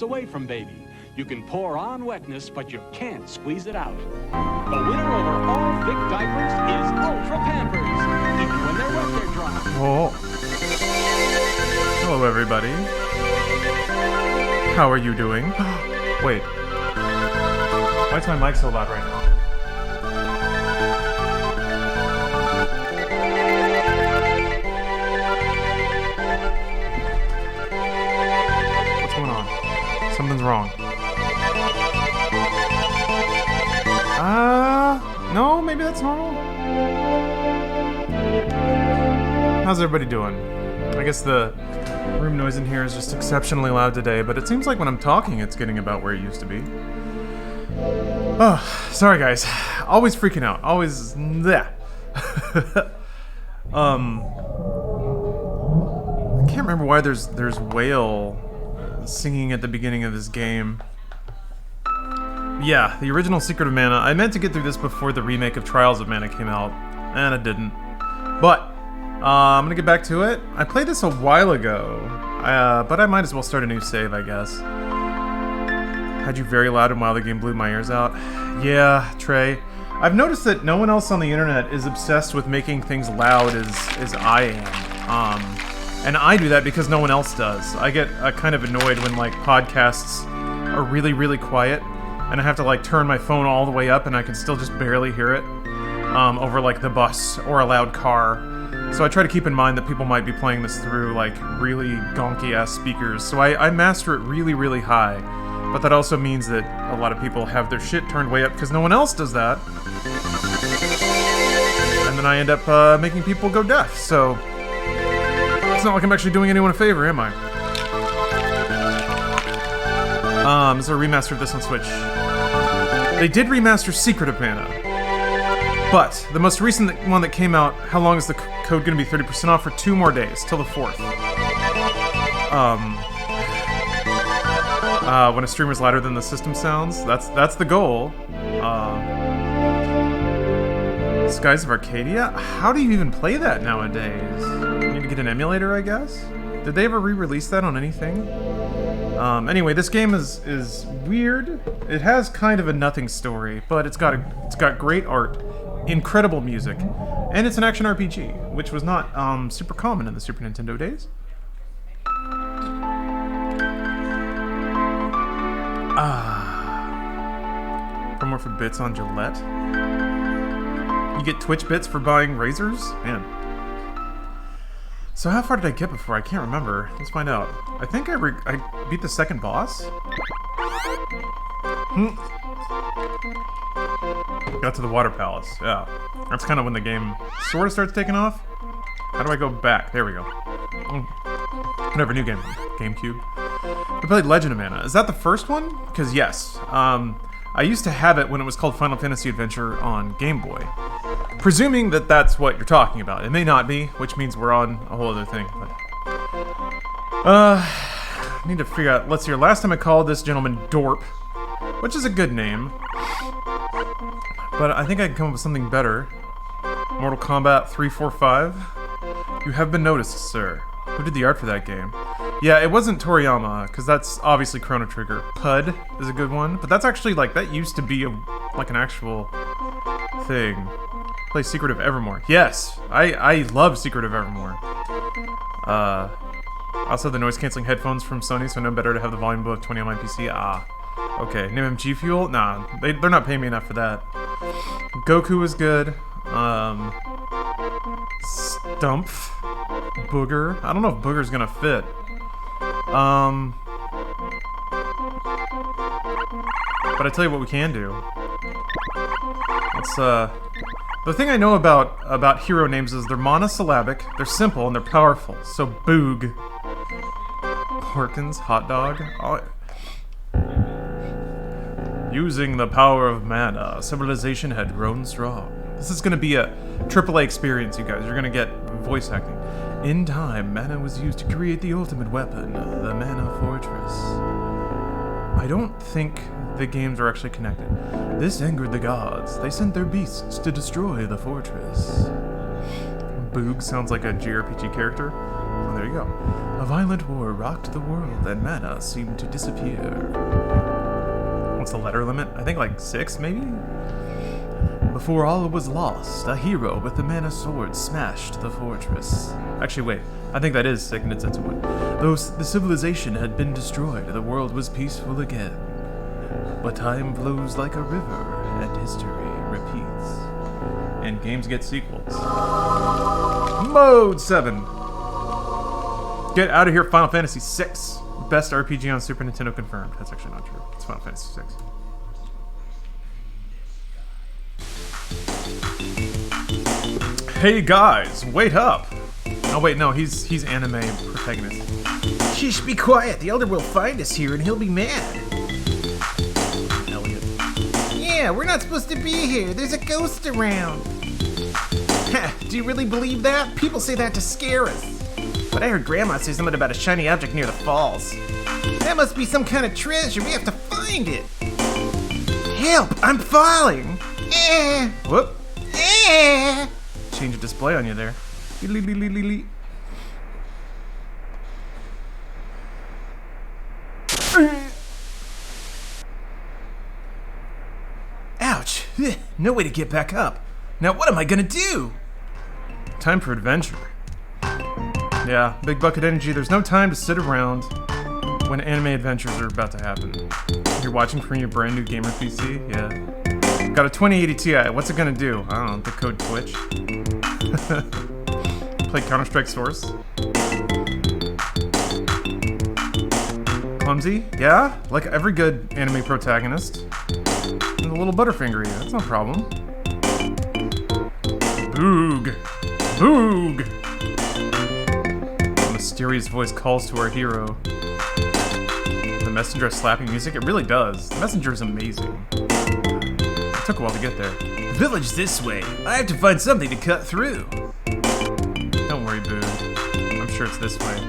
away from baby. You can pour on wetness, but you can't squeeze it out. The winner over all thick diapers is Ultra Pampers. Even when they're wet, they're dry. Oh. Hello, everybody. How are you doing? Wait. Why is my mic so loud right now? What's going on? Something's wrong. No, maybe that's normal. How's everybody doing? I guess the room noise in here is just exceptionally loud today, but it seems like when I'm talking, it's getting about where it used to be. Oh, sorry guys. Always freaking out. Always, bleh. I can't remember why there's whale singing at the beginning of this game. Yeah, the original Secret of Mana. I meant to get through this before the remake of Trials of Mana came out, and it didn't. But I'm gonna get back to it. I played this a while ago, but I might as well start a new save, I guess. Had you very loud and while the game blew my ears out? Yeah, Trey. I've noticed that no one else on the internet is obsessed with making things loud as I am. And I do that because no one else does. I get kind of annoyed when like podcasts are really, really quiet, and I have to like turn my phone all the way up and I can still just barely hear it over like the bus or a loud car. So I try to keep in mind that people might be playing this through like really gonky ass speakers. So I master it really, really high. But that also means that a lot of people have their shit turned way up because no one else does that. And then I end up making people go deaf. So it's not like I'm actually doing anyone a favor, am I? So a remaster of this on Switch. They did remaster Secret of Mana. But the most recent one that came out, how long is the code going to be 30% off? For 2 more days, till the 4th. When a streamer's louder than the system sounds, that's the goal. Skies of Arcadia? How do you even play that nowadays? You need to get an emulator, I guess? Did they ever re-release that on anything? Anyway, this game is weird. It has kind of a nothing story, but it's got great art, incredible music, and it's an action RPG, which was not super common in the Super Nintendo days. Promo for bits on Gillette. You get Twitch bits for buying razors? Man. So how far did I get before? I can't remember. Let's find out. I think I beat the second boss? Got to the Water Palace, yeah. That's kind of when the game sort of starts taking off. How do I go back? There we go. Whatever, new game. GameCube. I played Legend of Mana. Is that the first one? Because yes. I used to have it when it was called Final Fantasy Adventure on Game Boy. Presuming that that's what you're talking about. It may not be, which means we're on a whole other thing. But, need to figure out. Let's see. Last time I called this gentleman Dorp, which is a good name. But I think I can come up with something better. Mortal Kombat 345. You have been noticed, sir. Who did the art for that game? Yeah, it wasn't Toriyama, because that's obviously Chrono Trigger. Pud is a good one, but that's actually like, that used to be like an actual thing. Play Secret of Evermore. Yes, I love Secret of Evermore. Also the noise-canceling headphones from Sony, so no better to have the volume above 20 on my PC. Okay. Name MG Fuel? Nah, they're not paying me enough for that. Goku was good. Stumpf. Booger. I don't know if Booger's gonna fit. But I tell you what we can do. Let's, the thing I know about hero names is they're monosyllabic, they're simple, and they're powerful. So Boog. Porkins, hot dog. Using the power of mana, civilization had grown strong. This is gonna be a AAA experience, you guys. You're gonna get voice acting. In time, mana was used to create the ultimate weapon, the Mana Fortress. I don't think the games are actually connected. This angered the gods. They sent their beasts to destroy the fortress. Boog sounds like a JRPG character. Oh, there you go. A violent war rocked the world, and mana seemed to disappear. What's the letter limit? I think like 6, maybe? Before all was lost, a hero with the mana sword smashed the fortress. Actually, wait. I think that is second and sense one. Though the civilization had been destroyed, the world was peaceful again. But time flows like a river, and history repeats. And games get sequels. Mode 7. Get out of here, Final Fantasy VI. Best RPG on Super Nintendo confirmed. That's actually not true. It's Final Fantasy VI. Hey guys, wait up! Oh wait, no, he's anime protagonist. Shh, be quiet. The Elder will find us here and he'll be mad. Elliot. Yeah, we're not supposed to be here. There's a ghost around. Ha, do you really believe that? People say that to scare us. But I heard Grandma say something about a shiny object near the falls. That must be some kind of treasure. We have to find it. Help, I'm falling. Whoop. Eh. Change of display on you there. Ouch. No way to get back up. Now what am I gonna do? Time for adventure. Yeah, big bucket energy. There's no time to sit around when anime adventures are about to happen. You're watching from your brand new gamer PC? Yeah. Got a 2080 Ti. What's it gonna do? I don't know. The code Twitch. Play Counter-Strike Source. Clumsy? Yeah? Like every good anime protagonist. And a little butterfingery. That's no problem. Boog! Boog! A mysterious voice calls to our hero. The messenger has slapping music? It really does. The messenger is amazing. It took a while to get there. Village this way. I have to find something to cut through. Don't worry, Boo. I'm sure it's this way.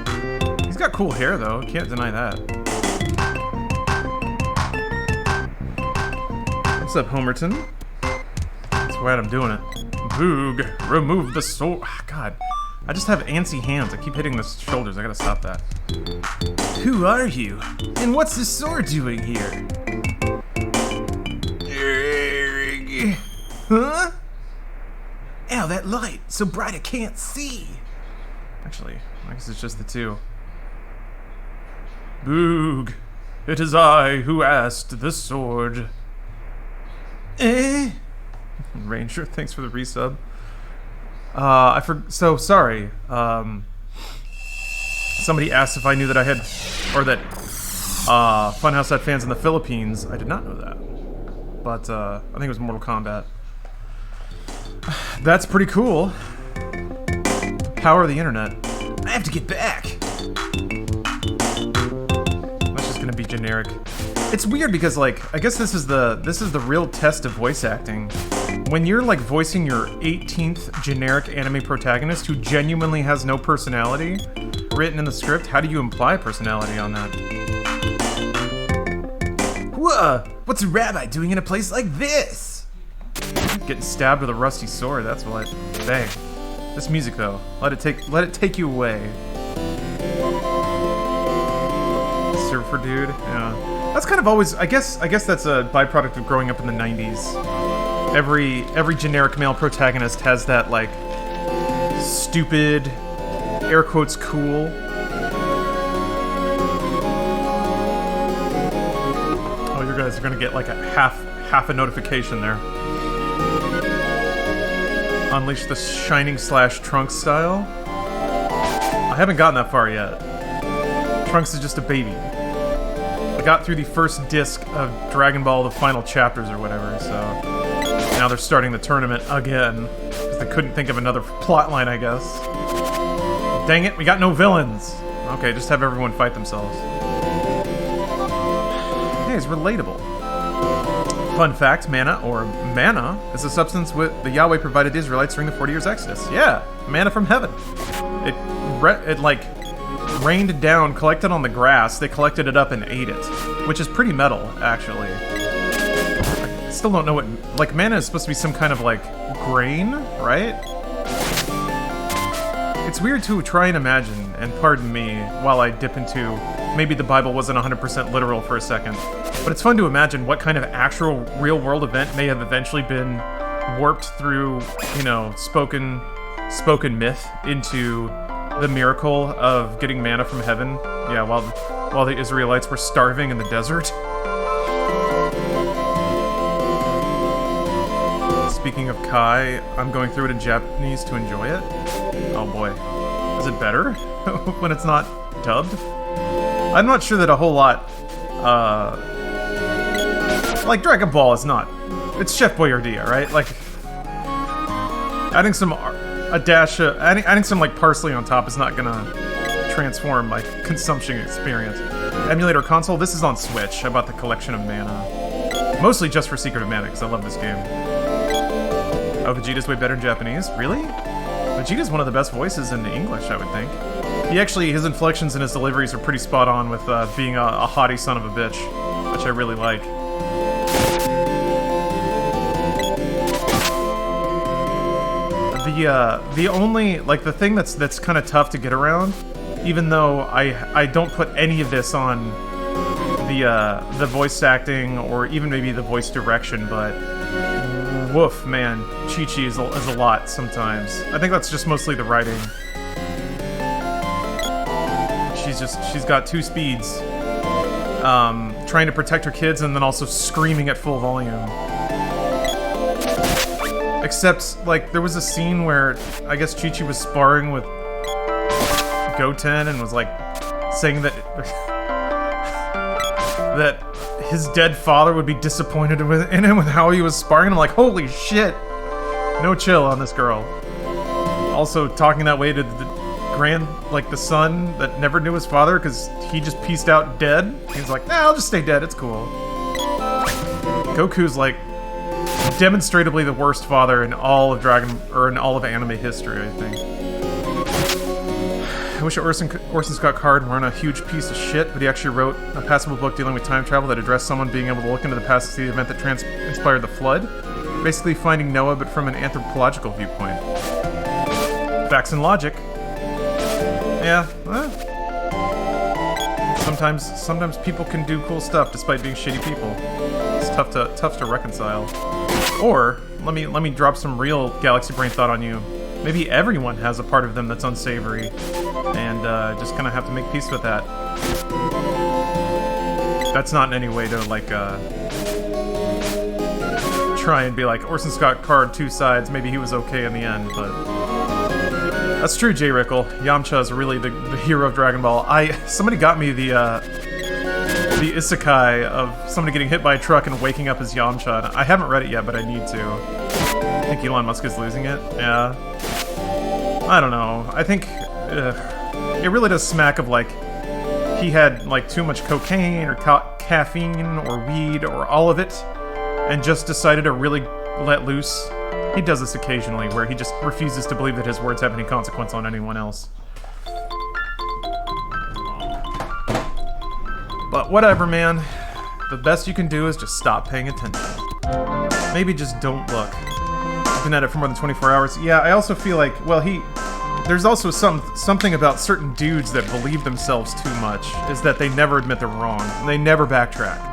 He's got cool hair, though. Can't deny that. What's up, Homerton? That's why I'm doing it. Boog, remove the sword. God, I just have antsy hands. I keep hitting the shoulders. I gotta stop that. Who are you? And what's the sword doing here? Huh? Ow, that light. So bright I can't see. Actually, I guess it's just the two. Boog, it is I who asked the sword. Ranger, thanks for the resub. So sorry. Somebody asked if I knew that I had, or that Funhouse had fans in the Philippines. I did not know that, but I think it was Mortal Kombat. That's pretty cool. The power of the internet. I have to get back. That's just gonna be generic. It's weird because, like, I guess this is the real test of voice acting. When you're like voicing your 18th generic anime protagonist who genuinely has no personality written in the script, how do you imply personality on that? Whoa! What's a rabbi doing in a place like this? Getting stabbed with a rusty sword. That's what. Dang. This music though. Let it take you away. Surfer dude. Yeah. That's kind of always. I guess that's a byproduct of growing up in the 90s. Every generic male protagonist has that, like, stupid, air quotes, cool. Oh, you guys are gonna get like a half a notification there. Unleash the Shining / Trunks style. I haven't gotten that far yet. Trunks is just a baby. I got through the first disc of Dragon Ball, the final chapters or whatever, so now they're starting the tournament again because they couldn't think of another plot line, I guess. Dang it, we got no villains. Okay, just have everyone fight themselves. Hey, it's relatable. Fun fact, manna is a substance the Yahweh provided the Israelites during the 40 years Exodus. Yeah, manna from heaven. It like rained down, collected on the grass, they collected it up and ate it, which is pretty metal, actually. I still don't know what, like, manna is supposed to be some kind of, like, grain, right? It's weird to try and imagine and pardon me while I dip into maybe the Bible wasn't 100% literal for a second. But it's fun to imagine what kind of actual real-world event may have eventually been warped through, you know, spoken myth into the miracle of getting manna from heaven. Yeah, while the Israelites were starving in the desert. Speaking of Kai, I'm going through it in Japanese to enjoy it. Oh boy. Is it better when it's not dubbed? I'm not sure that a whole lot, like Dragon Ball is not. It's Chef Boyardee, right? Like, adding some like parsley on top is not gonna transform my consumption experience. Emulator console, this is on Switch. I bought the collection of mana. Mostly just for Secret of Mana, because I love this game. Oh, Vegeta's way better in Japanese? Really? Vegeta's one of the best voices in English, I would think. His inflections and his deliveries are pretty spot on with being a haughty son of a bitch, which I really like. The only, like, the thing that's kind of tough to get around, even though I don't put any of this on the voice acting or even maybe the voice direction, but woof, man, Chi-Chi is a lot sometimes. I think that's just mostly the writing. She's got two speeds. Trying to protect her kids and then also screaming at full volume. Except, like, there was a scene where I guess Chi-Chi was sparring with Goten and was, like, saying that that his dead father would be disappointed in him with how he was sparring. I'm like, holy shit! No chill on this girl. Also, talking that way to the son that never knew his father because he just pieced out dead. He's like, nah, I'll just stay dead, it's cool. Goku's like demonstrably the worst father in all of anime history, I think. I wish Orson Scott Card weren't a huge piece of shit, but he actually wrote a passable book dealing with time travel that addressed someone being able to look into the past to see the event that inspired the Flood. Basically finding Noah, but from an anthropological viewpoint. Facts and logic. Yeah, sometimes people can do cool stuff despite being shitty people. It's tough to reconcile. Or let me drop some real galaxy brain thought on you. Maybe everyone has a part of them that's unsavory, and just kind of have to make peace with that. That's not in any way to like try and be like Orson Scott Card, two sides. Maybe he was okay in the end, but. That's true, J. Rickle. Yamcha is really the hero of Dragon Ball. Somebody got me the isekai of somebody getting hit by a truck and waking up as Yamcha. And I haven't read it yet, but I need to. I think Elon Musk is losing it. Yeah. I don't know. I think it really does smack of like he had like too much cocaine or caffeine or weed or all of it, and just decided to really let loose. He does this occasionally, where he just refuses to believe that his words have any consequence on anyone else. But whatever, man. The best you can do is just stop paying attention. Maybe just don't look. I've been at it for more than 24 hours. Yeah, I also feel like, well, there's also something about certain dudes that believe themselves too much, is that they never admit they're wrong. They never backtrack.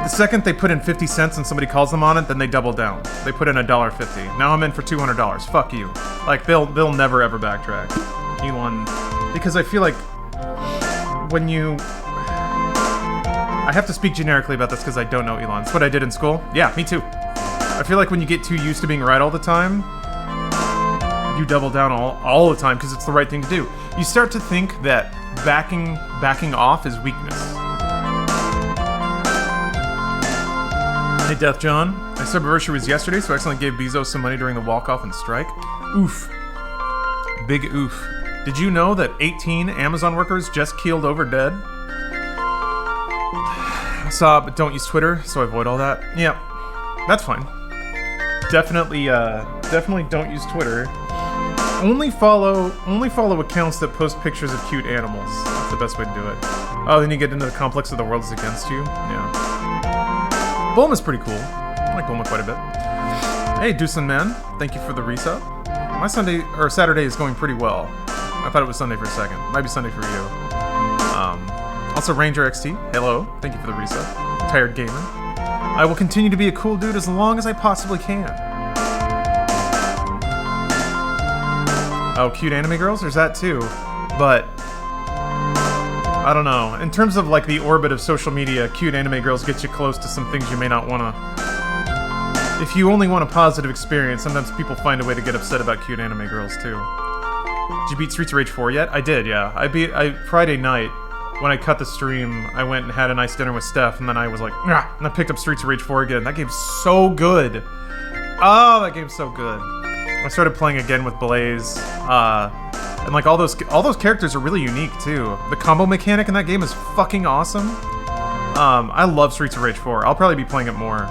The second they put in 50 cents and somebody calls them on it, then they double down. They put in $1.50. Now I'm in for $200. Fuck you. Like, they'll never ever backtrack. Elon. Because I feel like when you... I have to speak generically about this because I don't know Elon. It's what I did in school. Yeah, me too. I feel like when you get too used to being right all the time, you double down all the time because it's the right thing to do. You start to think that backing off is weakness. Hey, Death John. My sub-anniversary was yesterday, so I accidentally gave Bezos some money during the walk-off and strike. Oof. Big oof. Did you know that 18 Amazon workers just keeled over dead? Saw, but don't use Twitter, so I avoid all that. Yeah, that's fine. Definitely don't use Twitter. Only follow accounts that post pictures of cute animals. That's the best way to do it. Oh, then you get into the complex of the world is against you. Yeah. Bulma's pretty cool. I like Bulma quite a bit. Hey, Doosan Man, thank you for the resub. My Saturday is going pretty well. I thought it was Sunday for a second. Might be Sunday for you. Also, Ranger XT, hello. Thank you for the reset. Tired Gamer. I will continue to be a cool dude as long as I possibly can. Oh, cute anime girls? There's that too. But I don't know. In terms of like the orbit of social media, cute anime girls get you close to some things you may not want to. If you only want a positive experience, sometimes people find a way to get upset about cute anime girls too. Did you beat Streets of Rage 4 yet? I did, yeah. Friday night, when I cut the stream, I went and had a nice dinner with Steph, and then I was like, nah, and I picked up Streets of Rage 4 again. That game's so good. Oh, that game's so good. I started playing again with Blaze, and like all those characters are really unique too. The combo mechanic in that game is fucking awesome. I love Streets of Rage 4. I'll probably be playing it more.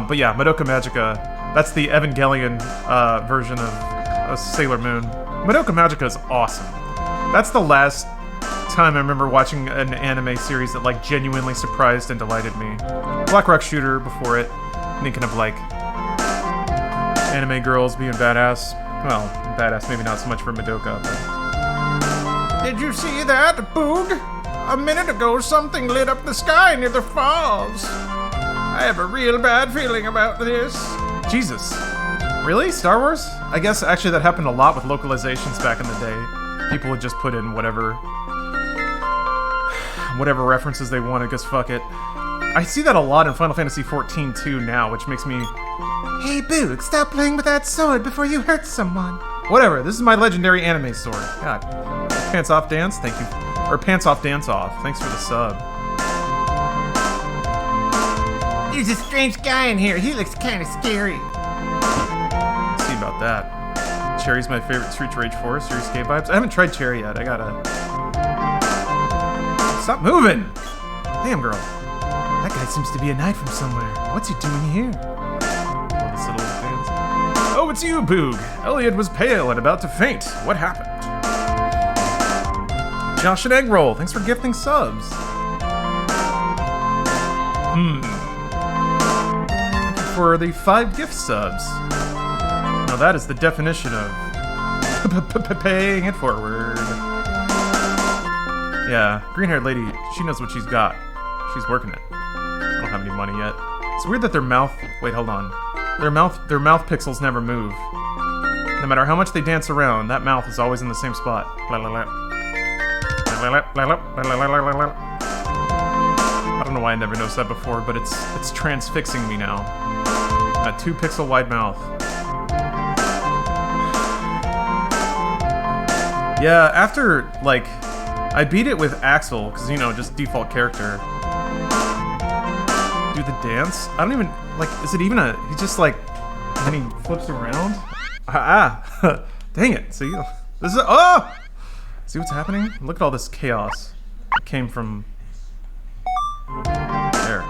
But yeah, Madoka Magica, that's the Evangelion version of Sailor Moon. Madoka Magica is awesome. That's the last time I remember watching an anime series that like genuinely surprised and delighted me. Black Rock Shooter before it, thinking of like anime girls being badass. Well, badass maybe not so much for Madoka, but... Did you see that, Boog? A minute ago, something lit up the sky near the falls. I have a real bad feeling about this. Jesus. Really? Star Wars? I guess actually that happened a lot with localizations back in the day. People would just put in whatever references they wanted, because fuck it. I see that a lot in Final Fantasy XIV too now, which makes me... Hey, Boog, stop playing with that sword before you hurt someone. Whatever, this is my legendary anime sword. God. Pants off dance? Thank you. Or pants off dance off. Thanks for the sub. There's a strange guy in here. He looks kind of scary. Let's see about that. Cherry's my favorite Streets of Rage 4. Serious K vibes. I haven't tried Cherry yet. I gotta... Stop moving! Damn, girl. That guy seems to be a knight from somewhere. What's he doing here? This little dance. Oh, it's you, Boog. Elliot was pale and about to faint. What happened? Josh and Eggroll, thanks for gifting subs. Thank you for the 5 gift subs. Now that is the definition of paying it forward. Yeah, green-haired lady, she knows what she's got. She's working it. I don't have any money yet. It's weird that their mouth... Wait, hold on. Their mouth pixels never move. No matter how much they dance around, that mouth is always in the same spot. I don't know why I never noticed that before, but it's transfixing me now. A 2-pixel wide mouth. Yeah, after, like... I beat it with Axel, because, you know, just default character. Do the dance? I don't even... Like, is it even a... He just, like... And he flips around? Dang it. See? This is... Oh! See what's happening? Look at all this chaos. It came from... There.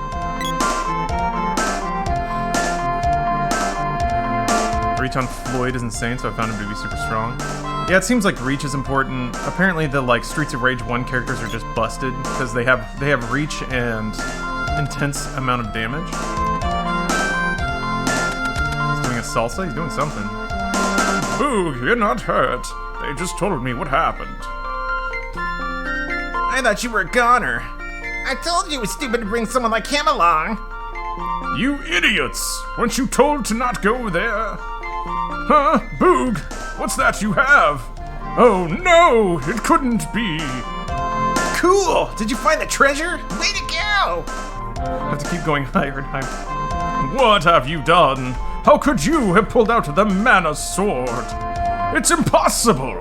Reach on Floyd is insane, so I found him to be super strong. Yeah, it seems like reach is important. Apparently the like Streets of Rage 1 characters are just busted because they have reach and intense amount of damage. He's doing a salsa, he's doing something. Boog, you're not hurt. They just told me what happened. I thought you were a goner. I told you it was stupid to bring someone like him along. You idiots! Weren't you told to not go there? Huh? Boog! What's that you have? Oh no! It couldn't be! Cool! Did you find the treasure? Way to go! I have to keep going higher and higher. What have you done? How could you have pulled out the mana sword? It's impossible!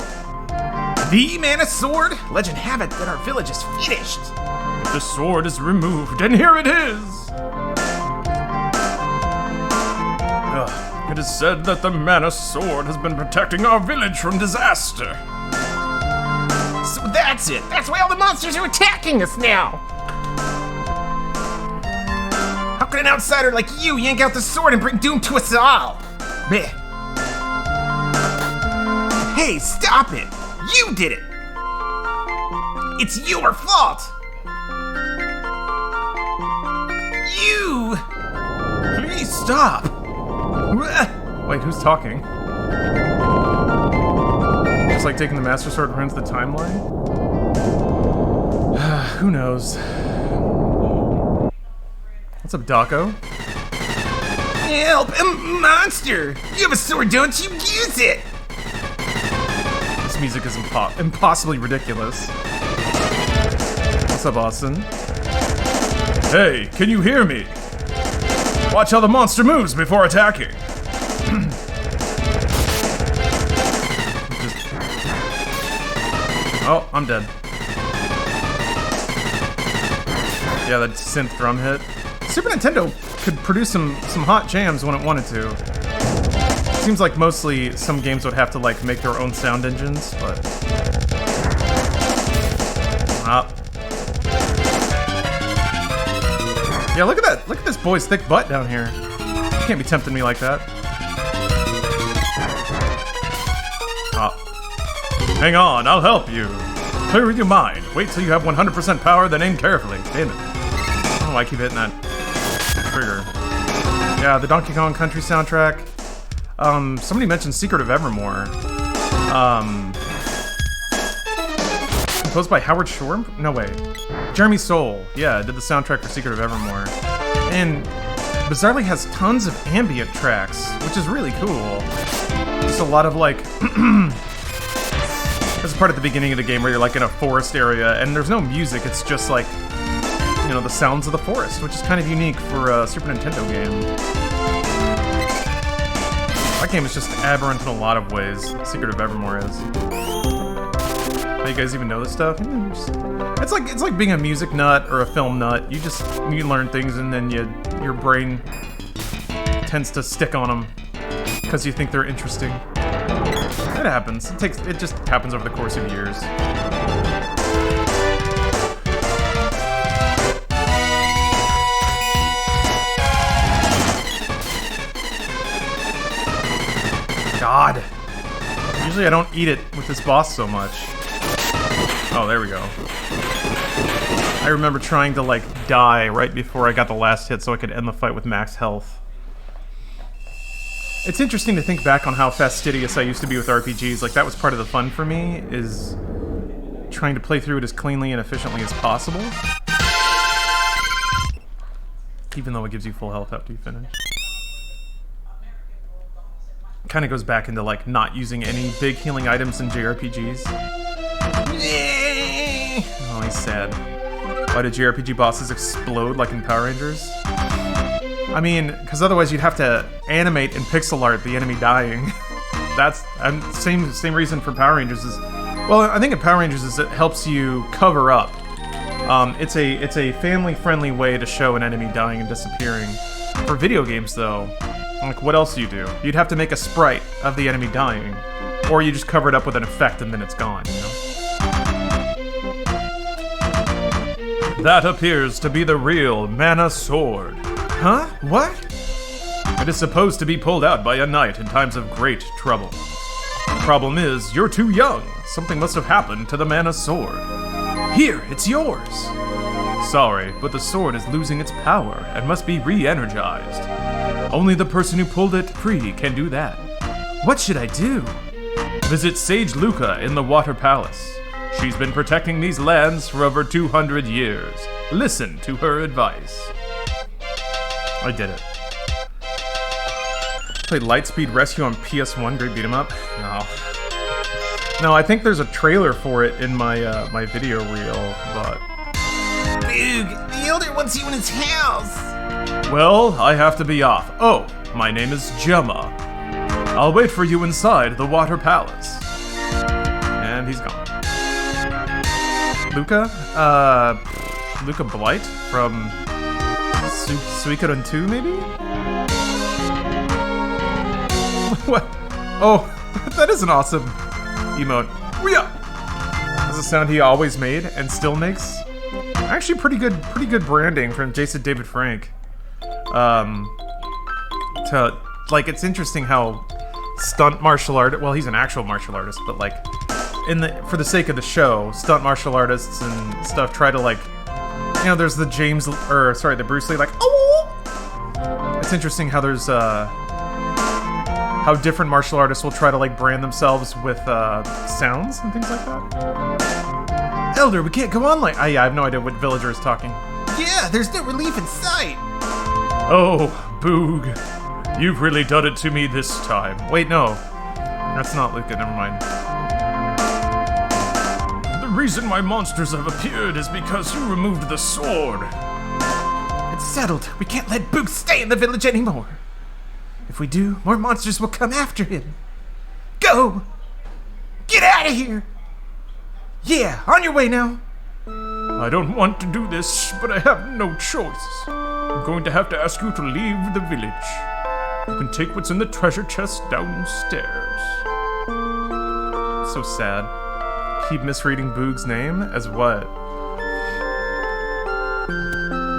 The mana sword? Legend have it that our village is finished. But the sword is removed, and here it is! It is said that the mana sword has been protecting our village from disaster. So that's it! That's why all the monsters are attacking us now! How could an outsider like you yank out the sword and bring doom to us all? Blech. Hey, stop it! You did it! It's your fault! You! Please stop! Wait, who's talking? just like taking the Master Sword ruins the timeline? Who knows? What's up, Daco? Help! A monster! You have a sword, don't you? Use it! This music is impossibly ridiculous. What's up, Austin? Hey, can you hear me? Watch how the monster moves before attacking. Oh, I'm dead. Yeah, that synth drum hit. Super Nintendo could produce some hot jams when it wanted to. Seems like mostly some games would have to like make their own sound engines, but yeah, look at that. Look at this boy's thick butt down here. You can't be tempting me like that. Hang on, I'll help you. Clear your mind. Wait till you have 100% power, then aim carefully. Damn it. I don't know why I keep hitting that trigger. Yeah, the Donkey Kong Country soundtrack. Somebody mentioned Secret of Evermore. Composed by Howard Shore? No way. Jeremy Soule. Yeah, did the soundtrack for Secret of Evermore. And bizarrely has tons of ambient tracks, which is really cool. Just a lot of like... There's a part at the beginning of the game where you're like in a forest area, and there's no music, it's just like, you know, the sounds of the forest, which is kind of unique for a Super Nintendo game. That game is just aberrant in a lot of ways, Secret of Evermore is. Oh, you guys even know this stuff? It's like being a music nut or a film nut. You learn things and then your brain tends to stick on them because you think they're interesting. It happens. It just happens over the course of years. God. Usually I don't eat it with this boss so much. Oh, there we go. I remember trying to like die right before I got the last hit so I could end the fight with max health. It's interesting to think back on how fastidious I used to be with RPGs. Like, that was part of the fun for me, is trying to play through it as cleanly and efficiently as possible. Even though it gives you full health after you finish. Kind of goes back into, like, not using any big healing items in JRPGs. Oh, he's sad. Why did JRPG bosses explode like in Power Rangers? I mean, because otherwise you'd have to animate and pixel art the enemy dying. That's same reason for Power Rangers is, well, I think in Power Rangers is it helps you cover up. It's a family-friendly way to show an enemy dying and disappearing. For video games, though, like what else do you do? You'd have to make a sprite of the enemy dying, or you just cover it up with an effect and then it's gone. You know? That appears to be the real Mana Sword. Huh? What? It is supposed to be pulled out by a knight in times of great trouble. The problem is, you're too young. Something must have happened to the Mana Sword. Here, it's yours. Sorry, but the sword is losing its power and must be re-energized. Only the person who pulled it free can do that. What should I do? Visit Sage Luca in the Water Palace. She's been protecting these lands for over 200 years. Listen to her advice. I did it. Played Lightspeed Rescue on PS1, great beat 'em up. No, I think there's a trailer for it in my my video reel, but... Boog, the Elder wants you in his house! Well, I have to be off. Oh, my name is Gemma. I'll wait for you inside the Water Palace. And he's gone. Luca? Luca Blight from... Suikoden 2, maybe? What? Oh, that is an awesome emote. Rhea! That's a sound he always made and still makes. Actually, pretty good branding from Jason David Frank. It's interesting how stunt martial art. Well, he's an actual martial artist, but like, for the sake of the show, stunt martial artists and stuff try to like. You know, there's the the Bruce Lee, like, oh! It's interesting how there's, how different martial artists will try to like brand themselves with sounds and things like that. Elder, we can't go on like... I have no idea what villager is talking. Yeah, there's no relief in sight. Oh, Boog. You've really done it to me this time. Wait, no. That's not Luca, never mind. The reason my monsters have appeared is because you removed the sword. It's settled. We can't let Boog stay in the village anymore. If we do, more monsters will come after him. Go! Get out of here! Yeah, on your way now. I don't want to do this, but I have no choice. I'm going to have to ask you to leave the village. You can take what's in the treasure chest downstairs. So sad. Keep misreading Boog's name as what?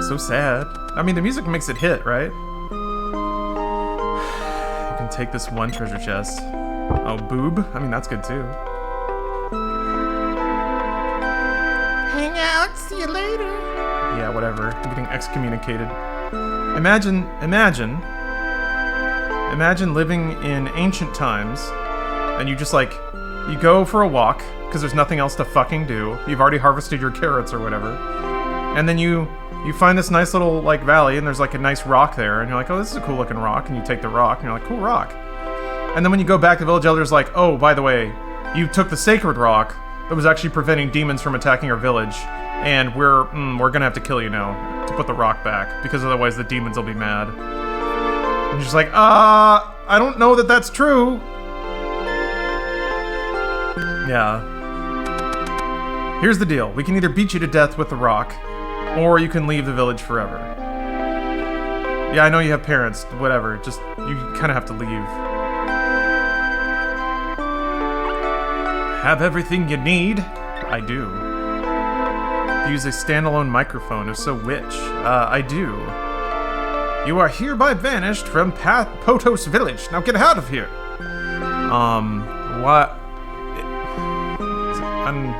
So sad. I mean, the music makes it hit, right? You can take this one treasure chest. Oh, Boob? I mean, that's good too. Hang out, see you later. Yeah, whatever. I'm getting excommunicated. Imagine living in ancient times, and you just like, you go for a walk, because there's nothing else to fucking do. You've already harvested your carrots or whatever. And then you find this nice little, like, valley, and there's like a nice rock there, and you're like, oh, this is a cool looking rock, and you take the rock, and you're like, cool rock. And then when you go back, the village elder's like, oh, by the way, you took the sacred rock that was actually preventing demons from attacking our village, and we're gonna have to kill you now to put the rock back, because otherwise the demons will be mad. And you're just like, I don't know that that's true. Yeah. Here's the deal. We can either beat you to death with the rock, or you can leave the village forever. Yeah, I know you have parents, whatever, just, you kind of have to leave. Have everything you need? I do. Use a standalone microphone, if so which? I do. You are hereby banished from Potos Village. Now get out of here! What? I'm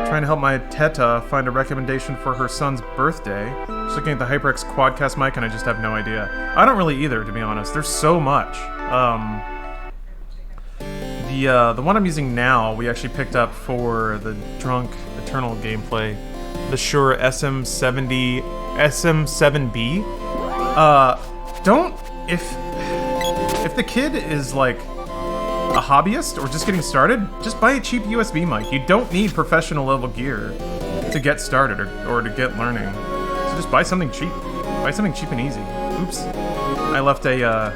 trying to help my Teta find a recommendation for her son's birthday. Just looking at the HyperX Quadcast mic and I just have no idea. I don't really either, to be honest. There's so much. The one I'm using now, we actually picked up for the Drunk Eternal gameplay. The Shure SM7B. If the kid is like a hobbyist or just getting started, just buy a cheap USB mic. You don't need professional level gear to get started or to get learning. So just buy something cheap. Buy something cheap and easy. Oops. I left a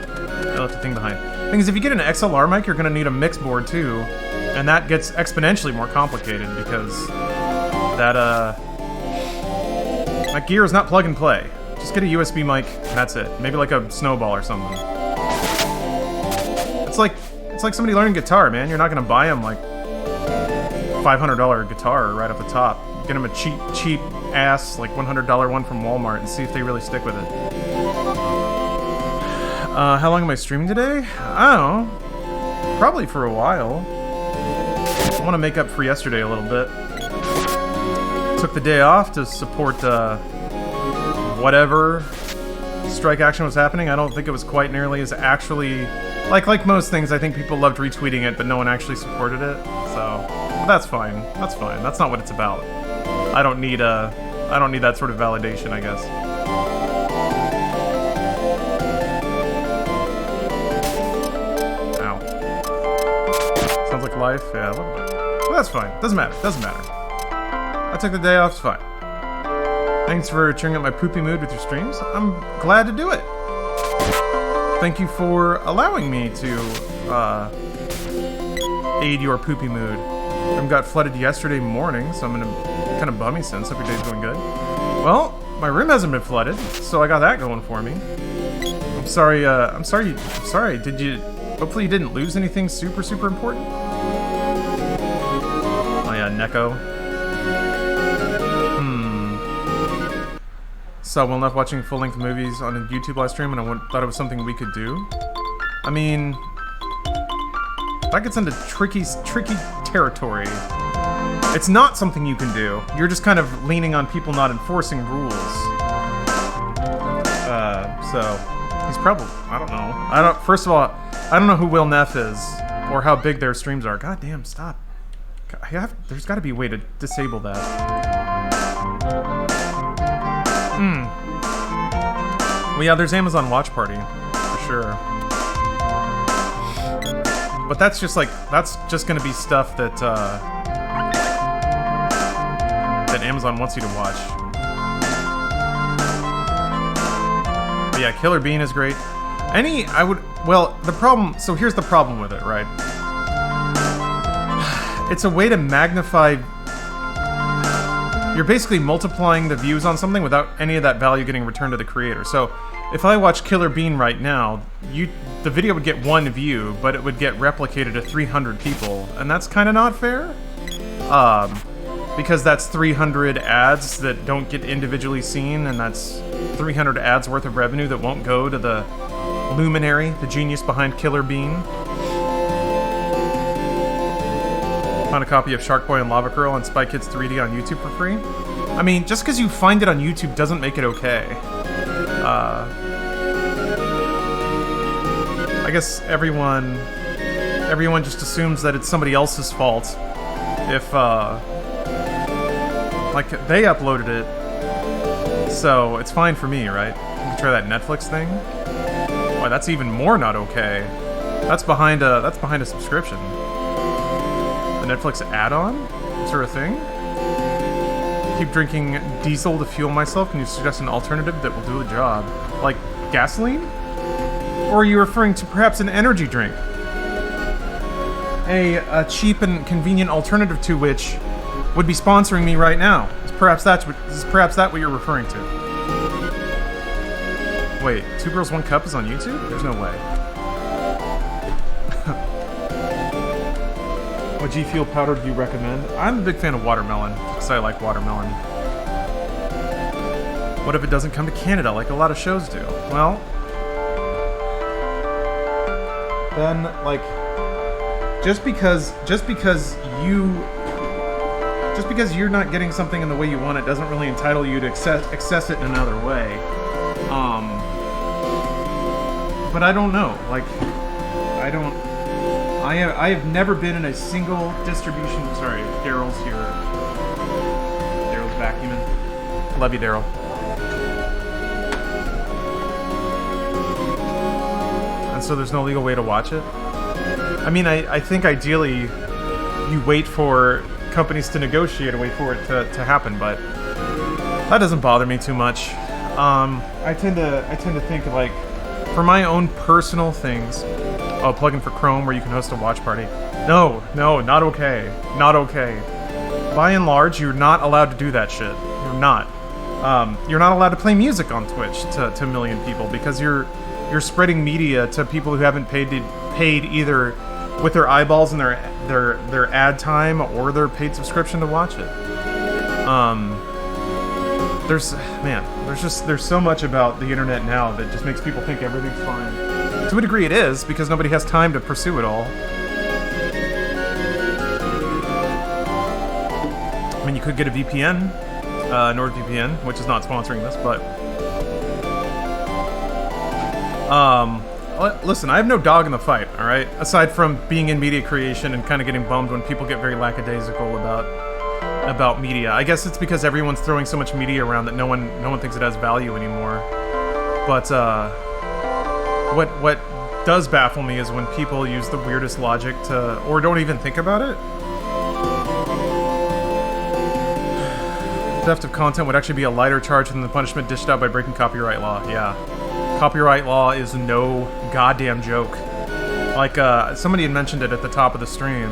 thing behind. Thing is, if you get an XLR mic, you're gonna need a mix board too, and that gets exponentially more complicated because that gear is not plug and play. Just get a USB mic, and that's it. Maybe like a snowball or something. It's like somebody learning guitar, man. You're not gonna buy them like $500 guitar right off the top. Get them a cheap ass like $100 one from Walmart and see if they really stick with it. How long am I streaming today? I don't know. Probably for a while. I want to make up for yesterday a little bit. Took the day off to support whatever strike action was happening. I don't think it was quite nearly as actually... Like most things, I think people loved retweeting it, but no one actually supported it. So, that's fine. That's fine. That's not what it's about. I don't need that sort of validation, I guess. Ow. Sounds like life. Yeah, well, that's fine. Doesn't matter. Doesn't matter. I took the day off. It's fine. Thanks for cheering up my poopy mood with your streams. I'm glad to do it. Thank you for allowing me to aid your poopy mood. I got flooded yesterday morning, so I'm in a kind of bummy since. Hope your day's going good. Well, my room hasn't been flooded, so I got that going for me. I'm sorry. Did you? Hopefully you didn't lose anything super important. Oh yeah, Neko. Saw well enough watching full-length movies on a YouTube live stream, and I thought it was something we could do. I mean, that gets into tricky territory. It's not something you can do. You're just kind of leaning on people not enforcing rules. So He's probably, I don't know. First of all, I don't know who Will Neff is or how big their streams are. God damn, stop. There's got to be a way to disable that. Well, yeah, there's Amazon Watch Party, for sure. But that's just going to be stuff that Amazon wants you to watch. But yeah, Killer Bean is great. So here's the problem with it, right? It's a way to magnify. You're basically multiplying the views on something without any of that value getting returned to the creator. So if I watch Killer Bean right now, the video would get 1 view, but it would get replicated to 300 people, and that's kind of not fair. Because that's 300 ads that don't get individually seen, and that's 300 ads worth of revenue that won't go to the luminary, the genius behind Killer Bean. Found a copy of Shark Boy and Lava Girl and Spy Kids 3D on YouTube for free. I mean, just because you find it on YouTube doesn't make it okay. I guess everyone just assumes that it's somebody else's fault if like they uploaded it, so it's fine for me, right? You can try that Netflix thing. Boy, that's even more not okay. That's behind a subscription. The Netflix add-on? Is there a thing? Keep drinking diesel to fuel myself. Can you suggest an alternative that will do the job? Like gasoline? Or are you referring to perhaps an energy drink? A cheap and convenient alternative to which would be sponsoring me right now. Is perhaps that what you're referring to? Wait, 2 Girls 1 Cup is on YouTube? There's no way. What G Fuel powder do you recommend? I'm a big fan of watermelon, because I like watermelon. What if it doesn't come to Canada like a lot of shows do? Well, then, like, just because you're not getting something in the way you want it doesn't really entitle you to access it in another way. But I don't know. Like, I have never been in a single distribution. Sorry, Daryl's here. Daryl's vacuuming. Love you, Daryl. And so there's no legal way to watch it. I mean, I think ideally you wait for companies to negotiate a way for it to happen, but that doesn't bother me too much. I tend to think, like, for my own personal things. Oh, plugin for Chrome where you can host a watch party. No, not okay. Not okay. By and large, you're not allowed to do that shit. You're not. You're not allowed to play music on Twitch to a million people because you're spreading media to people who haven't paid either with their eyeballs and their ad time or their paid subscription to watch it. There's so much about the internet now that just makes people think everything's fine. To a degree it is, because nobody has time to pursue it all. I mean, you could get a VPN, NordVPN, which is not sponsoring this, but listen, I have no dog in the fight, alright? Aside from being in media creation and kind of getting bummed when people get very lackadaisical about media. I guess it's because everyone's throwing so much media around that no one thinks it has value anymore. But what does baffle me is when people use the weirdest logic or don't even think about it. Theft of content would actually be a lighter charge than the punishment dished out by breaking copyright law. Yeah. Copyright law is no goddamn joke. Like, somebody had mentioned it at the top of the stream.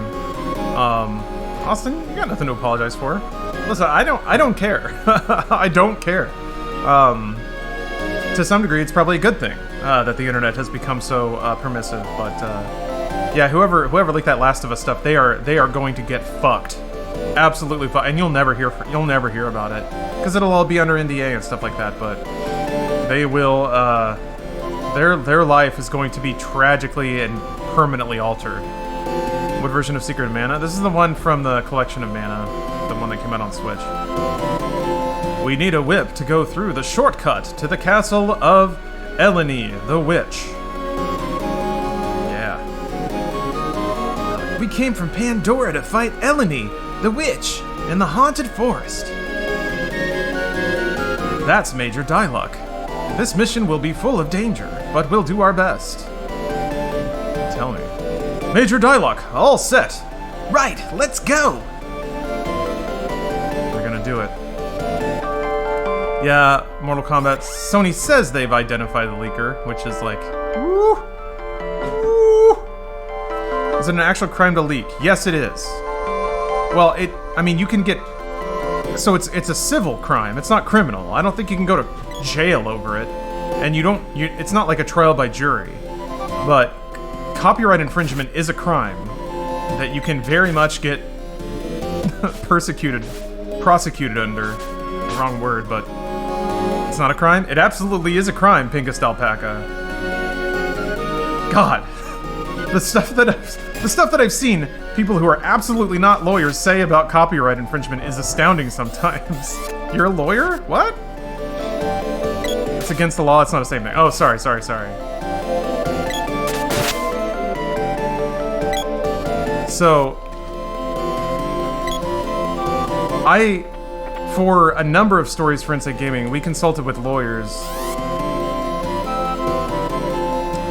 Austin, you got nothing to apologize for. Listen, I don't care. I don't care. To some degree, it's probably a good thing that the internet has become so permissive. But yeah, whoever leaked that Last of Us stuff, they are going to get fucked, absolutely fucked, and you'll never hear about it because it'll all be under NDA and stuff like that. But they will. Their life is going to be tragically and permanently altered. What version of Secret of Mana? This is the one from the Collection of Mana, the one that came out on Switch. We need a whip to go through the shortcut to the castle of Eleni, the witch. Yeah. We came from Pandora to fight Eleni, the witch, in the haunted forest. That's Major Dyluck. This mission will be full of danger, but we'll do our best. Tell me. Major Dyluck, all set. Right, let's go. We're gonna do it. Yeah, Mortal Kombat. Sony says they've identified the leaker, which is like, woo, woo. Is it an actual crime to leak? Yes, it is. Well, I mean, you can get. So it's a civil crime. It's not criminal. I don't think you can go to jail over it, and it's not like a trial by jury. But copyright infringement is a crime that you can very much get prosecuted under. Wrong word, but it's not a crime. It absolutely is a crime, Pinkest Alpaca. God, the stuff that I've seen people who are absolutely not lawyers say about copyright infringement is astounding sometimes. You're a lawyer? What? It's against the law, it's not the same thing. Oh, sorry. So, for a number of stories for Inside Gaming, we consulted with lawyers.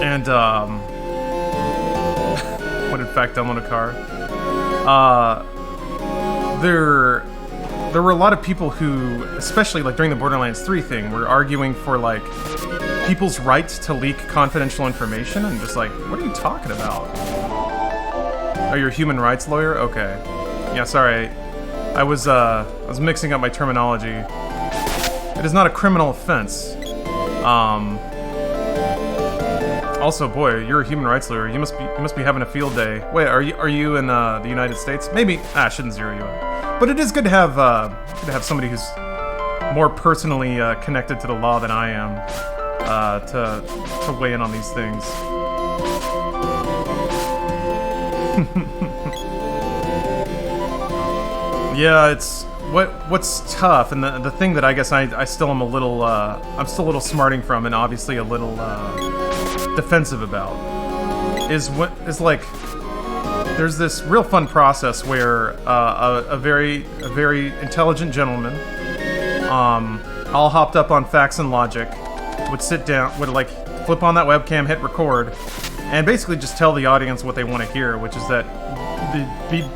And, what in fact download a car? There were a lot of people who, especially like during the Borderlands 3 thing, were arguing for like people's rights to leak confidential information, and just like, what are you talking about? Oh, you're a human rights lawyer? Okay. Yeah, sorry. I was mixing up my terminology. It is not a criminal offense. Also, boy, you're a human rights lawyer. You must be having a field day. Wait, are you in the United States? Maybe. I shouldn't zero you out. But it is good to have somebody who's more personally connected to the law than I am to weigh in on these things. Yeah, it's what's tough, and the thing that I guess I still am a little I'm still a little smarting from, and obviously a little defensive about, is like there's this real fun process where a very intelligent gentleman, all hopped up on facts and logic, would sit down, would like flip on that webcam, hit record, and basically just tell the audience what they want to hear, which is that the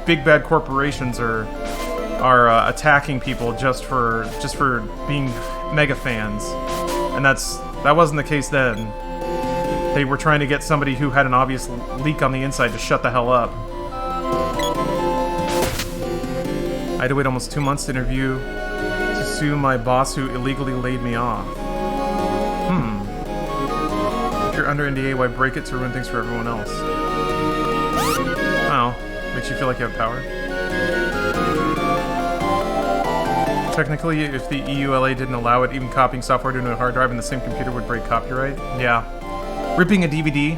big bad corporations are attacking people just for being mega fans, and that wasn't the case then. They were trying to get somebody who had an obvious leak on the inside to shut the hell up. I had to wait almost 2 months to interview to sue my boss who illegally laid me off. If you're under NDA, why break it to ruin things for everyone else? Oh, makes you feel like you have power. Technically, if the EULA didn't allow it, even copying software to a hard drive in the same computer would break copyright. Yeah. Ripping a DVD,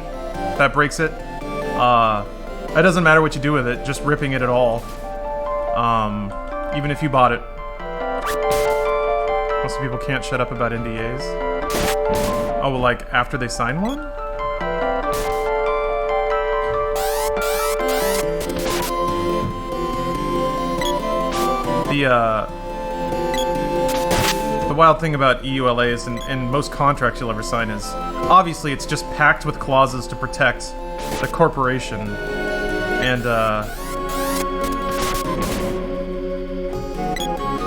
that breaks it. It doesn't matter what you do with it, just ripping it at all. Even if you bought it. Most people can't shut up about NDAs. Oh, well, like, after they sign one? The wild thing about EULAs and most contracts you'll ever sign is, obviously it's just packed with clauses to protect the corporation, and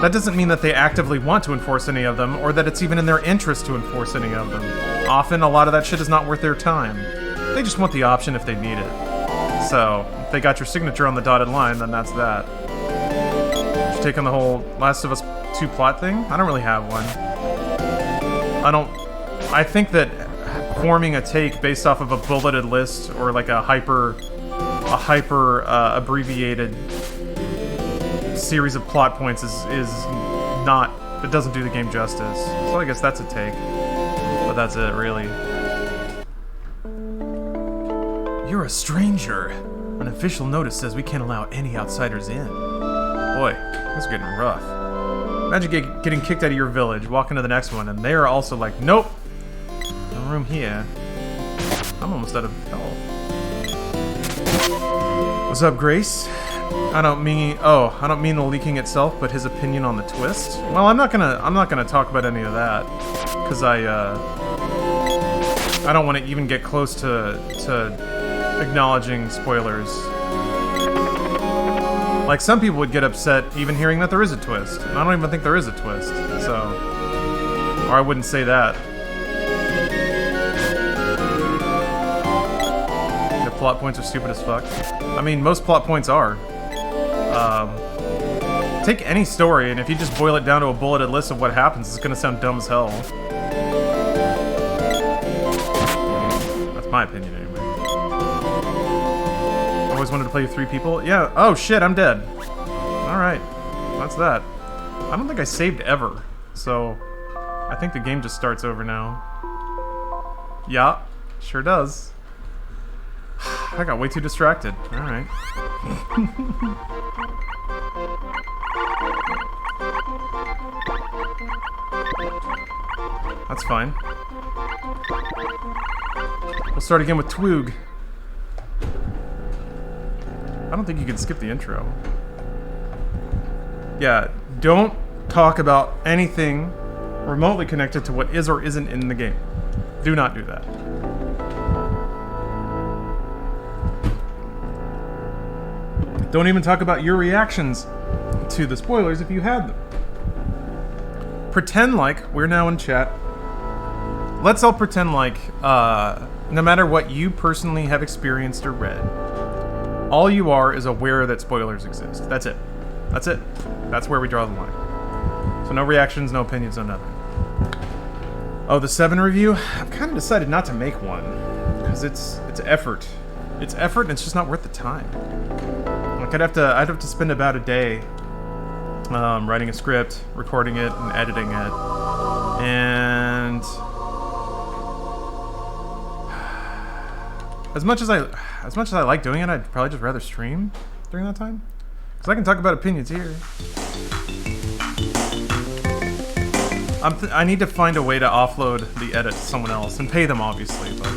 that doesn't mean that they actively want to enforce any of them, or that it's even in their interest to enforce any of them. Often, a lot of that shit is not worth their time. They just want the option if they need it. So, if they got your signature on the dotted line, then that's that. Did you take on the whole Last of Us 2 plot thing? I don't really have one. I think that forming a take based off of a bulleted list or like a hyper abbreviated series of plot points is not, it doesn't do the game justice. So I guess that's a take. But that's it, really. You're a stranger. An official notice says we can't allow any outsiders in. Boy, this is getting rough. Imagine getting kicked out of your village, walking to the next one, and they're also like, nope. room here. I'm almost out of health. What's up, Grace? I don't mean the leaking itself, but his opinion on the twist. Well, I'm not gonna talk about any of that, because I don't want to even get close to acknowledging spoilers. Like, some people would get upset even hearing that there is a twist, and I don't even think there is a twist, so... Or I wouldn't say that. The plot points are stupid as fuck. I mean, most plot points are. Take any story, and if you just boil it down to a bulleted list of what happens, it's gonna sound dumb as hell. That's my opinion, anyway. Always wanted to play with 3 people? Yeah. Oh, shit, I'm dead. Alright. That's that. I don't think I saved ever, so... I think the game just starts over now. Yeah, sure does. I got way too distracted. Alright. That's fine. We'll start again with Twog. I don't think you can skip the intro. Yeah, don't talk about anything remotely connected to what is or isn't in the game. Do not do that. Don't even talk about your reactions to the spoilers if you had them. Pretend like we're now in chat. Let's all pretend like, no matter what you personally have experienced or read, all you are is aware that spoilers exist. That's it. That's it. That's where we draw the line. So no reactions, no opinions, no nothing. Oh, the 7 review? I've kind of decided not to make one. Because it's effort. It's effort and it's just not worth the time. Like, I'd have to spend about a day writing a script, recording it, and editing it. And as much as I like doing it, I'd probably just rather stream during that time. Because I can talk about opinions here. I need to find a way to offload the edit to someone else and pay them, obviously. But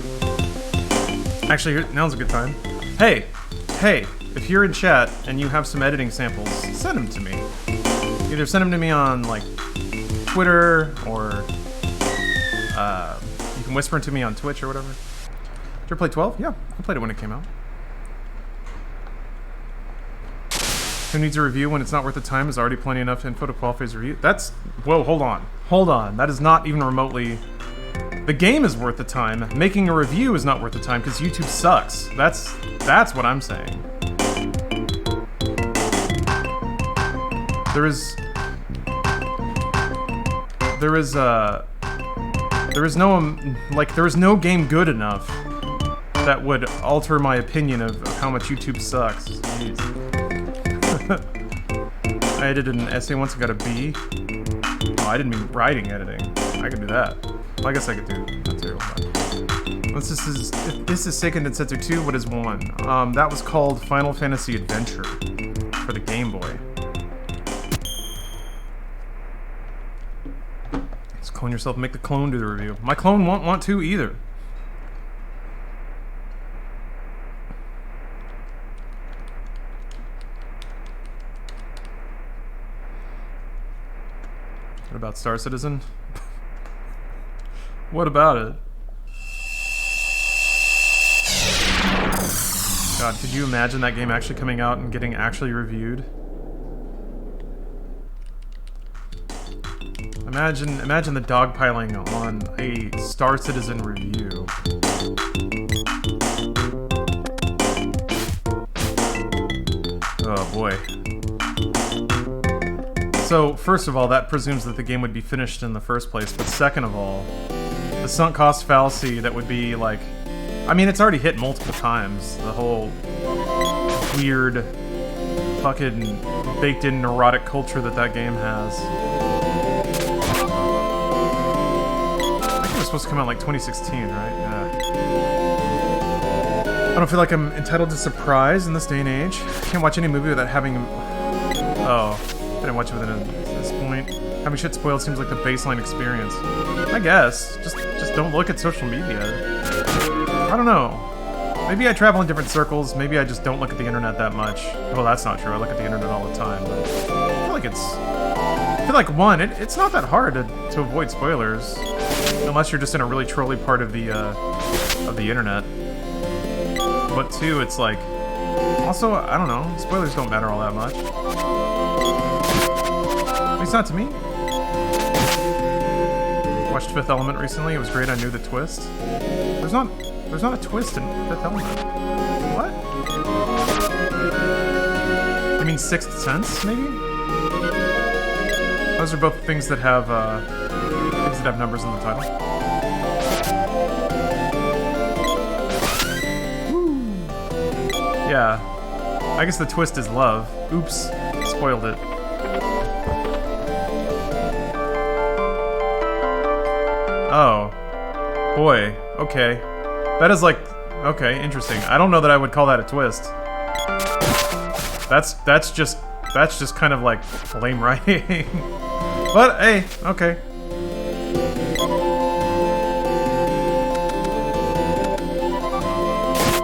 actually, now's a good time. Hey, if you're in chat and you have some editing samples, send them to me. Either send them to me on like Twitter, or you can whisper to me on Twitch or whatever. Did you ever play 12? Yeah, I played it when it came out. Who needs a review when it's not worth the time? Is already plenty enough info to qualify as a review. That's... Whoa, hold on. Hold on. That is not even remotely... The game is worth the time. Making a review is not worth the time because YouTube sucks. That's what I'm saying. There is no game good enough that would alter my opinion of how much YouTube sucks. Jeez. I edited an essay once and got a B. Oh, I didn't mean writing editing. I could do that. Well, I guess I could do that too. If this is Seiken Densetsu 2, what is 1? That was called Final Fantasy Adventure for the Game Boy. Just clone yourself, make the clone do the review. My clone won't want to either. What about Star Citizen? What about it? God, could you imagine that game actually coming out and getting actually reviewed? Imagine the dogpiling on a Star Citizen review. Oh boy. So, first of all, that presumes that the game would be finished in the first place, but second of all, the sunk cost fallacy that would be like... I mean, it's already hit multiple times, the whole weird, fucking baked-in neurotic culture that game has. I think it was supposed to come out like 2016, right? Yeah. I don't feel like I'm entitled to surprise in this day and age. I can't watch any movie without having... Oh... I didn't watch it within this point. Having shit spoiled seems like the baseline experience. I guess. Just don't look at social media. I don't know. Maybe I travel in different circles. Maybe I just don't look at the internet that much. Well, that's not true. I look at the internet all the time. But I feel like one, it's not that hard to avoid spoilers, unless you're just in a really trolly part of the internet. But two, it's like, also, I don't know. Spoilers don't matter all that much. At least not to me. Watched Fifth Element recently. It was great. I knew the twist. There's not a twist in Fifth Element. What? You mean Sixth Sense, maybe? Those are both things that have numbers in the title. Woo. Yeah. I guess the twist is love. Oops. Spoiled it. Oh. Boy. Okay. That is like... Okay, interesting. I don't know that I would call that a twist. That's just kind of like lame writing. But hey, okay.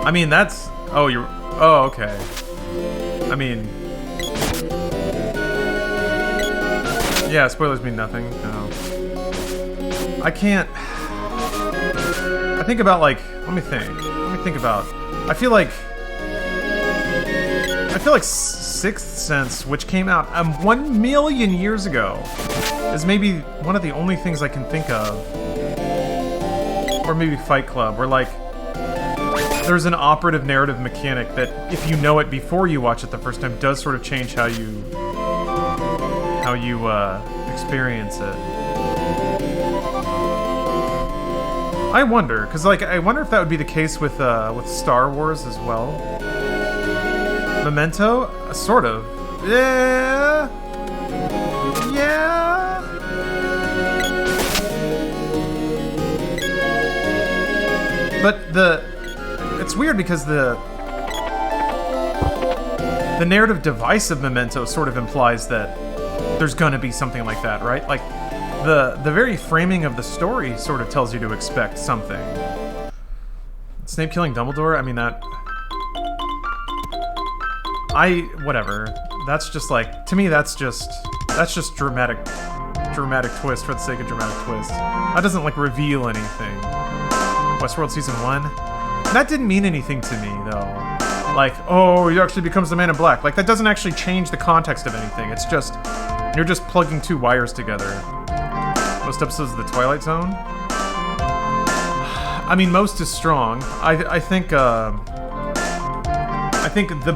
I mean, that's... Oh, you're... Oh, okay. I mean... Yeah, spoilers mean nothing. No. I can't... I think about, like... Let me think about... I feel like Sixth Sense, which came out 1 million years ago, is maybe one of the only things I can think of. Or maybe Fight Club, where, like, there's an operative narrative mechanic that, if you know it before you watch it the first time, does sort of change how you experience it. I wonder, because, like, I wonder if that would be the case with Star Wars as well. Memento? Sort of. Yeah. Yeah. But it's weird because the narrative device of Memento sort of implies that there's gonna be something like that, right? Like, the very framing of the story sort of tells you to expect something. Snape killing Dumbledore? I mean, whatever. That's just like, to me, that's just dramatic twist for the sake of dramatic twist. That doesn't, like, reveal anything. Westworld Season 1? That didn't mean anything to me, though. Like, oh, he actually becomes the Man in Black. Like, that doesn't actually change the context of anything. It's just, you're just plugging two wires together. Most episodes of The Twilight Zone? I mean, most is strong. I think the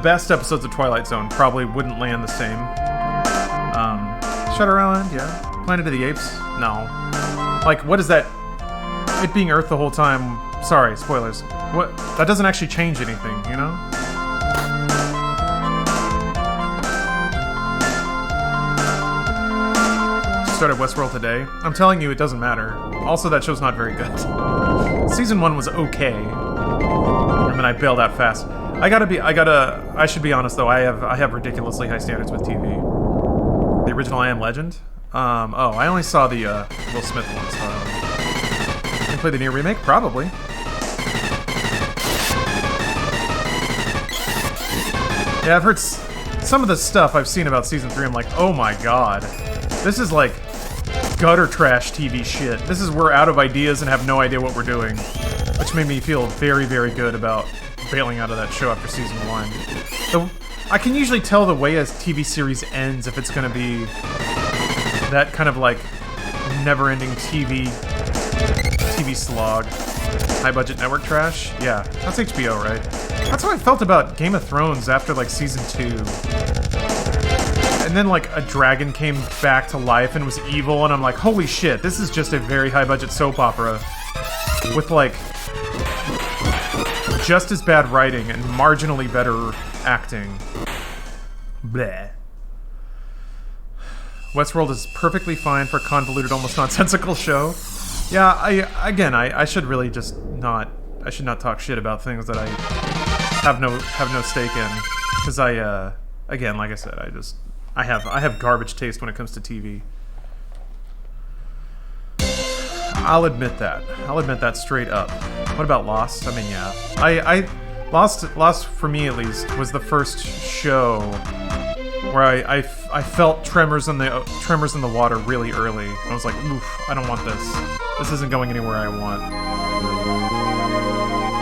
best episodes of Twilight Zone probably wouldn't land the same. Shutter Island, yeah. Planet of the Apes? No. Like, what is that? It being Earth the whole time. Sorry, spoilers. What? That doesn't actually change anything, you know? Started Westworld today. I'm telling you, it doesn't matter. Also, that show's not very good. Season 1 was okay. And then I bailed out fast. I should be honest though, I have ridiculously high standards with TV. The original I Am Legend? I only saw the Will Smith one, so... Can you play the new remake? Probably. Yeah, I've heard some of the stuff I've seen about Season 3, I'm like, oh my god. This is like gutter trash TV shit. This is we're out of ideas and have no idea what we're doing. Which made me feel very, very good about bailing out of that show after Season 1. I can usually tell the way a TV series ends if it's going to be that kind of like never-ending TV slog. High-budget network trash? Yeah, that's HBO, right? That's how I felt about Game of Thrones after like Season 2. And then like a dragon came back to life and was evil, and I'm like, holy shit, this is just a very high-budget soap opera with like just as bad writing and marginally better acting. Bleh. Westworld is perfectly fine for a convoluted, almost nonsensical show. Yeah, I should really just not... I should not talk shit about things that I have no stake in. Because again, like I said, I have garbage taste when it comes to TV. I'll admit that. I'll admit that straight up. What about Lost? I mean, yeah. Lost for me at least was the first show where I felt tremors in the water really early. I was like, oof, I don't want this. This isn't going anywhere I want.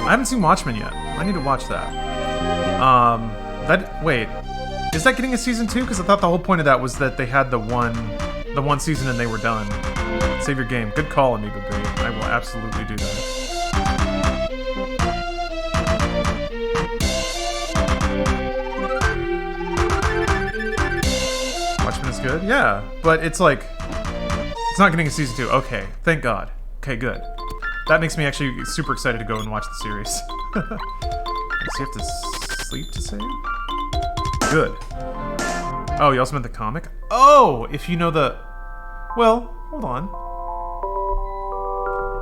I haven't seen Watchmen yet. I need to watch that. Wait, is that getting a season 2? Because I thought the whole point of that was that they had the one season and they were done. Save your game. Good call, Amiga Bay. I will absolutely do that. Watchmen is good? Yeah, but it's like, it's not getting a season 2. Okay, thank God. Okay, good. That makes me actually super excited to go and watch the series. Does he have to sleep to save? Good. Oh, you also meant the comic? Oh, if you know the... Well, hold on.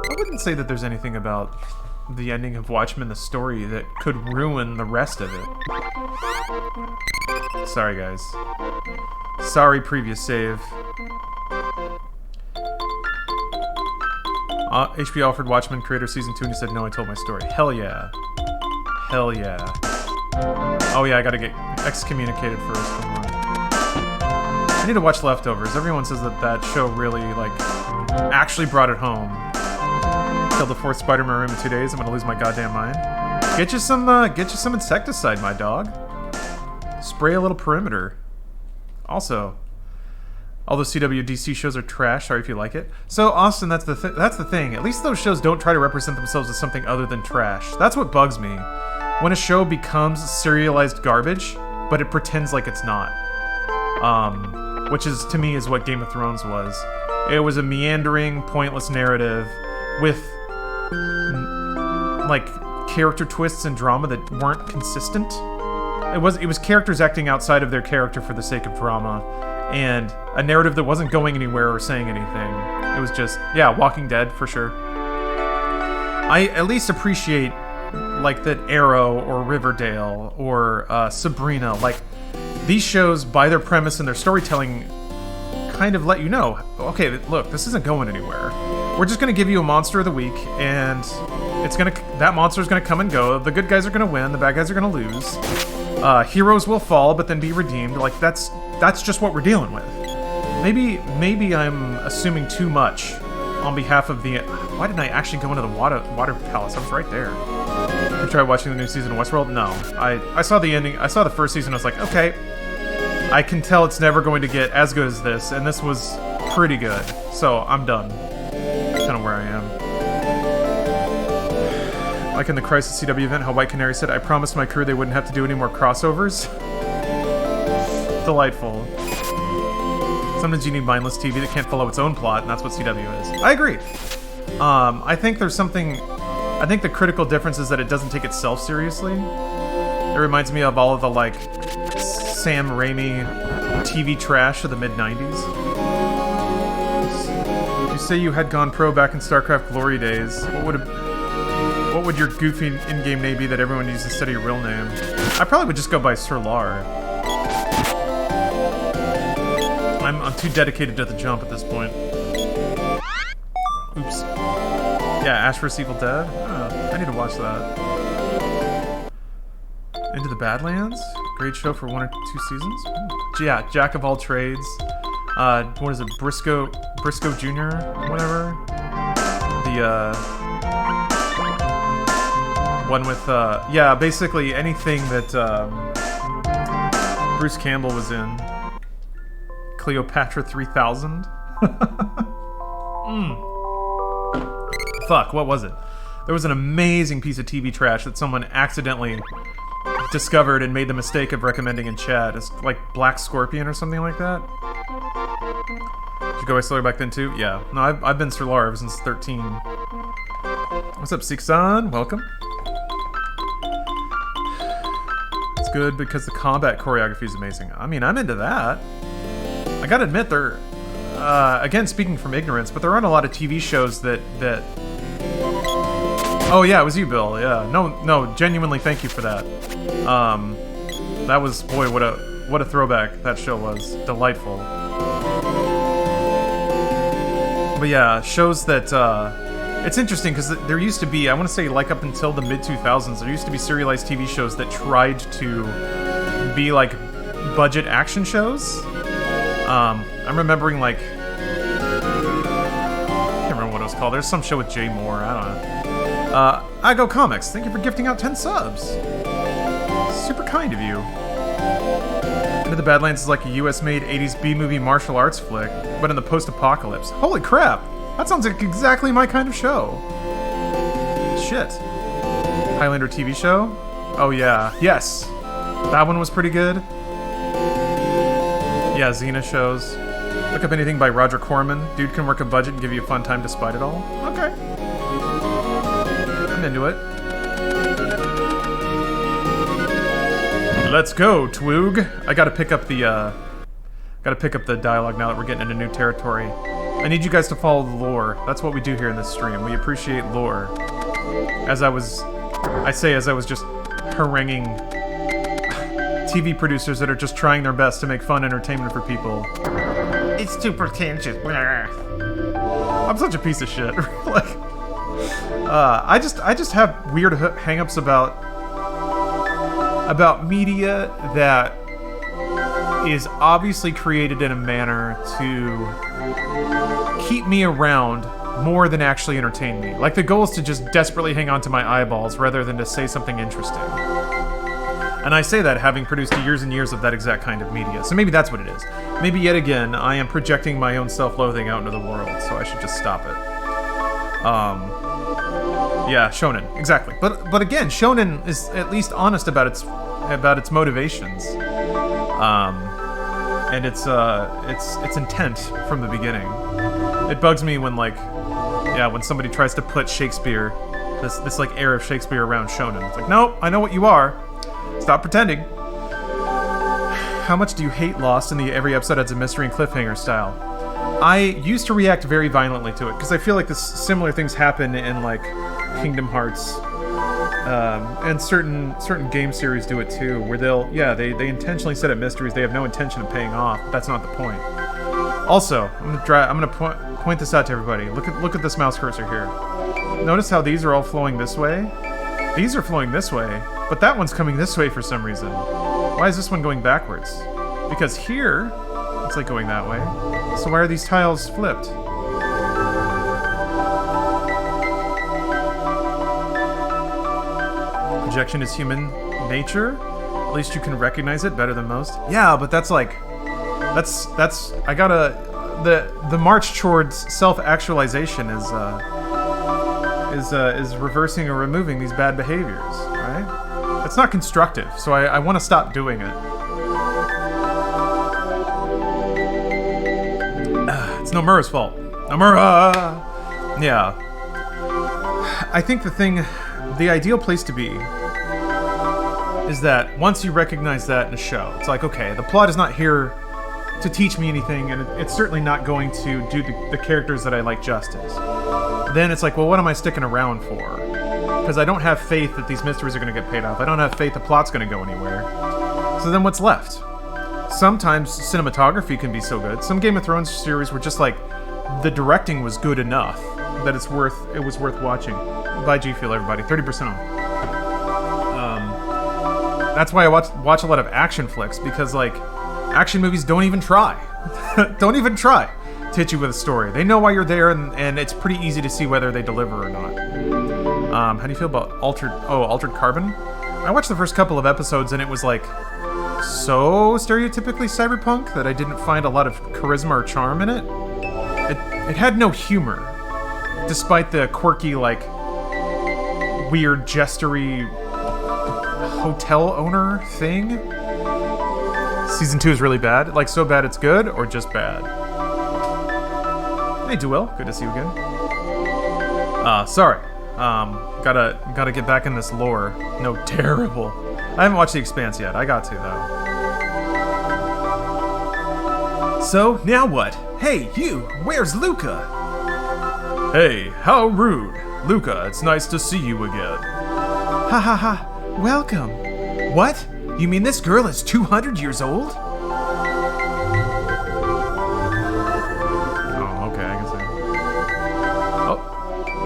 I wouldn't say that there's anything about the ending of Watchmen, the story, that could ruin the rest of it. Sorry, guys. Sorry, previous save. HBO offered Watchmen creator season 2 and he said, no, I told my story. Hell yeah. Hell yeah. Oh yeah, I gotta get excommunicated first. I need to watch Leftovers. Everyone says that that show really, like, actually brought it home. Killed the 4th spider in my room in 2 days. I'm gonna lose my goddamn mind. Get you some insecticide, my dog. Spray a little perimeter. Also, all those CW/DC shows are trash. Sorry if you like it. So, Austin, that's the thing. At least those shows don't try to represent themselves as something other than trash. That's what bugs me. When a show becomes serialized garbage, but it pretends like it's not. Which is, to me, is what Game of Thrones was. It was a meandering, pointless narrative with, like, character twists and drama that weren't consistent. It was characters acting outside of their character for the sake of drama, and a narrative that wasn't going anywhere or saying anything. It was just, yeah, Walking Dead, for sure. I at least appreciate, like, that Arrow or Riverdale or Sabrina, like, these shows, by their premise and their storytelling, kind of let you know, okay, look, this isn't going anywhere. We're just going to give you a monster of the week, and that monster's going to come and go. The good guys are going to win, the bad guys are going to lose. Heroes will fall, but then be redeemed. Like, that's just what we're dealing with. Maybe I'm assuming too much on behalf of the... Why didn't I actually go into the water palace? I was right there. You tried watching the new season of Westworld? No. I saw the ending. I saw the first season. I was like, okay, I can tell it's never going to get as good as this, and this was pretty good. So I'm done. That's kind of where I am. Like in the Crisis CW event, how White Canary said, I promised my crew they wouldn't have to do any more crossovers. Delightful. Sometimes you need mindless TV that can't follow its own plot, and that's what CW is. I agree. I think there's something... I think the critical difference is that it doesn't take itself seriously. It reminds me of all of the, like, Sam Raimi TV trash of the mid-90s. You say you had gone pro back in StarCraft glory days. What would your goofy in-game name be that everyone uses instead of your real name? I probably would just go by Sir Lar. I'm too dedicated to the jump at this point. Oops. Yeah, Ash vs. Evil Dead? Oh, I need to watch that. Into the Badlands? Great show for 1 or 2 seasons? Yeah, Jack of all trades. What is it? Briscoe Jr.? Whatever. The, one with, yeah, basically anything that, Bruce Campbell was in. Cleopatra 3000? Fuck, what was it? There was an amazing piece of TV trash that someone accidentally discovered and made the mistake of recommending in chat. It's like Black Scorpion or something like that. Did you go by Solar back then too? Yeah. No, I've been Sir Lar ever since 13. What's up, Siksan? Welcome. It's good because the combat choreography is amazing. I mean, I'm into that. I gotta admit, there... again, speaking from ignorance, but there aren't a lot of TV shows that... Oh yeah, it was you, Bill. Yeah, no, genuinely, thank you for that. That was, boy, what a throwback that show was. Delightful. But yeah, shows that, it's interesting because there used to be, I want to say like up until the mid-2000s, there used to be serialized TV shows that tried to be like budget action shows. I'm remembering like, I can't remember what it was called. There's some show with Jay Moore, I don't know. I Go Comics, thank you for gifting out 10 subs. Super kind of you. Into the Badlands is like a US-made 80s B-movie martial arts flick, but in the post-apocalypse. Holy crap! That sounds like exactly my kind of show. Shit. Highlander TV show? Oh yeah. Yes! That one was pretty good. Yeah, Xena shows. Look up anything by Roger Corman. Dude can work a budget and give you a fun time despite it all. Okay. I'm into it. Let's go, Twoog. I gotta pick up the dialogue now that we're getting into new territory. I need you guys to follow the lore. That's what we do here in this stream. We appreciate lore. As I was just haranguing TV producers that are just trying their best to make fun entertainment for people. It's too pretentious. I'm such a piece of shit. Like, I just have weird hang-ups about media that is obviously created in a manner to keep me around more than actually entertain me. Like, the goal is to just desperately hang on to my eyeballs rather than to say something interesting. And I say that having produced years and years of that exact kind of media. So maybe that's what it is. Maybe yet again, I am projecting my own self-loathing out into the world, so I should just stop it. Yeah, shonen, exactly. But again, shonen is at least honest about its motivations. And its intent from the beginning. It bugs me when when somebody tries to put Shakespeare, this like air of Shakespeare around shonen. It's like, nope, I know what you are. Stop pretending. How much do you hate Lost in the every episode adds a mystery and cliffhanger style? I used to react very violently to it because I feel like similar things happen in like Kingdom Hearts, and certain game series do it too, where they intentionally set up mysteries they have no intention of paying off. But that's not the point. Also, I'm gonna point this out to everybody. Look at this mouse cursor here. Notice how these are all flowing this way? These are flowing this way, but that one's coming this way for some reason. Why is this one going backwards? Because here, it's like going that way. So why are these tiles flipped? Projection is human nature. At least you can recognize it better than most. Yeah, but that's I gotta, the march towards self-actualization is reversing or removing these bad behaviors, right? It's not constructive, so I want to stop doing it. It's Nomura's fault. Nomura! Yeah. I think the ideal place to be is that once you recognize that in a show, it's like, okay, the plot is not here to teach me anything, and it's certainly not going to do the characters that I like justice. Then it's like, well, what am I sticking around for? Because I don't have faith that these mysteries are going to get paid off. I don't have faith the plot's going to go anywhere. So then what's left? Sometimes cinematography can be so good. Some Game of Thrones series were just like, the directing was good enough that it was worth watching. Buy G Fuel, everybody. 30% off. That's why I watch a lot of action flicks, because like action movies don't even try. Don't even try to hit you with a story. They know why you're there, and it's pretty easy to see whether they deliver or not. How do you feel about Altered Carbon? I watched the first couple of episodes and it was like so stereotypically cyberpunk that I didn't find a lot of charisma or charm in it. It had no humor, despite the quirky, like, weird gestury hotel owner thing. Season 2 is really bad. Like, so bad it's good, or just bad? Hey, Duel. Good to see you again. Sorry. Gotta get back in this lore. No, terrible. I haven't watched The Expanse yet. I got to, though. So, now what? Hey, you! Where's Luca? Hey, how rude. Luca, it's nice to see you again. Ha ha ha. Welcome. What? You mean this girl is 200 years old? Oh, okay, I can see.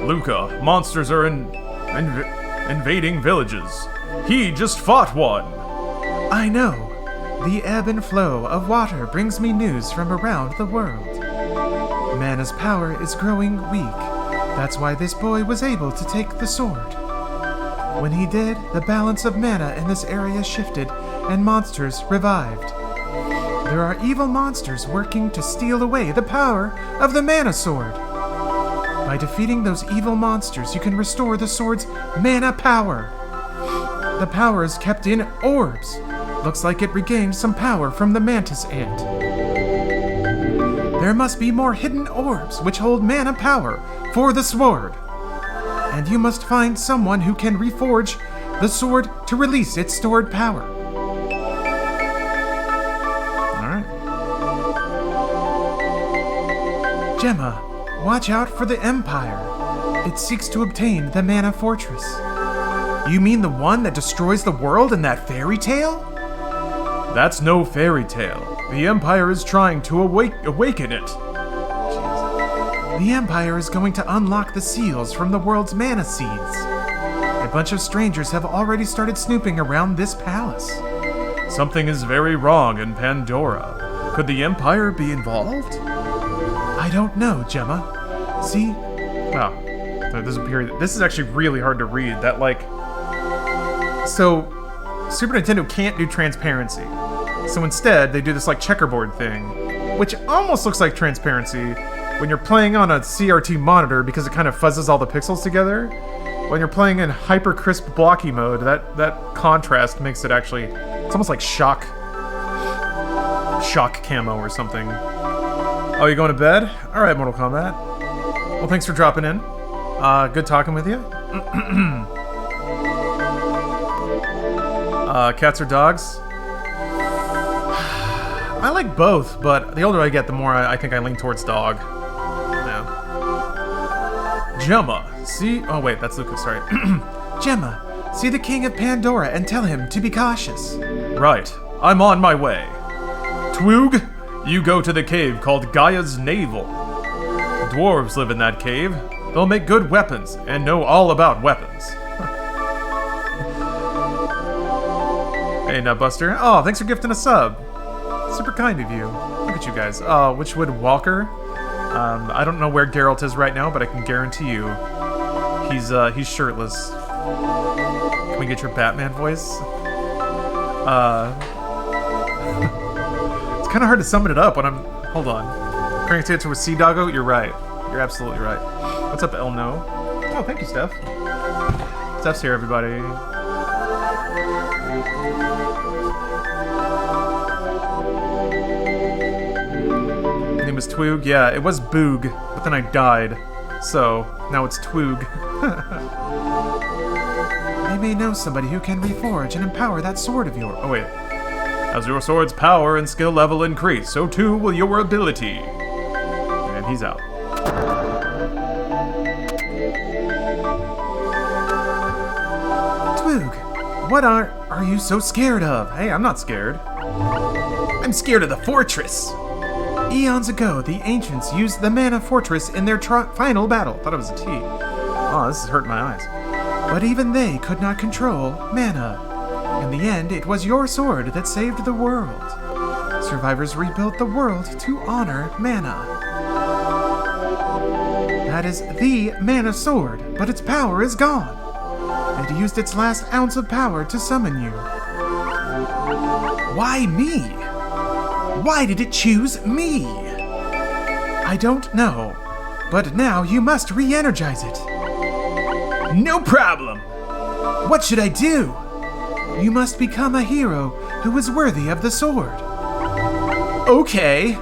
Luca, monsters are invading villages. He just fought one. I know. The ebb and flow of water brings me news from around the world. Mana's power is growing weak. That's why this boy was able to take the sword. When he did, the balance of mana in this area shifted and monsters revived. There are evil monsters working to steal away the power of the mana sword. By defeating those evil monsters, you can restore the sword's mana power. The power is kept in orbs. Looks like it regained some power from the mantis ant. There must be more hidden orbs which hold mana power for the sword. And you must find someone who can reforge the sword to release its stored power. Alright. Gemma, watch out for the Empire. It seeks to obtain the Mana Fortress. You mean the one that destroys the world in that fairy tale? That's no fairy tale. The Empire is trying to awaken it. The Empire is going to unlock the seals from the world's mana seeds. A bunch of strangers have already started snooping around this palace. Something is very wrong in Pandora. Could the Empire be involved? I don't know, Gemma. See? Oh, there's a period. This is actually really hard to read. That, like... So, Super Nintendo can't do transparency. So instead, they do this, like, checkerboard thing, which almost looks like transparency when you're playing on a CRT monitor because it kind of fuzzes all the pixels together. When you're playing in hyper crisp blocky mode, that contrast makes it actually... It's almost like shock camo or something. Oh, you going to bed? Alright, Mortal Kombat. Well, thanks for dropping in. Good talking with you. Cats or dogs? I like both, but the older I get, the more I think I lean towards dog. Yeah. Gemma, see... Oh, wait, that's Lucas, sorry. Gemma, see the King of Pandora and tell him to be cautious. Right. I'm on my way. Twoog, you go to the cave called Gaia's Navel. Dwarves live in that cave. They'll make good weapons and know all about weapons. Hey, Nutbuster. Oh, thanks for gifting a sub. Super kind of you. Look at you guys. Witchwood Walker. I don't know where Geralt is right now, but I can guarantee you he's shirtless. Can we get your Batman voice? It's kind of hard to summon it up when I'm... Hold on. Crank answer with Sea Doggo? You're right. You're absolutely right. What's up, Elno? Oh, thank you, Steph. Steph's here, everybody. Name was Twoog? Yeah, it was Boog, but then I died. So, now it's Twoog. They may know somebody who can reforge and empower that sword of yours. Oh, wait. As your sword's power and skill level increase, so too will your ability. And he's out. Twoog, what are you so scared of? Hey, I'm not scared. I'm scared of the fortress. Eons ago, the ancients used the Mana Fortress in their final battle. Thought it was a T. Oh, this is hurting my eyes. But even they could not control mana. In the end, it was your sword that saved the world. Survivors rebuilt the world to honor mana. That is the Mana Sword, but its power is gone. It used its last ounce of power to summon you. Why me? Why did it choose me? I don't know, but now you must re-energize it. No problem! What should I do? You must become a hero who is worthy of the sword. Okay.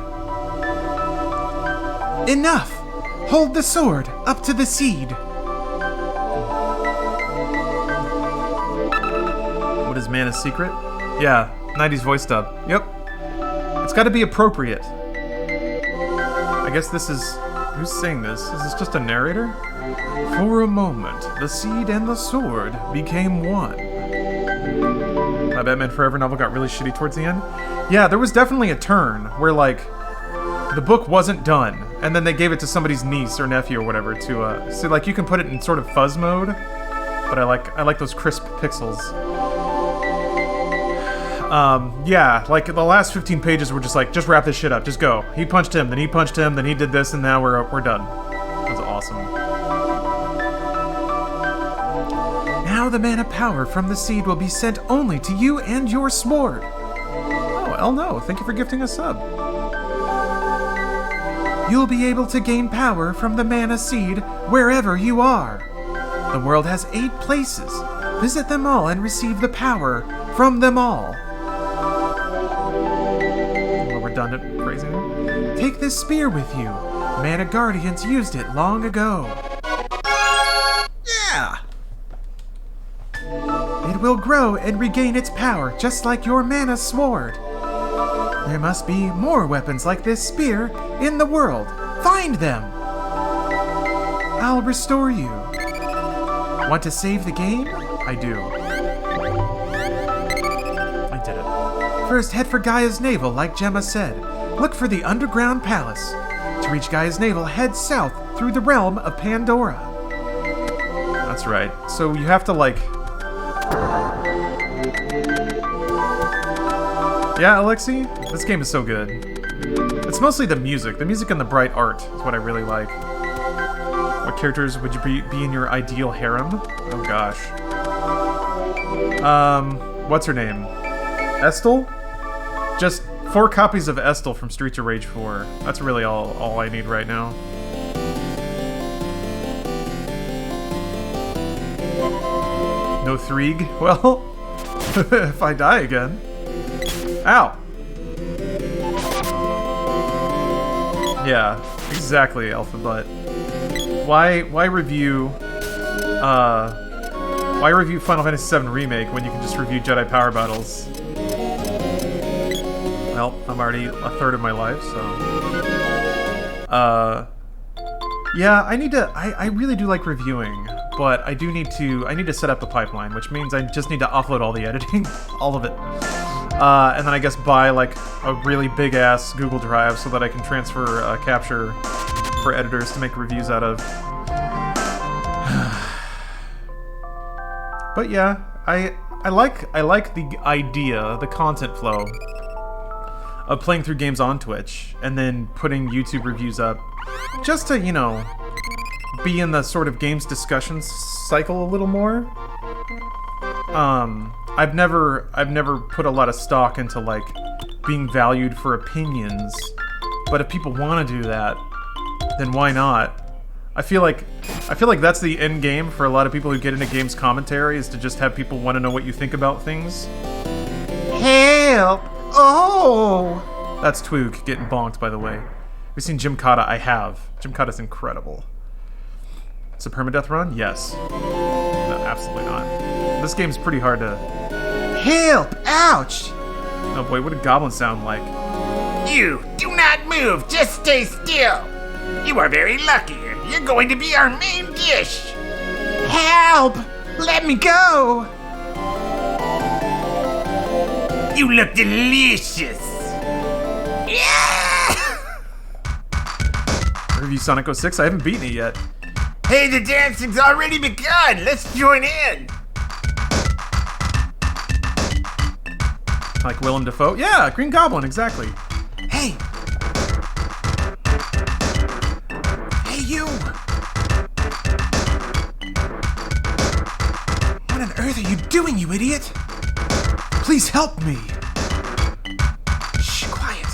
Enough! Hold the sword up to the seed. What is Mana's secret? Yeah, 90s voice dub. Yep. It's gotta be appropriate. I guess this is... Who's saying this? Is this just a narrator? For a moment, the seed and the sword became one. My Batman Forever novel got really shitty towards the end. Yeah, there was definitely a turn where, like, the book wasn't done, and then they gave it to somebody's niece or nephew or whatever to so like you can put it in sort of fuzz mode, but I like those crisp pixels. Yeah, like the last 15 pages were just like, just wrap this shit up, just go. He punched him, then he punched him, then he did this, and now we're done. That was awesome. Now the mana power from the seed will be sent only to you and your sword. Oh, hell no. Thank you for gifting a sub. You'll be able to gain power from the mana seed wherever you are. The world has 8 places. Visit them all and receive the power from them all. Redundant phrasing. Take this spear with you. Mana Guardians used it long ago. Yeah! It will grow and regain its power just like your mana sword. There must be more weapons like this spear in the world. Find them! I'll restore you. Want to save the game? I do. I did it. First, head for Gaia's navel, like Gemma said. Look for the underground palace. To reach Gaia's navel, head south through the realm of Pandora. That's right. So you have to, like... Yeah, Alexi? This game is so good. It's mostly the music. The music and the bright art is what I really like. What characters would you be in your ideal harem? Oh, gosh. What's her name? Estel? Just 4 copies of Estel from Streets of Rage 4. That's really all I need right now. No Threeg? Well, if I die again. Ow! Yeah, exactly, Alpha Butt. Why review Final Fantasy VII Remake when you can just review Jedi Power Battles? Well, I'm already a third of my life, so... Yeah, I really do like reviewing, but I need to set up the pipeline, which means I just need to offload all the editing, all of it. And then I guess buy, like, a really big-ass Google Drive so that I can transfer capture for editors to make reviews out of. But yeah, I like the idea, the content flow of playing through games on Twitch and then putting YouTube reviews up just to, you know, be in the sort of games discussion cycle a little more. I've never put a lot of stock into, like, being valued for opinions, but if people want to do that, then why not? I feel like that's the end game for a lot of people who get into games commentary, is to just have people want to know what you think about things. Help! Oh! That's Twoog getting bonked, by the way. Have you seen Jim Cotta? I have. Jim Cotta's incredible. It's a permadeath run? Yes. No, absolutely not. This game's pretty hard to... Help! Ouch! Oh boy, what did Goblin sound like? You, do not move, just stay still. You are very lucky. You're going to be our main dish. Help! Let me go! You look delicious. Yeah! Review Sonic 06? I haven't beaten it yet. Hey, the dancing's already begun. Let's join in. Like Willem Dafoe? Yeah, Green Goblin, exactly. Hey! Hey, you! What on earth are you doing, you idiot? Please help me! Shh, quiet.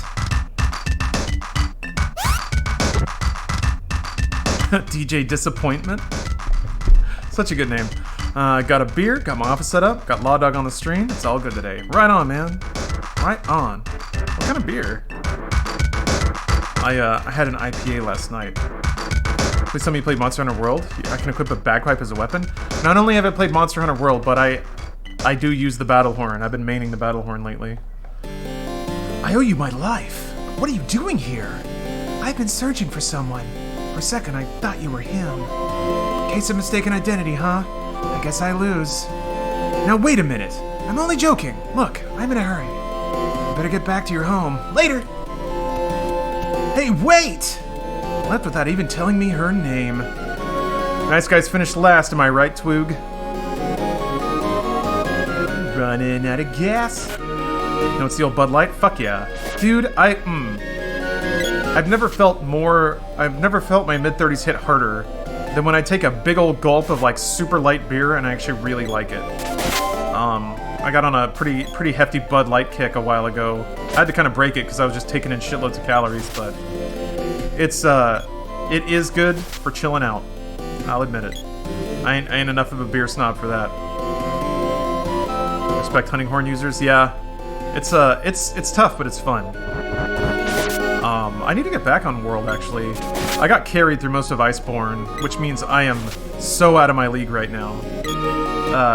DJ Disappointment. Such a good name. Got a beer, got my office set up, got Law Dog on the stream. It's all good today. Right on, man. Right on. What kind of beer? I had an IPA last night. Please tell me you played Monster Hunter World. I can equip a bagpipe as a weapon. Not only have I played Monster Hunter World, but I do use the battle horn. I've been maining the battle horn lately. I owe you my life. What are you doing here? I've been searching for someone. For a second, I thought you were him. Case of mistaken identity, huh? I guess I lose. Now wait a minute. I'm only joking. Look, I'm in a hurry. You better get back to your home. Later! Hey, wait! Left without even telling me her name. Nice guys finished last, am I right, Twoog? Running out of gas. No, it's the old Bud Light? Fuck yeah. Dude, I've never felt my mid-30s hit harder than when I take a big old gulp of like super light beer and I actually really like it. I got on a pretty hefty Bud Light kick a while ago. I had to kind of break it because I was just taking in shitloads of calories, but it is good for chilling out. I'll admit it. I ain't enough of a beer snob for that. Respect hunting horn users, yeah. It's tough, but it's fun. I need to get back on World, actually. I got carried through most of Iceborne, which means I am so out of my league right now.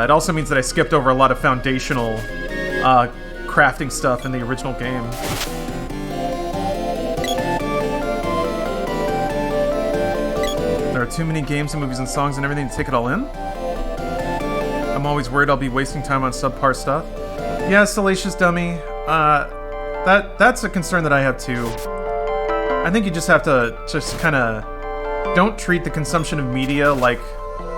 It also means that I skipped over a lot of foundational crafting stuff in the original game. There are too many games and movies and songs and everything to take it all in. I'm always worried I'll be wasting time on subpar stuff. Yeah, Salacious Dummy. That's a concern that I have too. I think you just have to just kind of don't treat the consumption of media like. I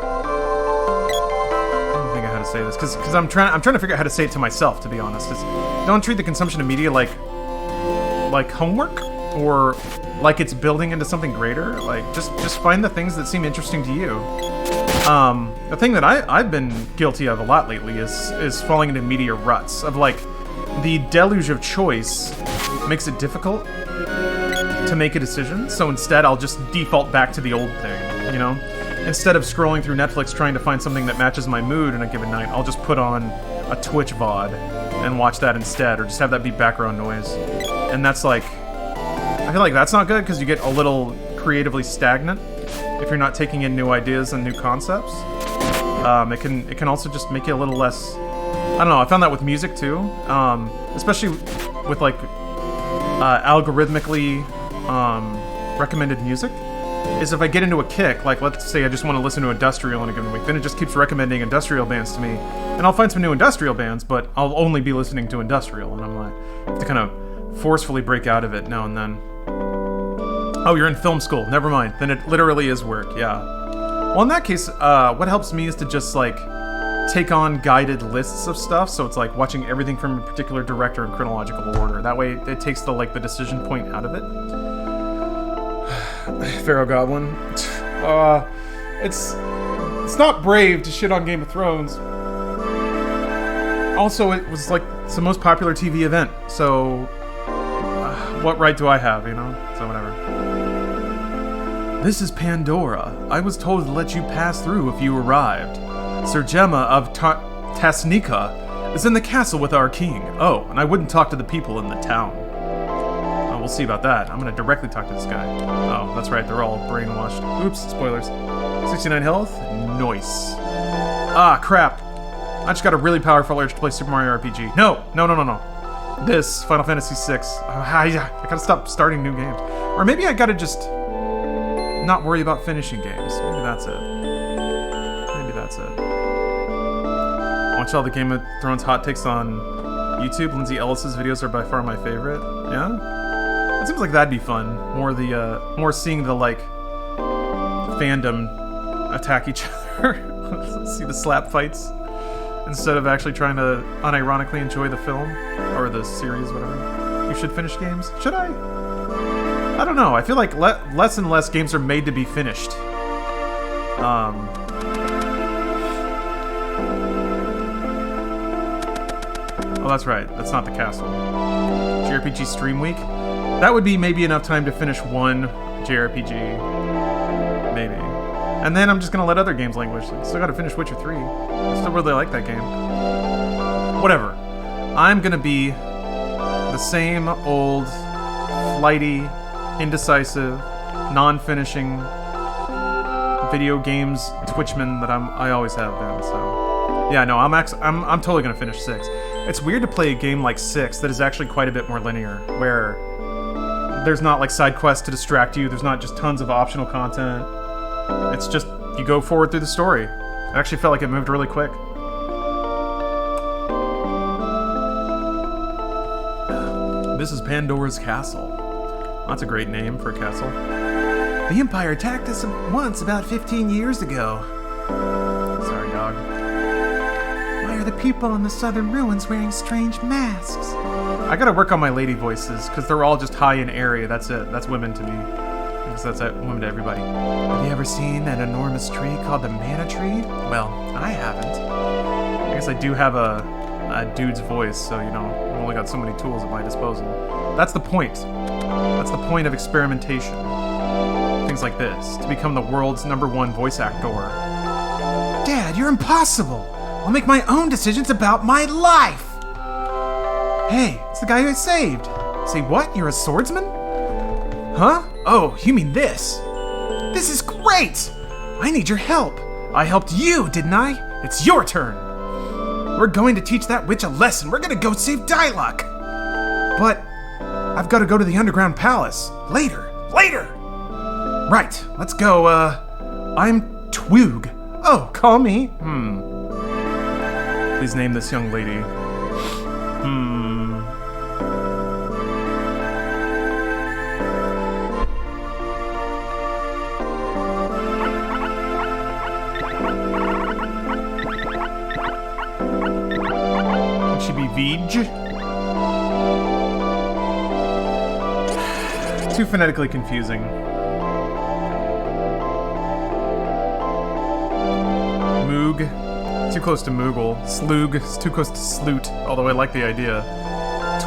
don't think I how to say this because I'm trying to figure out how to say it to myself. To be honest, don't treat the consumption of media like homework or like it's building into something greater. Like just find the things that seem interesting to you. The thing that I've been guilty of a lot lately is falling into media ruts of like the deluge of choice makes it difficult to make a decision. So instead, I'll just default back to the old thing, you know? Instead of scrolling through Netflix trying to find something that matches my mood in a given night, I'll just put on a Twitch VOD and watch that instead, or just have that be background noise. And that's like, I feel like that's not good because you get a little creatively stagnant if you're not taking in new ideas and new concepts. It can also just make you a little less. I don't know. I found that with music too, especially with like algorithmically recommended music. Is if I get into a kick, like let's say I just want to listen to industrial in a given week, then it just keeps recommending industrial bands to me, and I'll find some new industrial bands, but I'll only be listening to industrial, and I'm like, I have to kind of forcefully break out of it now and then. Oh, you're in film school. Never mind. Then it literally is work. Yeah. Well, in that case, what helps me is to just like take on guided lists of stuff. So it's like watching everything from a particular director in chronological order. That way, it takes the decision point out of it. Pharaoh Goblin. It's not brave to shit on Game of Thrones. Also, it was like it's the most popular TV event. So, what right do I have? You know. So whatever. This is Pandora. I was told to let you pass through if you arrived. Sir Gemma of Tasnica is in the castle with our king. Oh, and I wouldn't talk to the people in the town. Oh, we'll see about that. I'm gonna directly talk to this guy. Oh, that's right, they're all brainwashed. Oops, spoilers. 69 health? Nice. Ah, crap. I just got a really powerful urge to play Super Mario RPG. No. This, Final Fantasy VI. I gotta stop starting new games. Or maybe I gotta just not worry about finishing games. Maybe that's it. Watch all the Game of Thrones hot takes on YouTube. Lindsay Ellis's videos are by far my favorite. Yeah? It seems like that'd be fun. More seeing the, like, fandom attack each other. See the slap fights. Instead of actually trying to unironically enjoy the film. Or the series, whatever. You should finish games? Should I? I don't know. I feel like less and less games are made to be finished. Oh, that's right. That's not the castle. JRPG Stream Week? That would be maybe enough time to finish one JRPG. Maybe. And then I'm just gonna let other games languish. I still gotta finish Witcher 3. I still really like that game. Whatever. I'm gonna be the same old, flighty, indecisive, non-finishing video games Twitchman that I always have been. So yeah, no, I'm totally gonna finish 6. It's weird to play a game like 6 that is actually quite a bit more linear, where there's not like side quests to distract you. There's not just tons of optional content. It's just you go forward through the story. I actually felt like it moved really quick. This is Pandora's Castle. That's a great name for a castle. The Empire attacked us once about 15 years ago. Sorry, dog. Why are the people in the southern ruins wearing strange masks? I gotta work on my lady voices, because they're all just high and airy. That's it. That's women to me. Because that's women to everybody. Have you ever seen an enormous tree called the mana tree? Well, I haven't. I guess I do have a dude's voice, so, you know, I've only got so many tools at my disposal. That's the point. That's the point of experimentation. Things like this, to become the world's #1 voice actor. Dad, you're impossible. I'll make my own decisions about my life. Hey, it's the guy who I saved. Say what? You're a swordsman? Huh? Oh, you mean this? This is great! I need your help. I helped you, didn't I? It's your turn. We're going to teach that witch a lesson. We're gonna go save Dyluck. But I've got to go to the underground palace. Later. Right, let's go, I'm Twoog. Oh, call me. Please name this young lady. Could she be Vij? Too phonetically confusing. Moog. Too close to Moogle. Sloog. It's too close to Sloot, although I like the idea.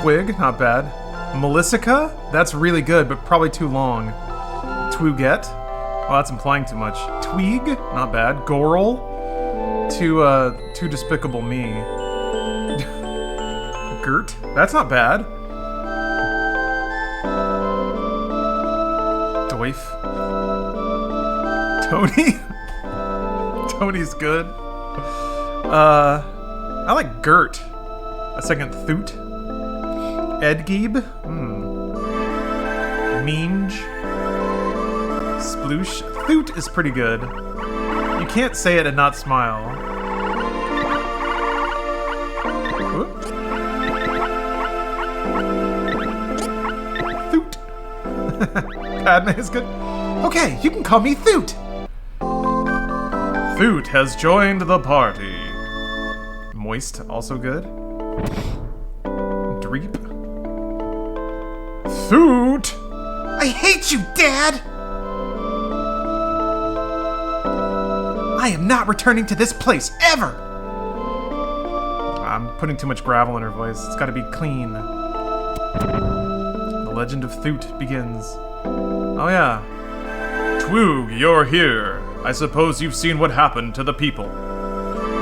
Twig. Not bad. Melisica? That's really good, but probably too long. Twoogette? Well, that's implying too much. Tweeg? Not bad. Gorl? Too despicable me. Gert? That's not bad. Doif? Tony? Tony's good. I like Gert. A second Thoot. Edgeeb? Minge? Sploosh? Thoot is pretty good. You can't say it and not smile. Whoop. Thoot. Padme is good. Okay, you can call me Thoot. Thoot has joined the party. Moist, also good. Dreep. Thoot! I hate you, Dad! I am not returning to this place, ever! I'm putting too much gravel in her voice. It's gotta be clean. The legend of Thoot begins. Oh yeah. Twoog, you're here. I suppose you've seen what happened to the people.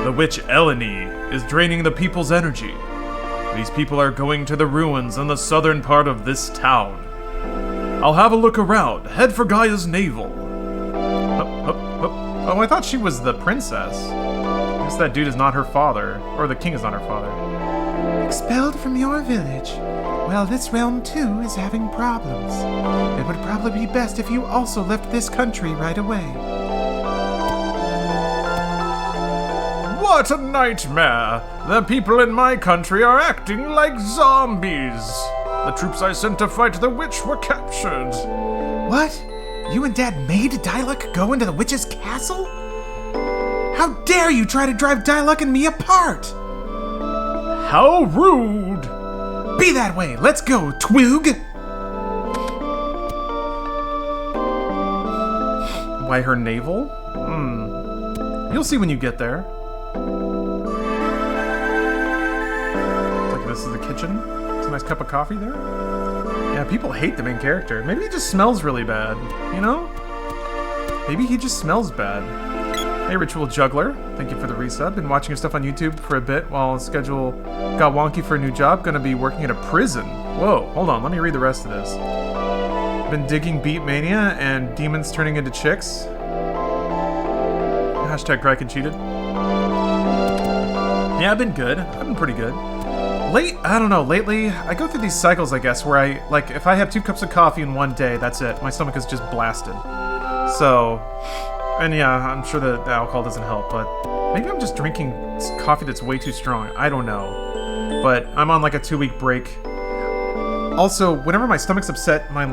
The witch Eleni is draining the people's energy. These people are going to the ruins in the southern part of this town. I'll have a look around. Head for Gaia's navel. Hup, hup, hup. Oh, I thought she was the princess. I guess that dude is not her father. Or the king is not her father. Expelled from your village. Well, this realm too is having problems. It would probably be best if you also left this country right away. What a nightmare! The people in my country are acting like zombies. The troops I sent to fight the witch were captured. What? You and Dad made Dyluck go into the witch's castle? How dare you try to drive Dyluck and me apart? How rude! Be that way. Let's go, Twoog. Why her navel? You'll see when you get there. Like this is the kitchen. It's a nice cup of coffee there. Yeah, people hate the main character. Maybe he just smells really bad, you know? Maybe he just smells bad. Hey, Ritual Juggler. Thank you for the resub. Been watching your stuff on YouTube for a bit while schedule got wonky for a new job. Gonna be working at a prison. Whoa, hold on. Let me read the rest of this. Been digging Beat Mania and demons turning into chicks. Hashtag Kraken cheated. Yeah, I've been good. I've been pretty good. I don't know, lately, I go through these cycles, I guess, where if I have 2 cups of coffee in one day, that's it. My stomach is just blasted. So, and yeah, I'm sure that the alcohol doesn't help, but maybe I'm just drinking coffee that's way too strong. I don't know. But I'm on like a 2-week break. Also, whenever my stomach's upset, my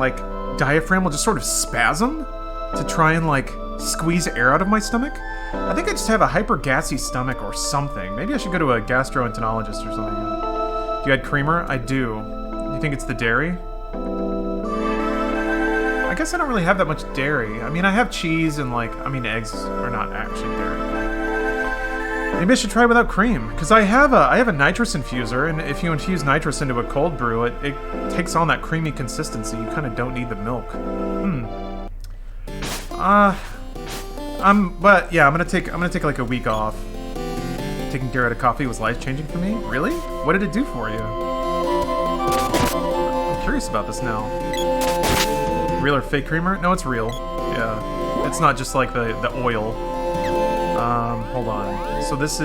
diaphragm will just sort of spasm. to try and, like, squeeze air out of my stomach. I think I just have a hyper-gassy stomach or something. Maybe I should go to a gastroenterologist or something. Do you add creamer? I do. You think it's the dairy? I guess I don't really have that much dairy. I mean, I have cheese and, like, I mean, eggs are not actually dairy. Maybe I should try without cream, because I have a nitrous infuser, and if you infuse nitrous into a cold brew, it takes on that creamy consistency. You kind of don't need the milk. But yeah, I'm gonna take like a week off. Taking care of the coffee was life-changing for me. Really? What did it do for you? I'm curious about this now. Real or fake creamer? No, it's real. Yeah, it's not just like the oil. Hold on. So that's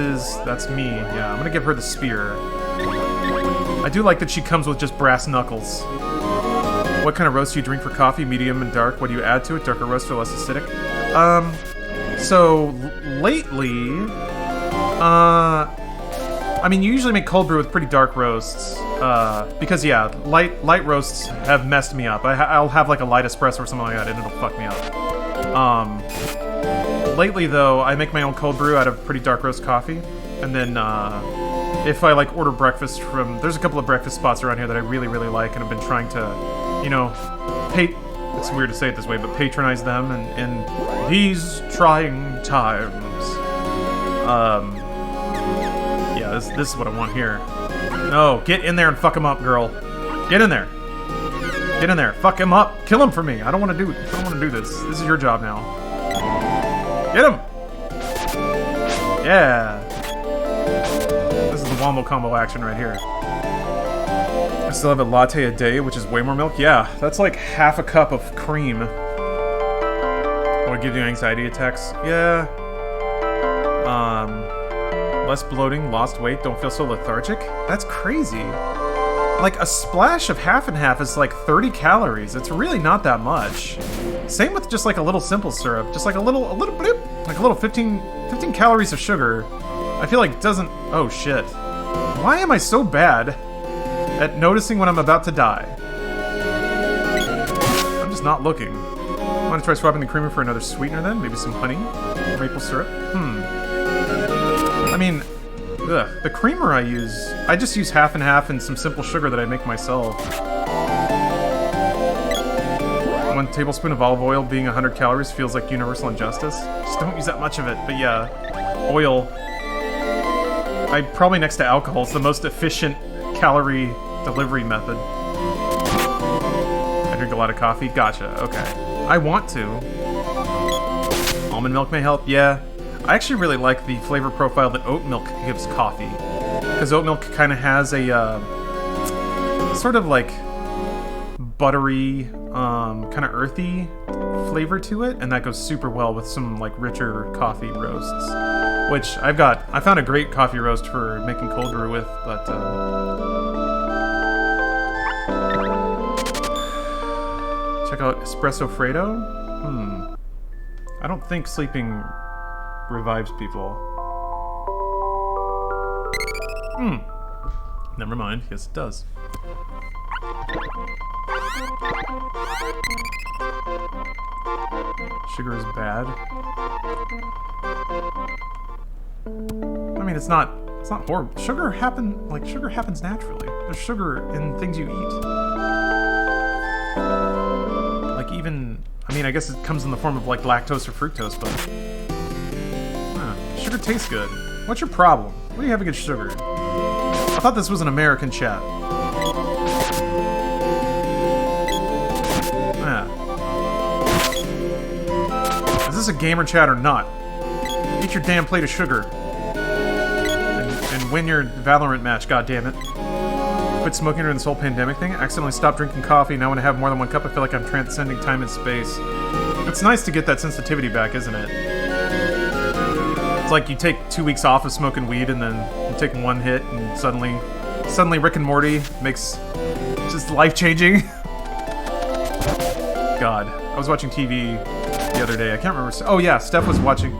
me. Yeah, I'm gonna give her the spear. I do like that she comes with just brass knuckles. What kind of roast do you drink for coffee? Medium and dark. What do you add to it? Darker roast or less acidic? So lately, I mean, you usually make cold brew with pretty dark roasts, because yeah, light roasts have messed me up. I'll have like a light espresso or something like that, and it'll fuck me up. Lately though, I make my own cold brew out of pretty dark roast coffee, and then if I like order breakfast from, there's a couple of breakfast spots around here that I really like, and I've been trying to, you know, it's weird to say it this way, but patronize them in these trying times. Yeah, this is what I want here. No, get in there and fuck him up, girl. Get in there. Get in there. Fuck him up. Kill him for me. I don't want to do this. This is your job now. Get him. Yeah. This is the wombo combo action right here. I still have a latte a day, which is way more milk. Yeah, that's like half a cup of cream. Would give you anxiety attacks? Yeah. Less bloating, lost weight, don't feel so lethargic? That's crazy. Like, a splash of half and half is like 30 calories. It's really not that much. Same with just like a little simple syrup. Just like a little bloop. Like a little 15 calories of sugar. I feel like it doesn't... Oh, shit. Why am I so bad at noticing when I'm about to die? I'm just not looking. Want to try swapping the creamer for another sweetener then? Maybe some honey? Maple syrup? I mean, the creamer I just use half and half and some simple sugar that I make myself. 1 tablespoon of olive oil being 100 calories feels like universal injustice. Just don't use that much of it, but yeah. Oil. Probably next to alcohol, is the most efficient calorie delivery method. I drink a lot of coffee? Gotcha, okay. I want to. Almond milk may help? Yeah. I actually really like the flavor profile that oat milk gives coffee. Because oat milk kind of has a, sort of like buttery, kind of earthy flavor to it, and that goes super well with some like richer coffee roasts. Which I found a great coffee roast for making cold brew with, but, check out Espresso Fredo? I don't think sleeping revives people. Never mind. Yes, it does. Sugar is bad. I mean, it's not horrible. Sugar happens naturally. There's sugar in things you eat. Like even, I mean, I guess it comes in the form of like lactose or fructose, but sugar tastes good. What's your problem? What do you have against sugar? I thought this was an American chat. Is this a gamer chat or not? Eat your damn plate of sugar. And win your Valorant match, goddammit. Quit smoking during this whole pandemic thing. Accidentally stopped drinking coffee. Now when I have more than 1 cup, I feel like I'm transcending time and space. It's nice to get that sensitivity back, isn't it? It's like you take 2 weeks off of smoking weed and then you take 1 hit and suddenly Rick and Morty makes just life-changing. God. I was watching TV the other day. I can't remember. Oh yeah, Steph was watching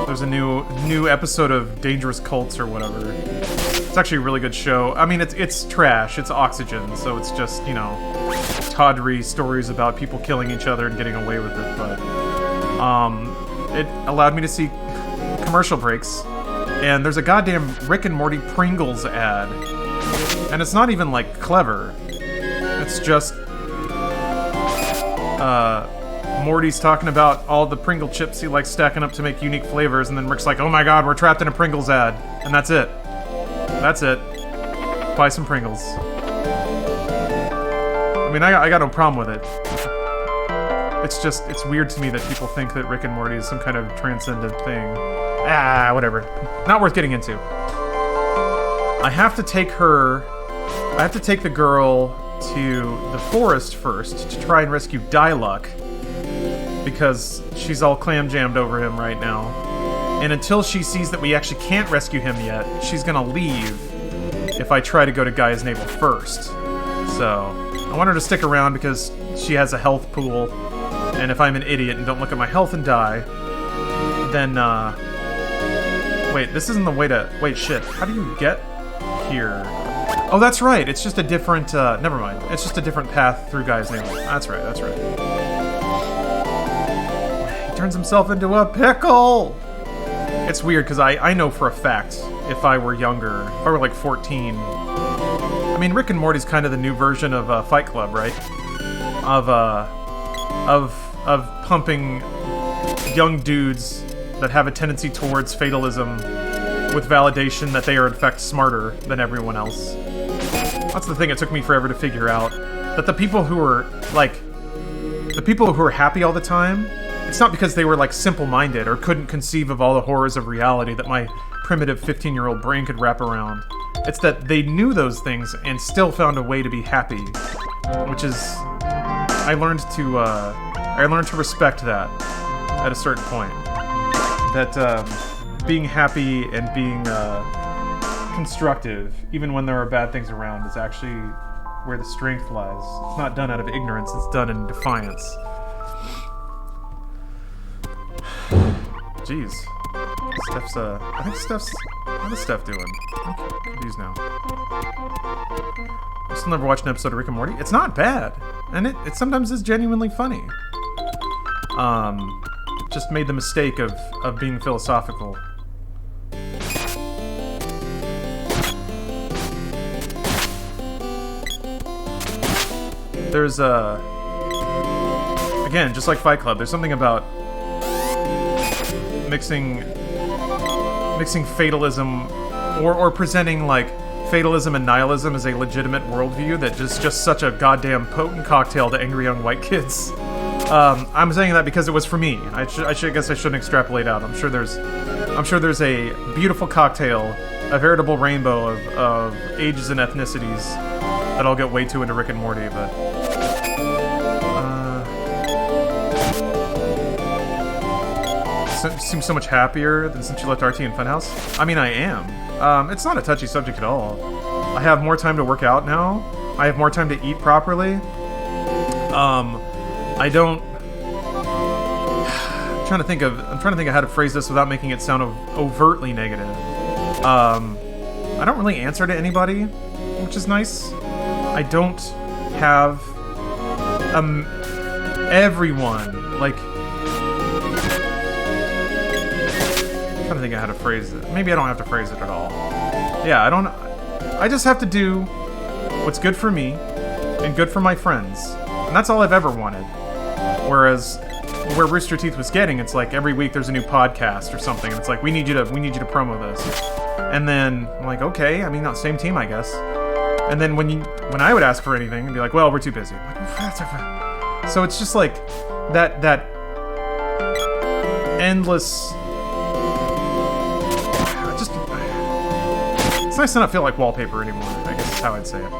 there's a new episode of Dangerous Cults or whatever. It's actually a really good show. I mean, it's trash. It's Oxygen, so it's just, you know, tawdry stories about people killing each other and getting away with it. But it allowed me to see commercial breaks, and there's a goddamn Rick and Morty Pringles ad, and it's not even like clever. It's just Morty's talking about all the Pringle chips he likes stacking up to make unique flavors, and then Rick's like, "Oh my God, we're trapped in a Pringles ad," and that's it. That's it. Buy some Pringles. I mean, I got no problem with it. It's weird to me that people think that Rick and Morty is some kind of transcendent thing. Ah, whatever. Not worth getting into. I have to take the girl to the forest first to try and rescue Diluc, because she's all clam jammed over him right now. And until she sees that we actually can't rescue him yet, she's gonna leave if I try to go to Gaia's Navel first. So, I want her to stick around because she has a health pool, and if I'm an idiot and don't look at my health and die, then, wait, this isn't the way to... Wait, shit, how do you get here? Oh, that's right, it's just a different, never mind. It's just a different path through Gaia's Navel. That's right, that's right. He turns himself into a pickle! It's weird, because I know for a fact, if I were younger, if I were like 14... I mean, Rick and Morty's kind of the new version of Fight Club, right? Of pumping young dudes that have a tendency towards fatalism with validation that they are in fact smarter than everyone else. That's the thing it took me forever to figure out. That the people who are, like... The people who are happy all the time, it's not because they were, like, simple-minded or couldn't conceive of all the horrors of reality that my primitive 15-year-old brain could wrap around. It's that they knew those things and still found a way to be happy. Which is... I learned to respect that at a certain point. That, being happy and being, constructive, even when there are bad things around, is actually where the strength lies. It's not done out of ignorance, it's done in defiance. Jeez. Steph's, I think Steph's... What is Steph doing? I'm confused now. I still never watched an episode of Rick and Morty. It's not bad. And it sometimes is genuinely funny. Just made the mistake of being philosophical. There's again, just like Fight Club, there's something about mixing fatalism or presenting like fatalism and nihilism as a legitimate worldview that is just such a goddamn potent cocktail to angry young white kids. I'm saying that because it was for me. I guess I shouldn't extrapolate out. I'm sure there's a beautiful cocktail, a veritable rainbow of ages and ethnicities that I'll get way too into Rick and Morty, but seems so much happier than since you left RT and Funhouse. I mean, I am. It's not a touchy subject at all. I have more time to work out now. I have more time to eat properly. I don't... I'm trying to think of how to phrase this without making it sound overtly negative. I don't really answer to anybody, which is nice. I don't have everyone, like... I'm trying to think of how to phrase it. Maybe I don't have to phrase it at all. Yeah, I just have to do what's good for me and good for my friends. And that's all I've ever wanted. Whereas where Rooster Teeth was getting, it's like every week there's a new podcast or something, and it's like we need you to promo this. And then I'm like, okay, I mean, not same team, I guess. And then when I would ask for anything, and be like, well, we're too busy. I'm like, so it's just like that endless. It's nice to not feel like wallpaper anymore. I guess is how I'd say it.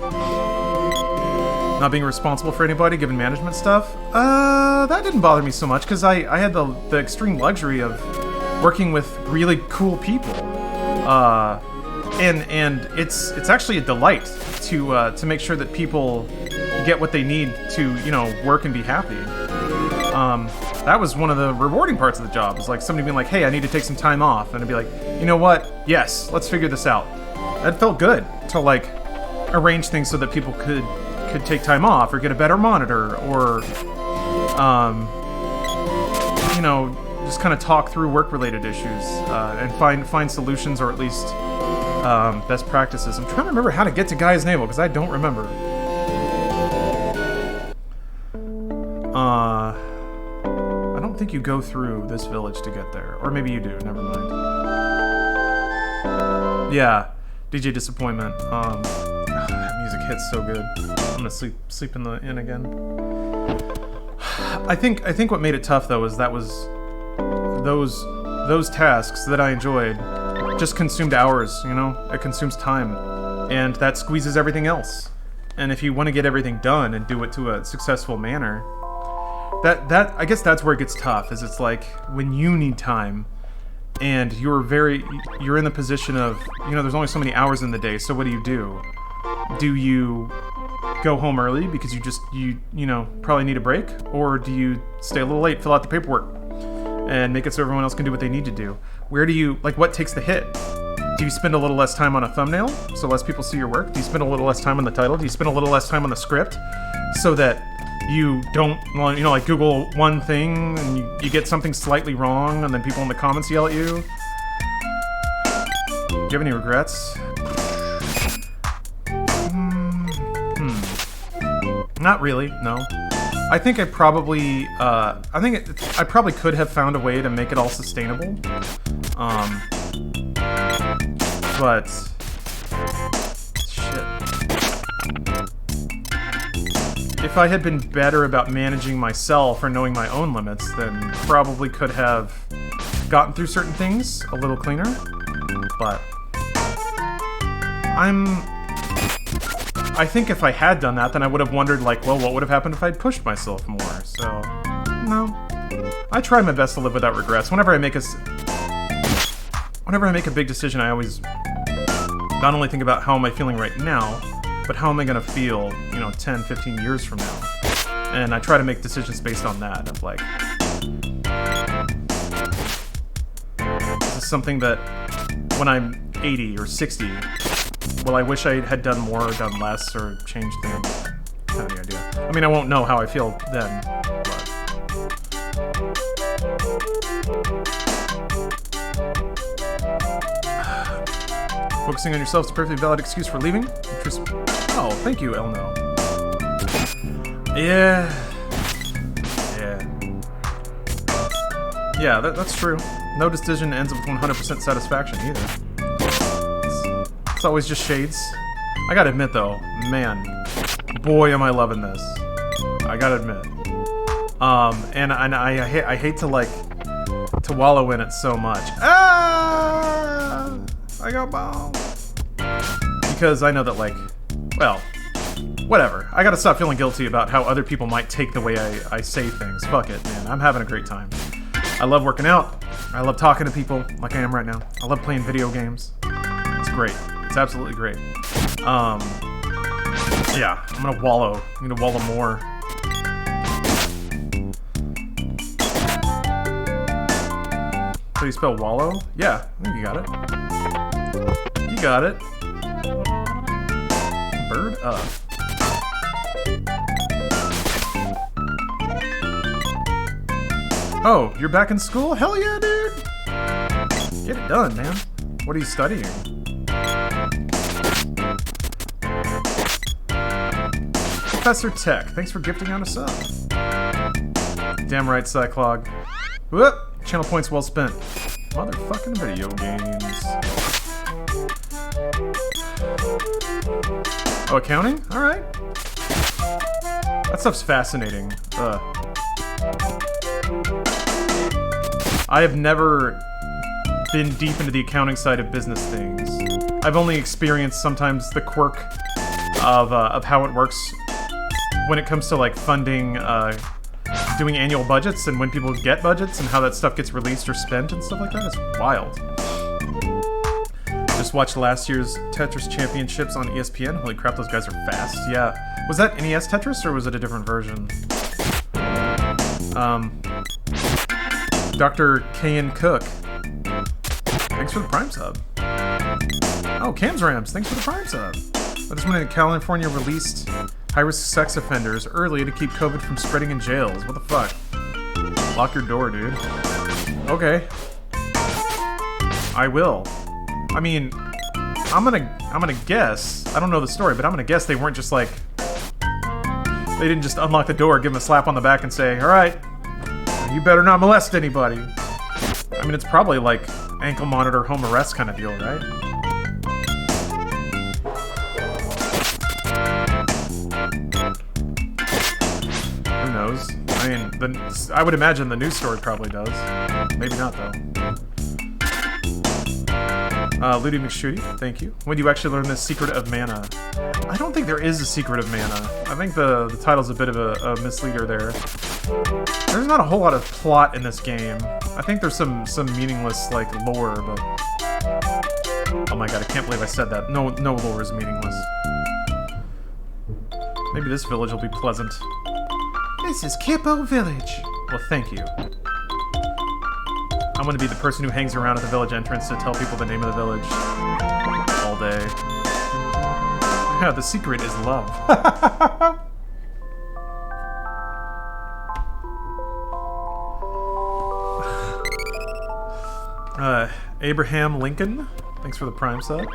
Not being responsible for anybody, given management stuff, that didn't bother me so much because I had the extreme luxury of working with really cool people, and it's actually a delight to make sure that people get what they need to work and be happy. That was one of the rewarding parts of the job. Is like somebody being like, "Hey, I need to take some time off," and I'd be like, "You know what? Yes, let's figure this out." That felt good to like arrange things so that people could take time off or get a better monitor or you know, just kind of talk through work-related issues and find solutions or at least best practices. I'm trying to remember how to get to Guy's Navel because I don't remember. I don't think you go through this village to get there, or maybe you do. Never mind. Yeah, DJ Disappointment. That music hits so good. I'm gonna sleep in the inn again. I think what made it tough though is that was those tasks that I enjoyed just consumed hours, you know? It consumes time. And that squeezes everything else. And if you want to get everything done and do it to a successful manner, that I guess that's where it gets tough, is it's like when you need time and you're in the position of, you know, there's only so many hours in the day, so what do? Do you go home early because you know, probably need a break? Or do you stay a little late, fill out the paperwork, and make it so everyone else can do what they need to do? Where do you, like, what takes the hit? Do you spend a little less time on a thumbnail so less people see your work? Do you spend a little less time on the title? Do you spend a little less time on the script so that you don't, you know, like Google one thing and you get something slightly wrong and then people in the comments yell at you? Do you have any regrets? Not really, no. I think I probably could have found a way to make it all sustainable. But shit. If I had been better about managing myself or knowing my own limits, then probably could have gotten through certain things a little cleaner. But I think if I had done that, then I would have wondered, like, well, what would have happened if I'd pushed myself more? So, no. I try my best to live without regrets. Whenever I make a big decision, I always not only think about how am I feeling right now, but how am I going to feel, you know, 10, 15 years from now. And I try to make decisions based on that, of like, this is something that when I'm 80 or 60, well, I wish I had done more or done less or changed things. Kind of the idea. I mean, I won't know how I feel then, but... Focusing on yourself is a perfectly valid excuse for leaving. Oh, thank you, Elno. Yeah. Yeah, that's true. No decision ends with 100% satisfaction either. It's always just shades. I gotta admit though, man, boy am I loving this. I gotta admit. And I hate to like to wallow in it so much. I got balls. Because I know that, like, well, whatever. I gotta stop feeling guilty about how other people might take the way I say things. Fuck it, man. I'm having a great time. I love working out. I love talking to people like I am right now. I love playing video games. It's great. It's absolutely great. Yeah, I'm gonna wallow. I'm gonna wallow more. So you spell wallow? Yeah, I think you got it. You got it. Bird up. Oh, you're back in school? Hell yeah, dude! Get it done, man. What are you studying? Professor Tech, thanks for gifting out a sub. Damn right, Cyclog. Whoop! Channel points well spent. Motherfucking video games. Oh, accounting? Alright. That stuff's fascinating. I have never been deep into the accounting side of business things. I've only experienced sometimes the quirk of how it works when it comes to like funding, doing annual budgets and when people get budgets and how that stuff gets released or spent and stuff like that. It's wild. Just watched last year's Tetris Championships on ESPN. Holy crap, those guys are fast. Yeah. Was that NES Tetris or was it a different version? Dr. K.N. Cook. Thanks for the Prime sub. Oh, Cam's Rams, thanks for the Prime sub. Legislation in California released high-risk sex offenders early to keep COVID from spreading in jails. What the fuck? Lock your door, dude. Okay. I will. I mean, I'm gonna guess. I don't know the story, but I'm gonna guess they weren't just like... They didn't just unlock the door, give him a slap on the back and say, alright, you better not molest anybody. I mean, it's probably like ankle monitor, home arrest kind of deal, right? Who knows? I mean, I would imagine the news story probably does. Maybe not, though. Ludi McShooty, thank you. When do you actually learn the secret of mana? I don't think there is a secret of mana. I think the title's a bit of a misleader there. There's not a whole lot of plot in this game. I think there's some meaningless, like, lore, but... Oh my god, I can't believe I said that. No lore is meaningless. Maybe this village will be pleasant. This is Kippo Village. Well, thank you. I'm gonna be the person who hangs around at the village entrance to tell people the name of the village. All day. Yeah, the secret is love. Abraham Lincoln, thanks for the Prime sub.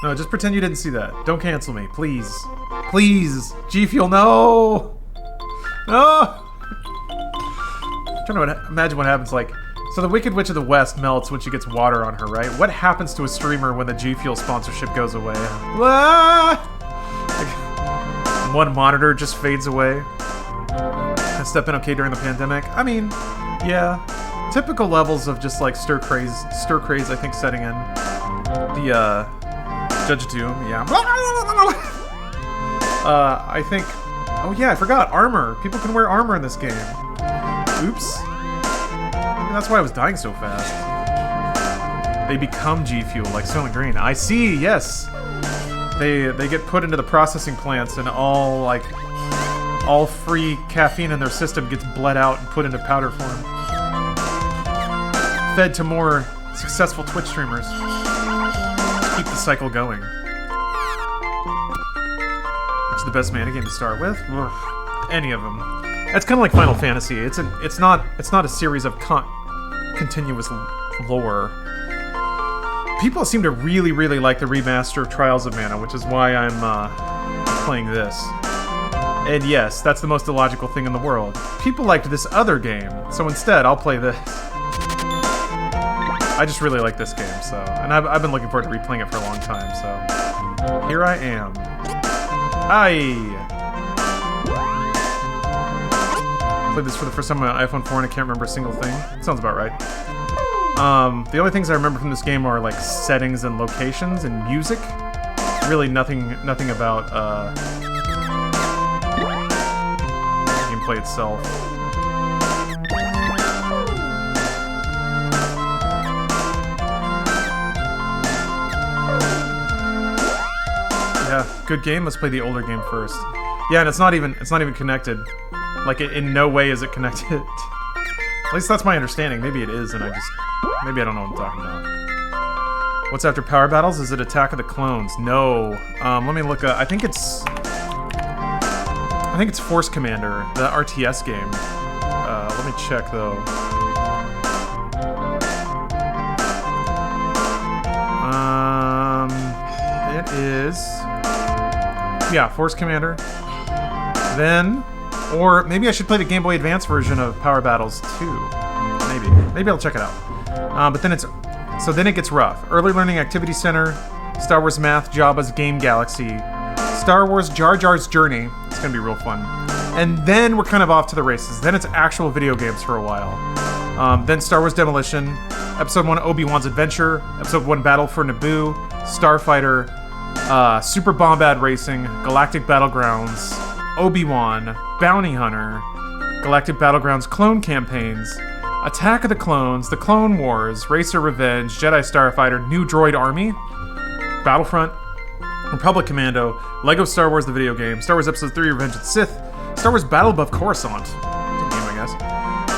No, just pretend you didn't see that. Don't cancel me, please. Please! G Fuel, no! No! I'm trying to imagine what happens, like... So the Wicked Witch of the West melts when she gets water on her, right? What happens to a streamer when the G Fuel sponsorship goes away? Ah! Like, one monitor just fades away. I step in okay during the pandemic. I mean, yeah. Typical levels of just like stir craze, I think, setting in. The, Judge Doom, yeah. I think... Oh yeah, I forgot. Armor. People can wear armor in this game. Oops. Maybe that's why I was dying so fast. They become G Fuel, like Soylent Green. I see, yes! They get put into the processing plants and all free caffeine in their system gets bled out and put into powder form. Fed to more successful Twitch streamers. Keep the cycle going. What's the best mana game to start with? Ugh, any of them. It's kind of like Final Fantasy. It's not a series of continuous lore. People seem to really, really like the remaster of Trials of Mana, which is why I'm playing this. And yes, that's the most illogical thing in the world. People liked this other game, so instead I'll play this. I just really like this game, so... And I've been looking forward to replaying it for a long time, so... Here I am. Played this for the first time on my iPhone 4 and I can't remember a single thing. Sounds about right. The only things I remember from this game are, like, settings and locations and music. Really nothing about, gameplay itself. Yeah, good game. Let's play the older game first. Yeah, and it's not even connected. Like, in no way is it connected. At least that's my understanding. Maybe it is, and maybe I don't know what I'm talking about. What's after Power Battles? Is it Attack of the Clones? No. Let me look up. I think it's Force Commander, the RTS game. Let me check though. It is. Yeah, Force Commander. Then, or maybe I should play the Game Boy Advance version of Power Battles 2. Maybe I'll check it out. But then then it gets rough. Early Learning Activity Center, Star Wars Math, Jabba's Game Galaxy, Star Wars Jar Jar's Journey. It's gonna be real fun. And then we're kind of off to the races. Then it's actual video games for a while. Then Star Wars Demolition, Episode 1 Obi-Wan's Adventure, Episode 1 Battle for Naboo, Starfighter, Super Bombad Racing, Galactic Battlegrounds, Obi-Wan, Bounty Hunter, Galactic Battlegrounds Clone Campaigns, Attack of the Clones, The Clone Wars, Racer Revenge, Jedi Starfighter, New Droid Army, Battlefront, Republic Commando, Lego Star Wars the video game, Star Wars Episode 3 Revenge of the Sith, Star Wars Battle Above Coruscant, it's a game I guess,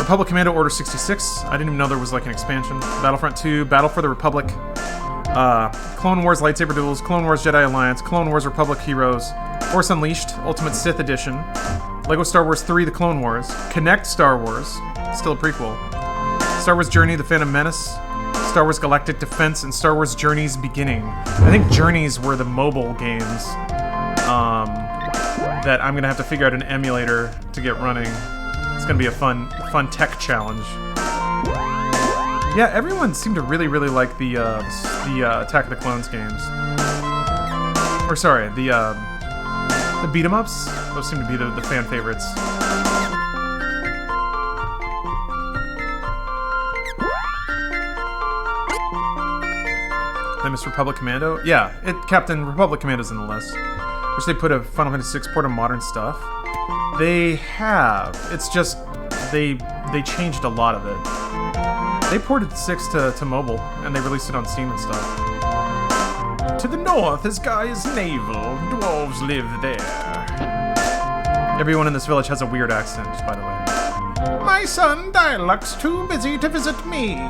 Republic Commando Order 66. I didn't even know there was like an expansion. Battlefront 2, Battle for the Republic, Clone Wars Lightsaber Duels, Clone Wars Jedi Alliance, Clone Wars Republic Heroes, Force Unleashed, Ultimate Sith Edition, Lego Star Wars 3 The Clone Wars, Connect Star Wars, still a prequel, Star Wars Journey The Phantom Menace, Star Wars Galactic Defense, and Star Wars Journey's Beginning. I think Journeys were the mobile games that I'm gonna have to figure out an emulator to get running. It's gonna be a fun tech challenge. Yeah, everyone seemed to really like the Attack of the Clones games. Or sorry, the beat 'em ups. Those seem to be the fan favorites. They missed Republic Commando. Yeah, Captain Republic Commando's in the list. Wish they put a Final Fantasy VI port of modern stuff. They have. It's just they changed a lot of it. They ported 6 to mobile, and they released it on Steam and stuff. To the north is Guy's navel. Dwarves live there. Everyone in this village has a weird accent, by the way. My son Dialog's too busy to visit me.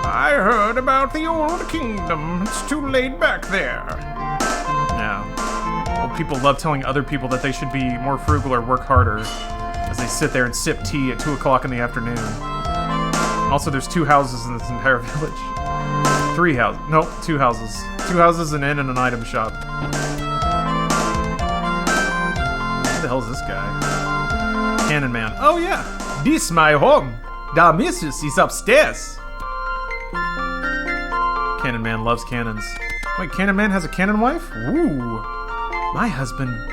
I heard about the old kingdom. It's too laid back there. Yeah. Well, people love telling other people that they should be more frugal or work harder as they sit there and sip tea at 2 o'clock in the afternoon. Also, there's 2 houses in this entire village. 3 houses. Nope, 2 houses. 2 houses, an inn, and an item shop. Who the hell is this guy? Cannon Man. Oh, yeah. This my home. The missus is upstairs. Cannon Man loves cannons. Wait, Cannon Man has a cannon wife? Ooh. My husband's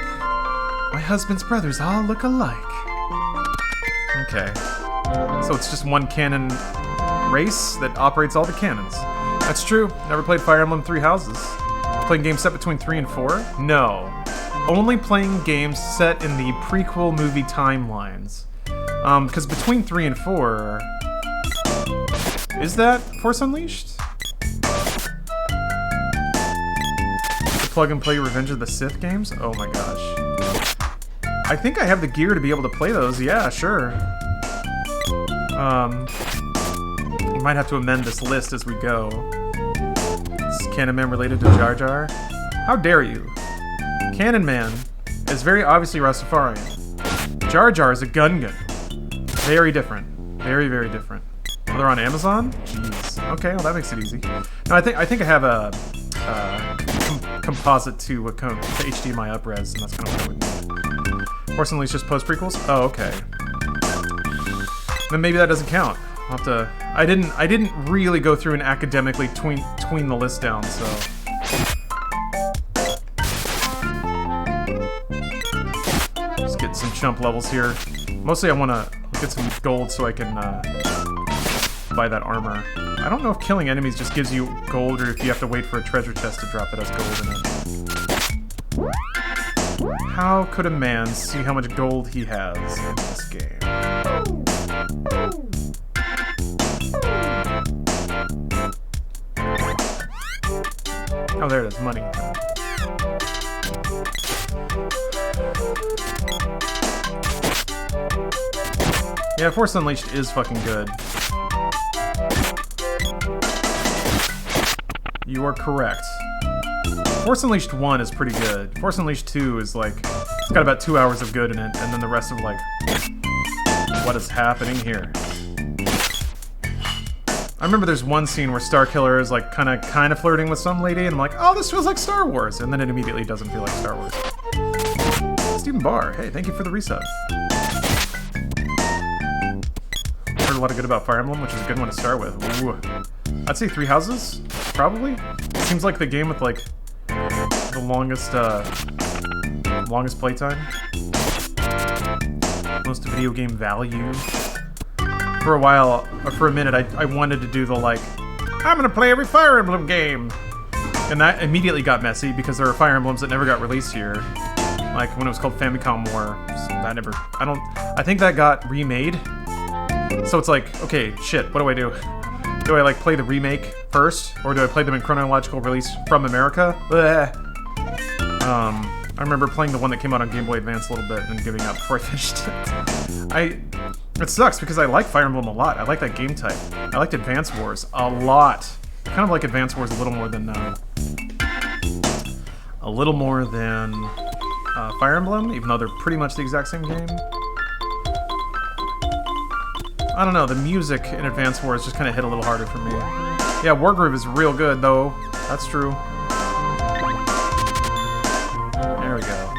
brothers all look alike. Okay. So it's just one cannon race that operates all the cannons. That's true. Never played Fire Emblem 3 Houses. Playing games set between 3 and 4? No. Only playing games set in the prequel movie timelines. Because between 3 and 4... Is that Force Unleashed? The plug and play Revenge of the Sith games? Oh my gosh. I think I have the gear to be able to play those. Yeah, sure. We might have to amend this list as we go. Is Cannon Man related to Jar Jar? How dare you? Cannon Man is very obviously Rastafarian. Jar Jar is a Gungan. Very different. Very different. Oh, they're on Amazon? Jeez. Okay, well that makes it easy. No, I think I have a composite to HDMI upres, and that's kind of what I would need. Force Unleashed just post prequels? Oh, okay. Then maybe that doesn't count. I'll have to. I didn't really go through and academically tween the list down, so. Just get some chump levels here. Mostly I want to get some gold so I can buy that armor. I don't know if killing enemies just gives you gold or if you have to wait for a treasure chest to drop that has gold in it. How could a man see how much gold he has in this game? Oh, there it is, money. Yeah, Force Unleashed is fucking good. You are correct. Force Unleashed 1 is pretty good. Force Unleashed 2 is like, it's got about 2 hours of good in it, and then the rest of like, what is happening here? I remember there's one scene where Starkiller is like kind of flirting with some lady, and I'm like, oh, this feels like Star Wars, and then it immediately doesn't feel like Star Wars. Stephen Barr, hey, thank you for the resub. Heard a lot of good about Fire Emblem, which is a good one to start with. Ooh. I'd say 3 Houses, probably. It seems like the game with like the longest playtime, most video game value. For a while, or for a minute, I wanted to do the like, I'm gonna play every Fire Emblem game, and that immediately got messy because there are Fire Emblems that never got released here, like when it was called Famicom War. I think that got remade. So it's like, okay, shit, what do I do? Do I like play the remake first, or do I play them in chronological release from America? Blech. I remember playing the one that came out on Game Boy Advance a little bit and then giving up before I finished it. It sucks because I like Fire Emblem a lot. I like that game type. I liked Advance Wars a lot. I kind of like Advance Wars a little more than Fire Emblem, even though they're pretty much the exact same game. I don't know, the music in Advance Wars just kind of hit a little harder for me. Yeah, Wargroove is real good, though. That's true. There we go.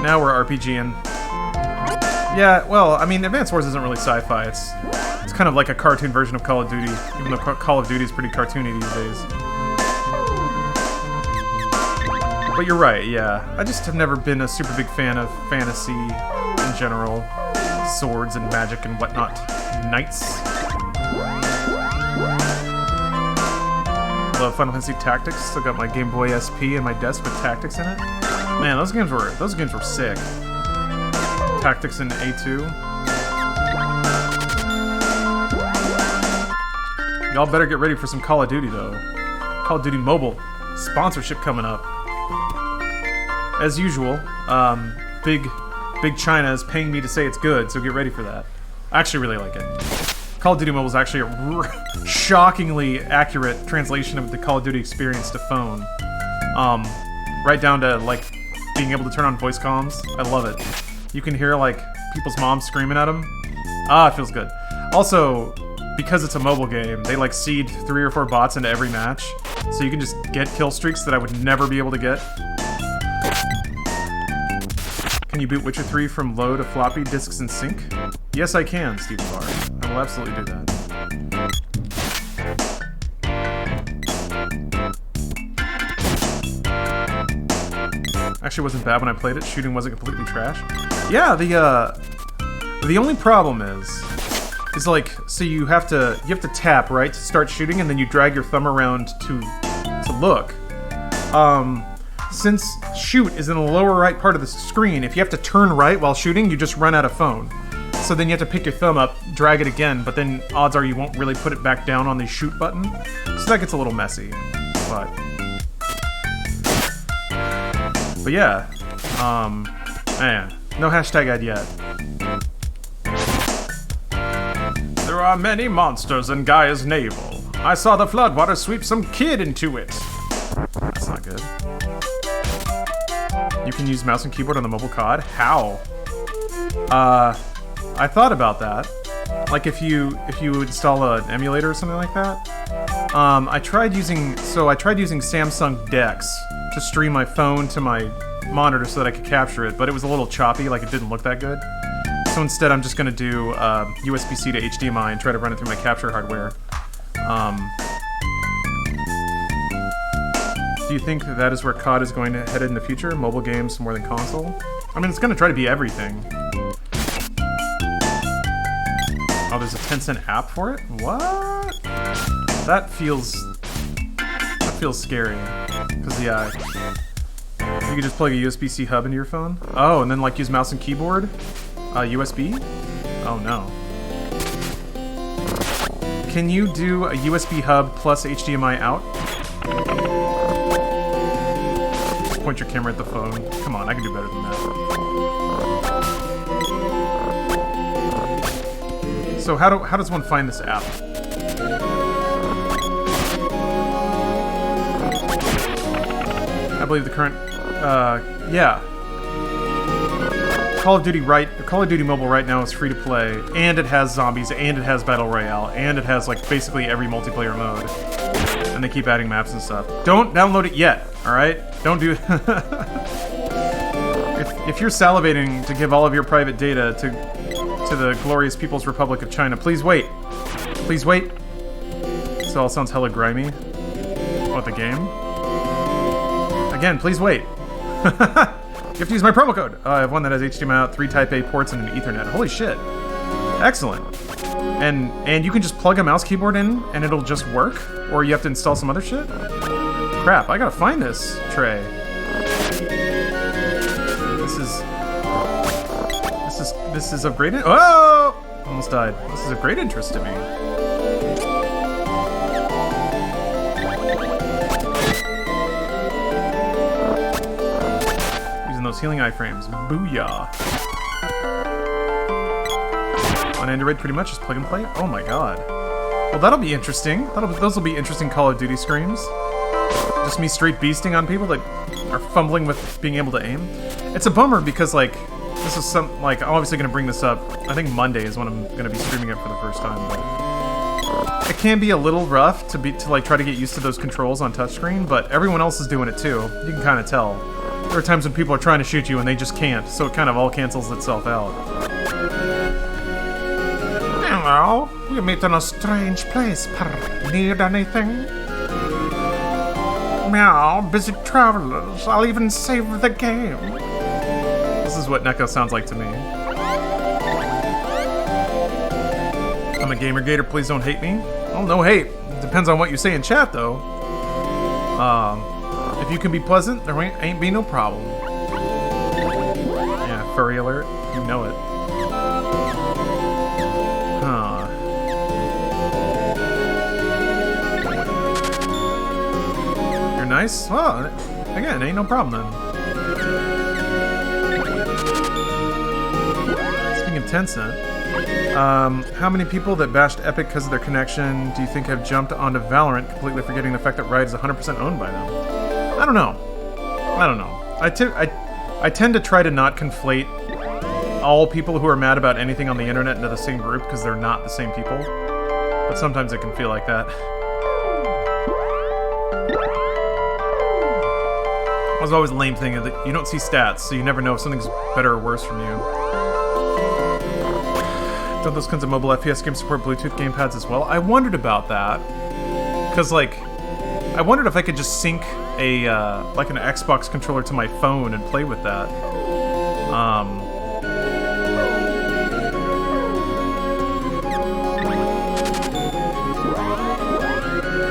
Now we're RPGing. Yeah, well, I mean, Advance Wars isn't really sci-fi. It's kind of like a cartoon version of Call of Duty, even though Call of Duty is pretty cartoony these days. But you're right, yeah. I just have never been a super big fan of fantasy in general. Swords and magic and whatnot. Knights. Love Final Fantasy Tactics. Still got my Game Boy SP and my desk with Tactics in it. Man, those games were sick. Tactics in A2. Y'all better get ready for some Call of Duty though. Call of Duty Mobile sponsorship coming up. As usual, Big China is paying me to say it's good, so get ready for that. I actually really like it. Call of Duty Mobile is actually a shockingly accurate translation of the Call of Duty experience to phone. Right down to, like, being able to turn on voice comms. I love it. You can hear, like, people's moms screaming at them. Ah, it feels good. Also, because it's a mobile game, they, like, seed 3 or 4 bots into every match, so you can just get kill streaks that I would never be able to get. Can you boot Witcher 3 from low to floppy disks in sync? Yes, I can, Stephen Barr. I will absolutely do that. Actually, wasn't bad when I played it. Shooting wasn't completely trash. Yeah, the only problem is like, so you have to tap, right, to start shooting, and then you drag your thumb around to look. Since shoot is in the lower right part of the screen, if you have to turn right while shooting, you just run out of phone. So then you have to pick your thumb up, drag it again, but then odds are you won't really put it back down on the shoot button. So that gets a little messy. But yeah. Man, no hashtag ad yet. There are many monsters in Gaia's navel. I saw the floodwater sweep some kid into it. That's not good. You can use mouse and keyboard on the mobile COD? How? I thought about that. Like if you install an emulator or something like that. I tried using Samsung DeX to stream my phone to my monitor so that I could capture it, but it was a little choppy, like it didn't look that good. So instead I'm just gonna do USB-C to HDMI and try to run it through my capture hardware. Do you think that is where COD is going to head in the future? Mobile games more than console? I mean, it's going to try to be everything. Oh, there's a 10-cent app for it? What? That feels scary. Because, yeah, you can just plug a USB-C hub into your phone. Oh, and then, like, use mouse and keyboard? USB? Oh, no. Can you do a USB hub plus HDMI out? Point your camera at the phone. Come on, I can do better than that. So how does one find this app? I believe the current yeah. Call of Duty Mobile right now is free to play, and it has zombies, and it has Battle Royale, and it has like basically every multiplayer mode. And they keep adding maps and stuff. Don't download it yet, alright? Don't do if you're salivating to give all of your private data to the glorious People's Republic of China, please wait. Please wait. This all sounds hella grimy. What, the game? Again, please wait. You have to use my promo code. I have one that has HDMI out, 3 Type A ports, and an Ethernet. Holy shit. Excellent. And you can just plug a mouse keyboard in, and it'll just work? Or you have to install some other shit? Crap, I gotta find this tray. This is of great oh! Almost died. This is of great interest to me. Using those healing iframes. Booyah. Android pretty much, just plug and play. Oh my god. Well, that'll be interesting. Those will be interesting Call of Duty streams. Just me straight beasting on people that are fumbling with being able to aim. It's a bummer because, like, this is I'm obviously going to bring this up. I think Monday is when I'm going to be streaming it for the first time, but it can be a little rough to like try to get used to those controls on touchscreen, but everyone else is doing it too. You can kind of tell. There are times when people are trying to shoot you and they just can't, so it kind of all cancels itself out. Hello, we meet in a strange place. Need anything? Meow, busy travelers. I'll even save the game. This is what Neko sounds like to me. I'm a gamer gator, please don't hate me. Oh, no hate. It depends on what you say in chat, though. If you can be pleasant, there ain't be no problem. Yeah, furry alert. You know it. Huh. You're nice? Well, again, ain't no problem then. Speaking of Tencent, how many people that bashed Epic because of their connection do you think have jumped onto Valorant, completely forgetting the fact that Riot is 100% owned by them? I don't know. I tend to try to not conflate all people who are mad about anything on the internet into the same group because they're not the same people. But sometimes it can feel like that. It was always a lame thing that you don't see stats, so you never know if something's better or worse from you. Don't those kinds of mobile FPS games support Bluetooth gamepads as well? I wondered about that. Because, like, I wondered if I could just sync like an Xbox controller to my phone and play with that.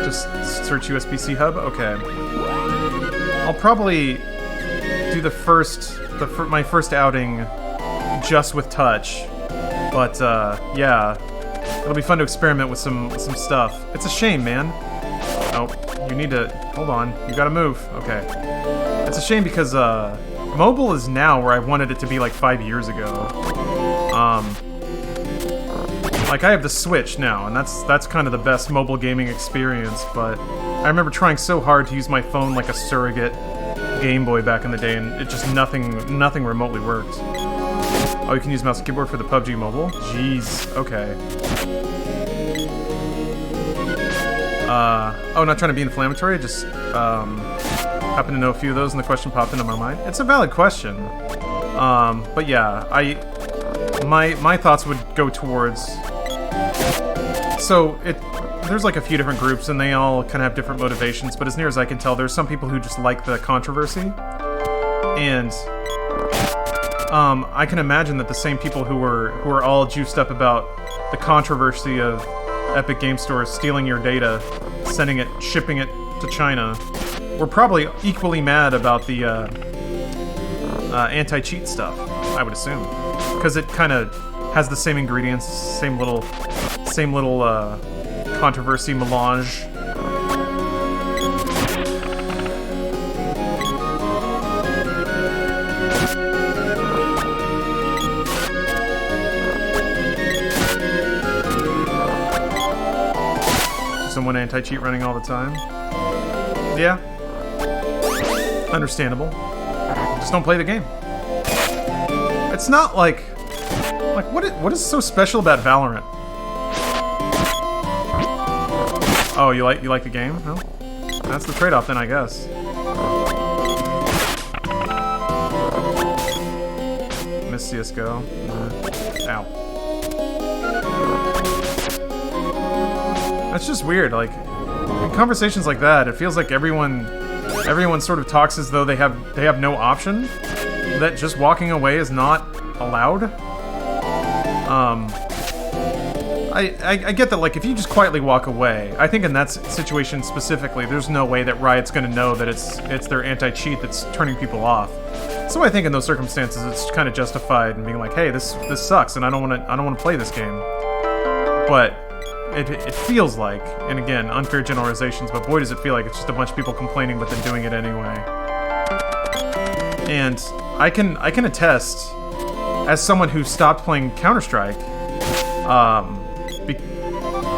Just search USB-C hub? Okay. I'll probably do my first outing just with touch. But, yeah. It'll be fun to experiment with some stuff. It's a shame, man. Oh, you need to... Hold on. You gotta move. Okay. It's a shame because, mobile is now where I wanted it to be like 5 years ago. Like, I have the Switch now, and that's kind of the best mobile gaming experience, but I remember trying so hard to use my phone like a surrogate Game Boy back in the day, and it just nothing remotely worked. Oh, you can use mouse and keyboard for the PUBG mobile? Jeez, okay. Oh, not trying to be inflammatory, just, happen to know a few of those and the question popped into my mind. It's a valid question. But yeah, my thoughts would go towards... So, there's like a few different groups and they all kind of have different motivations, but as near as I can tell, there's some people who just like the controversy. And... I can imagine that the same people who are all juiced up about the controversy of Epic Game Store stealing your data, shipping it to China, were probably equally mad about the anti-cheat stuff, I would assume, because it kind of has the same ingredients, same little controversy melange. Someone anti-cheat running all the time. Yeah. Understandable. Just don't play the game. It's not like what is so special about Valorant? Oh, you like the game? No? That's the trade-off then, I guess. Miss CSGO. Ow. That's just weird, like, in conversations like that, it feels like everyone sort of talks as though they have no option, that just walking away is not allowed. I get that, like, if you just quietly walk away, I think in that situation specifically, there's no way that Riot's gonna know that it's their anti-cheat that's turning people off. So I think in those circumstances, it's kind of justified in being like, hey, this sucks, and I don't want to play this game. But it feels like, and again, unfair generalizations, but boy does it feel like it's just a bunch of people complaining but then doing it anyway. And I can attest, as someone who stopped playing Counter-Strike,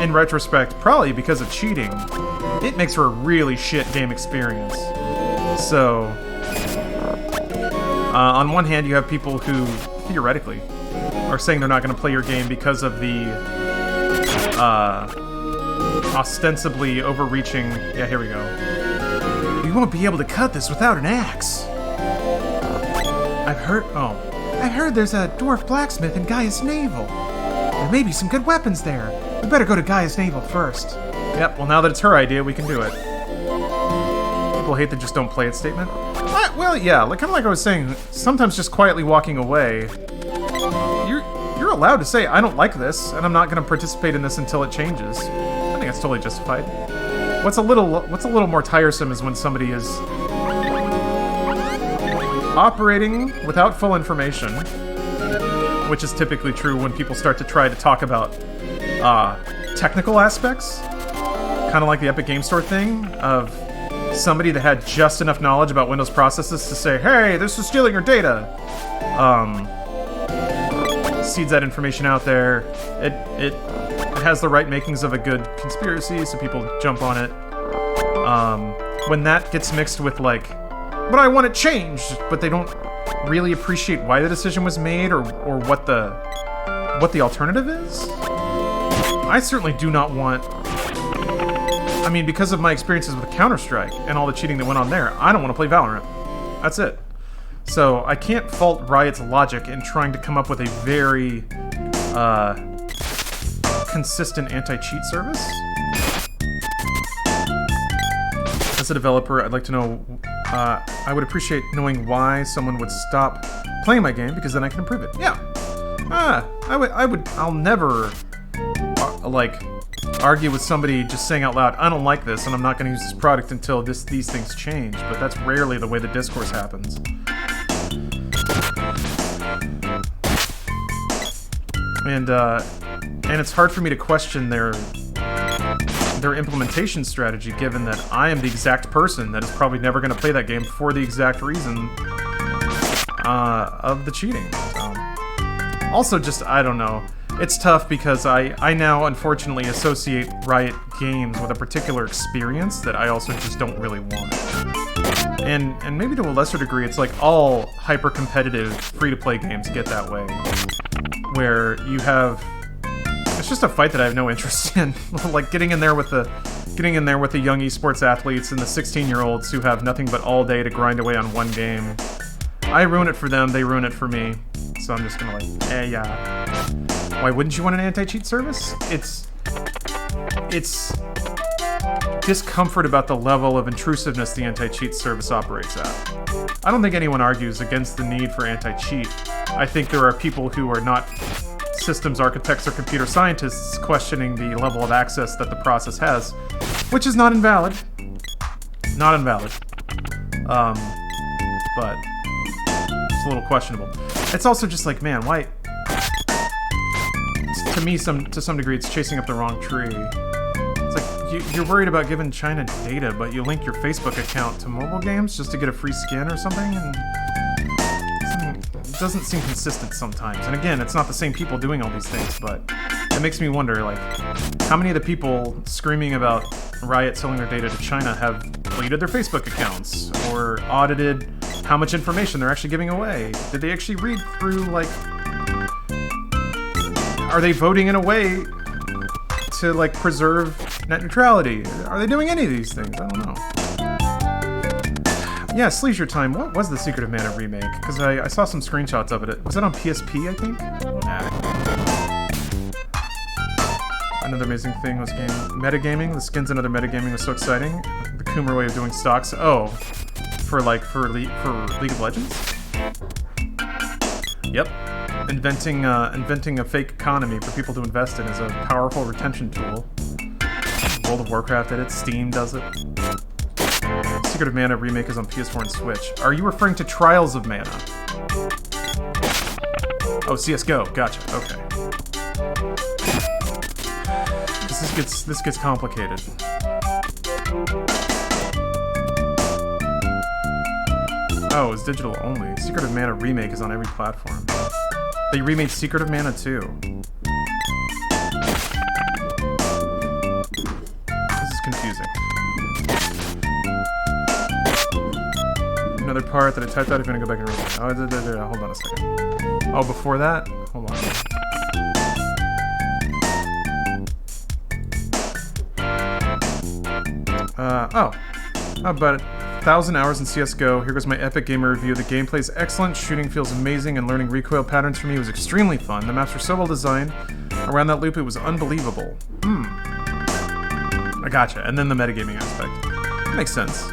in retrospect, probably because of cheating, it makes for a really shit game experience. So, on one hand, you have people who, theoretically, are saying they're not going to play your game because of the ostensibly overreaching... Yeah, here we go. We won't be able to cut this without an axe. I've heard there's a dwarf blacksmith in Gaia's Navel. There may be some good weapons there. We better go to Gaia's Navel first. Yep, well, now that it's her idea, we can do it. People hate the just don't play it statement. Well, yeah, kind of like I was saying, sometimes just quietly walking away, you're allowed to say, I don't like this, and I'm not going to participate in this until it changes. I think that's totally justified. What's a little more tiresome is when somebody is operating without full information, which is typically true when people start to try to talk about technical aspects, kind of like the Epic Game Store thing of somebody that had just enough knowledge about Windows processes to say, hey, this is stealing your data. Seeds that information out there. It has the right makings of a good conspiracy, so people jump on it. When that gets mixed with like, but I want it changed, but they don't really appreciate why the decision was made or what the alternative is. I certainly do not want... I mean, because of my experiences with Counter-Strike and all the cheating that went on there, I don't want to play Valorant. That's it. So I can't fault Riot's logic in trying to come up with a very consistent anti-cheat service. As a developer, I'd like to know... I would appreciate knowing why someone would stop playing my game, because then I can improve it. Yeah. I'll never, argue with somebody just saying out loud, I don't like this, and I'm not going to use this product until these things change, but that's rarely the way the discourse happens. And it's hard for me to question their implementation strategy, given that I am the exact person that is probably never going to play that game for the exact reason of the cheating. Also, just, I don't know. It's tough because I now unfortunately associate Riot games with a particular experience that I also just don't really want. And maybe to a lesser degree, it's like all hyper-competitive free-to-play games get that way. Where you have... It's just a fight that I have no interest in. Like getting in there with the young esports athletes and the 16-year-olds who have nothing but all day to grind away on one game. I ruin it for them, they ruin it for me. So I'm just gonna yeah. Why wouldn't you want an anti-cheat service? It's discomfort about the level of intrusiveness the anti-cheat service operates at. I don't think anyone argues against the need for anti-cheat. I think there are people who are not systems architects or computer scientists questioning the level of access that the process has, which is not invalid. Not invalid. But it's a little questionable. It's also just like, man, why... To me, to some degree, it's chasing up the wrong tree. It's like, you're worried about giving China data, but you link your Facebook account to mobile games just to get a free skin or something, and... It doesn't seem consistent sometimes. And again, it's not the same people doing all these things, but it makes me wonder, like, how many of the people screaming about Riot selling their data to China have deleted their Facebook accounts or audited how much information they're actually giving away? Did they actually read through, like... Are they voting in a way to, like, preserve net neutrality? Are they doing any of these things? I don't know. Yeah, Leisure Time. What was the Secret of Mana remake? Because I saw some screenshots of it. Was it on PSP, I think? Nah. Another amazing thing was metagaming. The skins and other metagaming was so exciting. The Coomer way of doing stocks. Oh, for League of Legends? Yep. Inventing a fake economy for people to invest in is a powerful retention tool. World of Warcraft did it. Steam does it. Secret of Mana remake is on PS4 and Switch. Are you referring to Trials of Mana? Oh, CSGO. Gotcha. Okay. This gets complicated. Oh, it's digital only. Secret of Mana remake is on every platform. They remade Secret of Mana too. part that I typed out if you want to go back and read it. Oh, hold on a second. Oh, before that? Hold on. About 1,000 hours in CSGO. Here goes my Epic Gamer review. The gameplay is excellent, shooting feels amazing, and learning recoil patterns for me was extremely fun. The maps were so well designed. Around that loop, it was unbelievable. I gotcha. And then the metagaming aspect. That makes sense.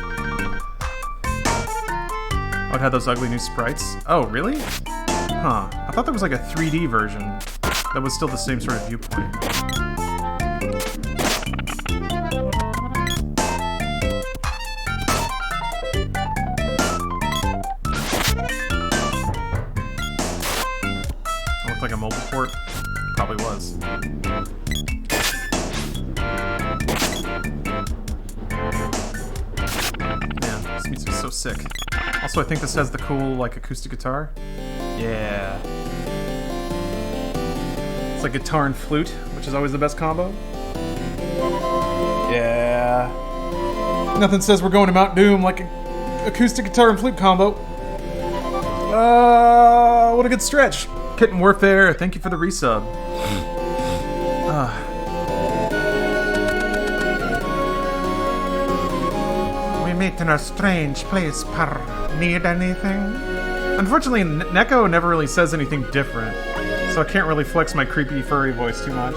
Oh, it had those ugly new sprites. Oh, really? Huh. I thought there was like a 3D version that was still the same sort of viewpoint. It looked like a mobile port. Probably was. Man, this music is so sick. Also, I think this has the cool, like, acoustic guitar. Yeah. It's like guitar and flute, which is always the best combo. Yeah. Nothing says we're going to Mount Doom like an acoustic guitar and flute combo. What a good stretch. Kitten Warfare, thank you for the resub. We meet in a strange place, par. Need anything? Unfortunately, Neko never really says anything different, so I can't really flex my creepy furry voice too much.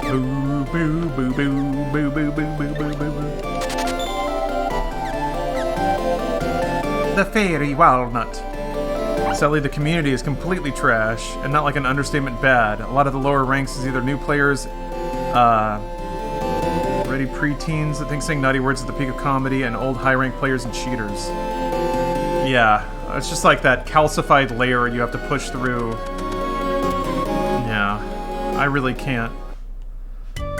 Boo, boo, boo, boo, boo, boo, boo, boo, boo, boo. The fairy walnut. Sadly, the community is completely trash, and not like an understatement bad. A lot of the lower ranks is either new players, ready preteens that think saying naughty words at the peak of comedy, and old high-rank players and cheaters. Yeah, it's just like that calcified layer you have to push through. Yeah, I really can't.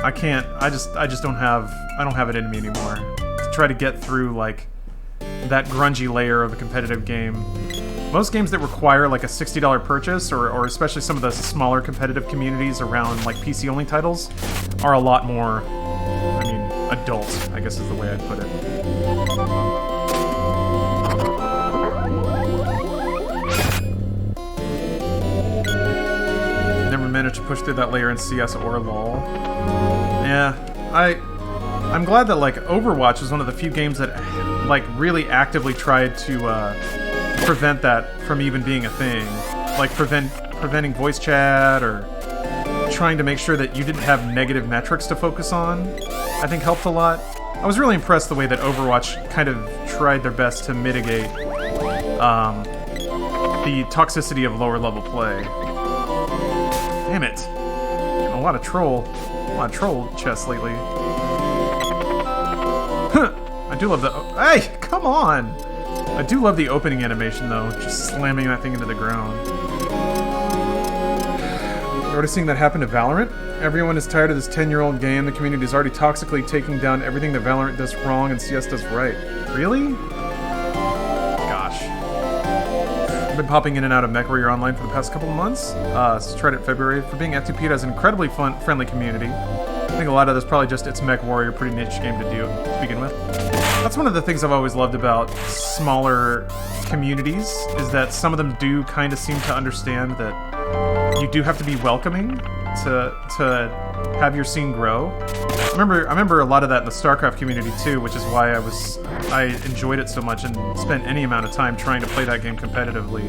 I can't. I just don't have. I don't have it in me anymore to try to get through like that grungy layer of a competitive game. Most games that require like a $60 purchase, or especially some of the smaller competitive communities around like PC-only titles, are a lot more, I mean, adult, I guess is the way I'd put it. Never managed to push through that layer in CS or LoL. Yeah, I'm glad that like Overwatch is one of the few games that like really actively tried to prevent that from even being a thing. Like preventing voice chat, or trying to make sure that you didn't have negative metrics to focus on, I think helped a lot. I was really impressed the way that Overwatch kind of tried their best to mitigate the toxicity of lower level play. Damn it. A lot of troll chests lately. I do love the... Hey, come on! I do love the opening animation, though. Just slamming that thing into the ground. Noticing that happened to Valorant? Everyone is tired of this 10-year-old game. The community is already toxically taking down everything that Valorant does wrong and CS does right. Really? Gosh. I've been popping in and out of MechWarrior Online for the past couple of months. Since I tried it in February. For being F2P, it has an incredibly friendly community. I think a lot of that's probably just it's MechWarrior, pretty niche game to do to begin with. That's one of the things I've always loved about smaller communities, is that some of them do kind of seem to understand that you do have to be welcoming to have your scene grow. I remember a lot of that in the StarCraft community too, which is why I enjoyed it so much and spent any amount of time trying to play that game competitively.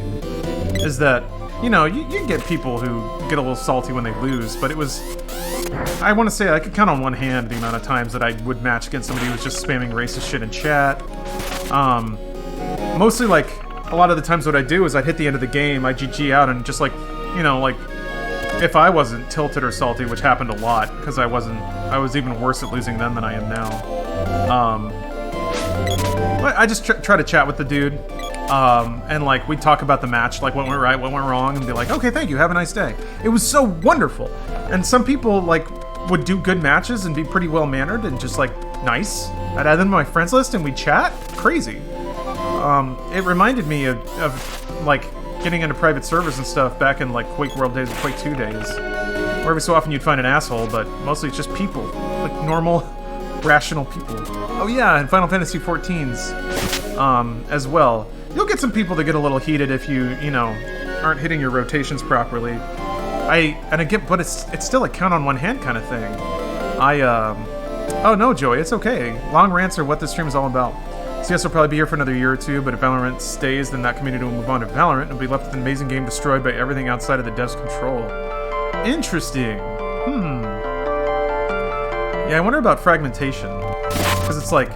Is that, you know, you get people who get a little salty when they lose, but it was... I want to say I could count on one hand the amount of times that I would match against somebody who was just spamming racist shit in chat. Mostly, like, a lot of the times what I'd do is I'd hit the end of the game, I'd GG out, and just, like, you know, like, if I wasn't tilted or salty, which happened a lot, because I was even worse at losing then than I am now. But I just try to chat with the dude, and, like, we'd talk about the match, like, what went right, what went wrong, and be like, okay, thank you, have a nice day. It was so wonderful. And some people, like, would do good matches and be pretty well-mannered and just, like, nice. I'd add them to my friends list and we'd chat. Crazy. It reminded me of, like, getting into private servers and stuff back in, like, Quake World days and Quake 2 days. Where every so often you'd find an asshole, but mostly it's just people. Like, normal rational people. Oh yeah, and Final Fantasy 14's as well. You'll get some people that get a little heated if you know, aren't hitting your rotations properly. I get, but it's still a count on one hand kind of thing. Oh no, Joey, it's okay. Long rants are what this stream is all about. CS will probably be here for another year or two, but if Valorant stays, then that community will move on to Valorant and will be left with an amazing game destroyed by everything outside of the devs' control. Interesting. Yeah, I wonder about fragmentation. Because it's like,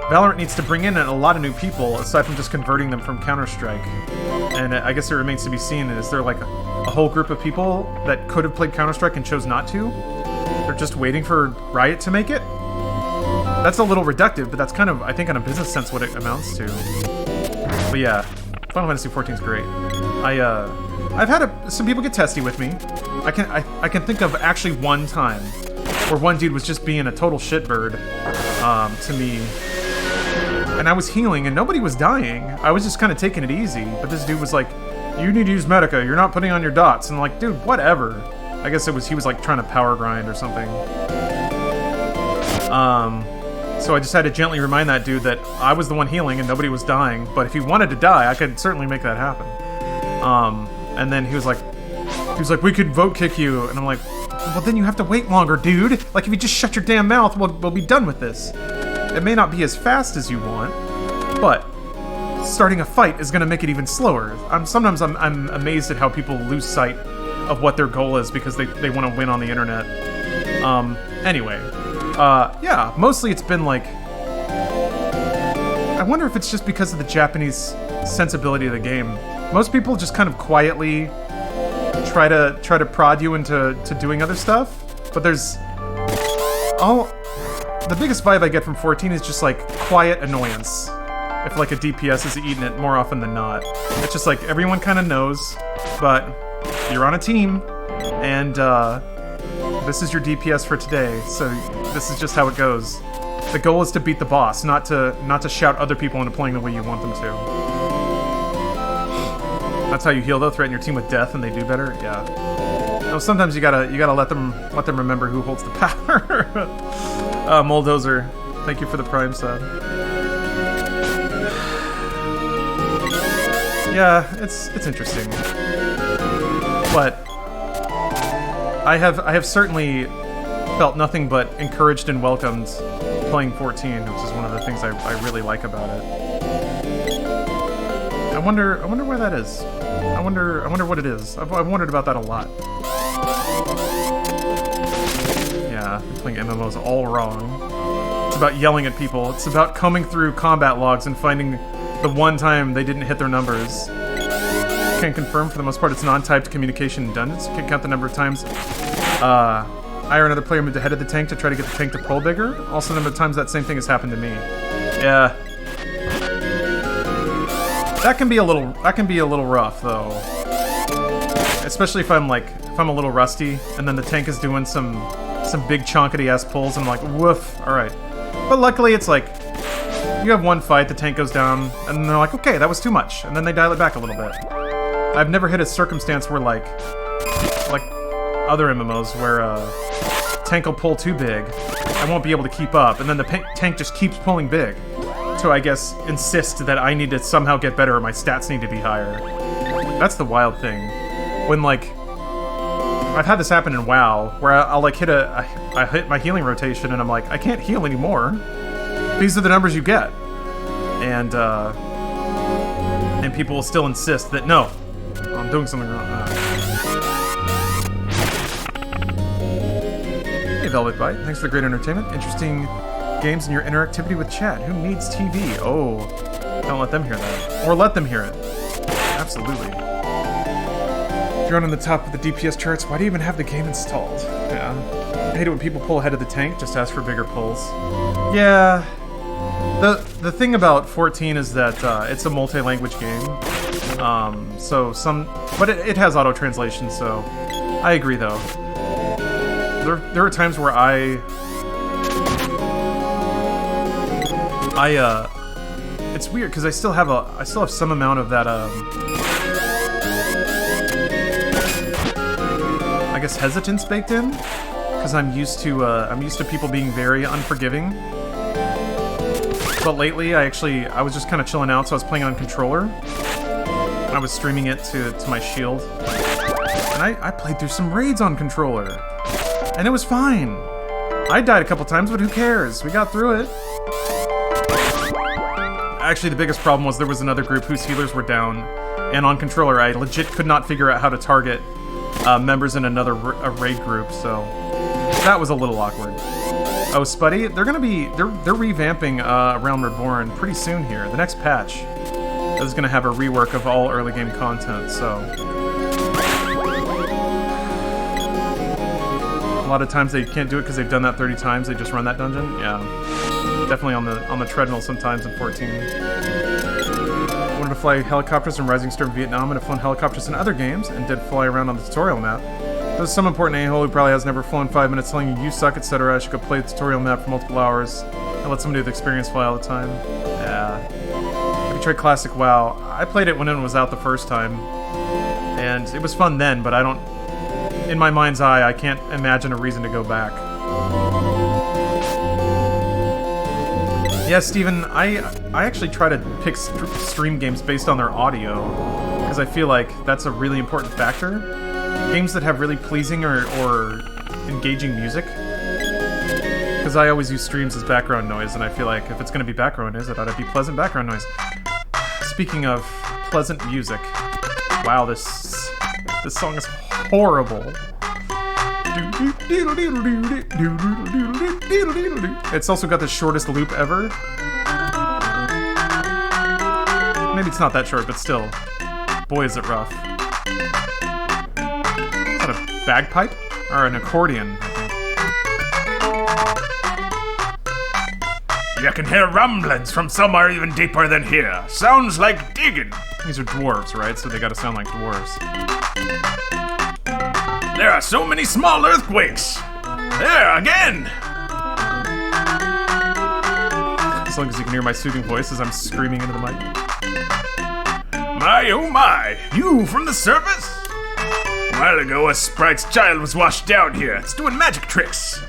Valorant needs to bring in a lot of new people, aside from just converting them from Counter-Strike. And I guess it remains to be seen, is there like a whole group of people that could have played Counter-Strike and chose not to? They're just waiting for Riot to make it? That's a little reductive, but that's kind of, I think, in a business sense, what it amounts to. But yeah, Final Fantasy XIV is great. I've had some people get testy with me. I can think of actually one time where one dude was just being a total shitbird to me, and I was healing and nobody was dying. I was just kind of taking it easy, but this dude was like, "You need to use Medica. You're not putting on your dots." And I'm like, dude, whatever. I guess he was like trying to power grind or something. So I just had to gently remind that dude that I was the one healing and nobody was dying, but if he wanted to die, I could certainly make that happen. And then he was like, we could vote kick you, and I'm like, well then you have to wait longer, dude. Like if you just shut your damn mouth, we'll be done with this. It may not be as fast as you want, but starting a fight is gonna make it even slower. Sometimes I'm amazed at how people lose sight of what their goal is because they want to win on the internet. Anyway. Yeah, mostly it's been like... I wonder if it's just because of the Japanese sensibility of the game. Most people just kind of quietly try to prod you into doing other stuff, but there's... The biggest vibe I get from 14 is just like quiet annoyance. If like a DPS is eating it more often than not. It's just like everyone kind of knows, but you're on a team, and this is your DPS for today, so this is just how it goes. The goal is to beat the boss, not to shout other people into playing the way you want them to. That's how you heal though, threaten your team with death and they do better? Yeah. No, sometimes you gotta let them remember who holds the power. Moldozer, thank you for the Prime sub. Yeah, it's interesting. But I have certainly felt nothing but encouraged and welcomed playing 14, which is one of the things I really like about it. I wonder where that is. I wonder what it is. I've wondered about that a lot. Yeah, I'm playing MMOs all wrong. It's about yelling at people. It's about combing through combat logs and finding the one time they didn't hit their numbers. Can confirm for the most part it's non-typed communication in dungeons. You can count the number of times I or another player moved ahead of the tank to try to get the tank to pull bigger. Also, the number of times that same thing has happened to me. Yeah. That can be a little rough though. Especially if I'm a little rusty and then the tank is doing some big chonkety ass pulls and I'm like, woof, alright. But luckily it's like you have one fight, the tank goes down, and then they're like, okay, that was too much, and then they dial it back a little bit. I've never hit a circumstance where like other MMOs where tank will pull too big, I won't be able to keep up, and then the tank just keeps pulling big. So I guess insist that I need to somehow get better or my stats need to be higher. That's the wild thing. When like, I've had this happen in WoW, where I'll like I hit my healing rotation and I'm like, I can't heal anymore. These are the numbers you get. And people will still insist that, no, I'm doing something wrong. Hey, Velvet Bite, thanks for the great entertainment. Interesting games and your interactivity with chat. Who needs TV? Oh, don't let them hear that. Or let them hear it. Absolutely. If you're on the top of the DPS charts, why do you even have the game installed? Yeah. I hate it when people pull ahead of the tank, just ask for bigger pulls. Yeah. The thing about 14 is that it's a multi-language game. But it has auto-translation, so I agree though. There are times where it's weird because I still have some amount of that I guess hesitance baked in. because I'm used to people being very unforgiving. But lately, I was just kind of chilling out, so I was playing on controller. I was streaming it to my shield, and I played through some raids on controller, and it was fine. I died a couple times, but who cares? We got through it. Actually, the biggest problem was there was another group whose healers were down, and on controller, I legit could not figure out how to target members in a raid group, so that was a little awkward. Oh, Spuddy, they're revamping Realm Reborn pretty soon here. The next patch is gonna have a rework of all early game content, so a lot of times they can't do it because they've done that 30 times. They just run that dungeon. Yeah, definitely on the treadmill sometimes in 14. Wanted to fly helicopters in Rising Storm Vietnam and have flown helicopters in other games and did fly around on the tutorial map. There's some important a-hole who probably has never flown 5 minutes telling you suck, etc. I should go play the tutorial map for multiple hours and let somebody with experience fly all the time. Yeah. Have you tried Classic WoW? I played it when it was out the first time, and it was fun then, but in my mind's eye, I can't imagine a reason to go back. Yeah, Steven, I actually try to pick stream games based on their audio, because I feel like that's a really important factor. Games that have really pleasing or engaging music. Because I always use streams as background noise, and I feel like if it's going to be background noise, it ought to be pleasant background noise. Speaking of pleasant music, wow, this song is horrible. It's also got the shortest loop ever. Maybe it's not that short, but still. Boy, is it rough. Is that a bagpipe? Or an accordion, I think. You can hear rumblings from somewhere even deeper than here. Sounds like digging. These are dwarves, right? So they gotta sound like dwarves. There are so many small earthquakes. There, again. As long as you can hear my soothing voice as I'm screaming into the mic. My, oh my, you from the surface? A while ago, a sprite's child was washed down here. It's doing magic tricks.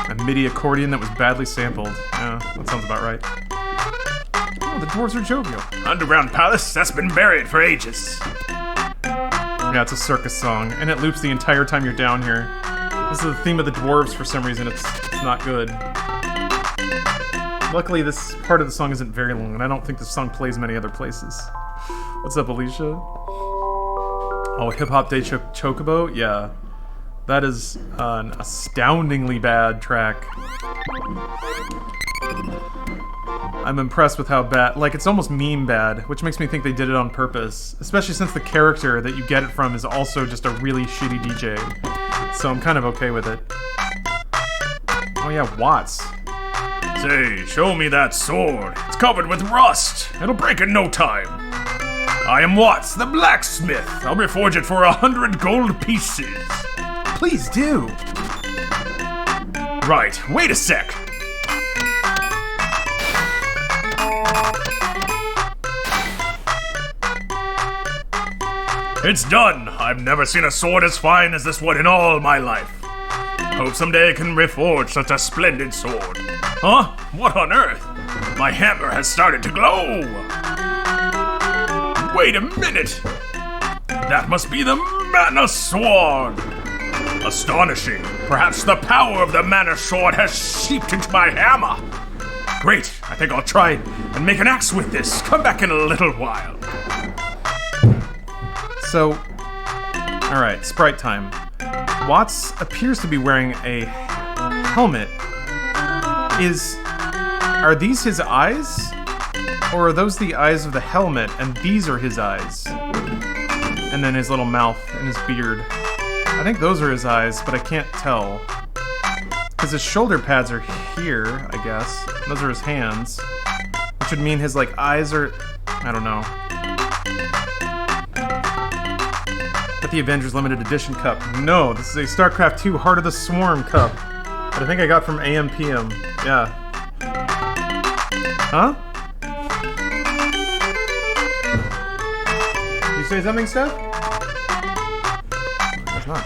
A MIDI accordion that was badly sampled. Yeah, that sounds about right. Oh, the dwarves are jovial. Underground palace, that's been buried for ages. Yeah, it's a circus song, and it loops the entire time you're down here. This is the theme of the dwarves for some reason. It's not good. Luckily, this part of the song isn't very long, and I don't think this song plays many other places. What's up, Alicia? Oh, Hip Hop Day Chocobo? Yeah. That is an astoundingly bad track. I'm impressed with how bad, like, it's almost meme bad, which makes me think they did it on purpose, especially since the character that you get it from is also just a really shitty DJ. So I'm kind of okay with it. Oh yeah, Watts. Say, show me that sword. It's covered with rust. It'll break in no time. I am Watts, the blacksmith. I'll reforge it for 100 gold pieces. Please do. Right, wait a sec. It's done! I've never seen a sword as fine as this one in all my life. Hope someday I can reforge such a splendid sword. Huh? What on earth? My hammer has started to glow! Wait a minute! That must be the Mana Sword! Astonishing! Perhaps the power of the Mana Sword has seeped into my hammer! Great! I think I'll try and make an axe with this. Come back in a little while. So, alright, sprite time. Watts appears to be wearing a helmet. Are these his eyes? Or are those the eyes of the helmet, and these are his eyes? And then his little mouth and his beard. I think those are his eyes, but I can't tell. Because his shoulder pads are here, I guess. Those are his hands. Which would mean his, like, eyes are... I don't know. But the Avengers Limited Edition cup. No, this is a StarCraft II Heart of the Swarm cup. That I think I got from AMPM. Yeah. Huh? You say something, Steph? It's not.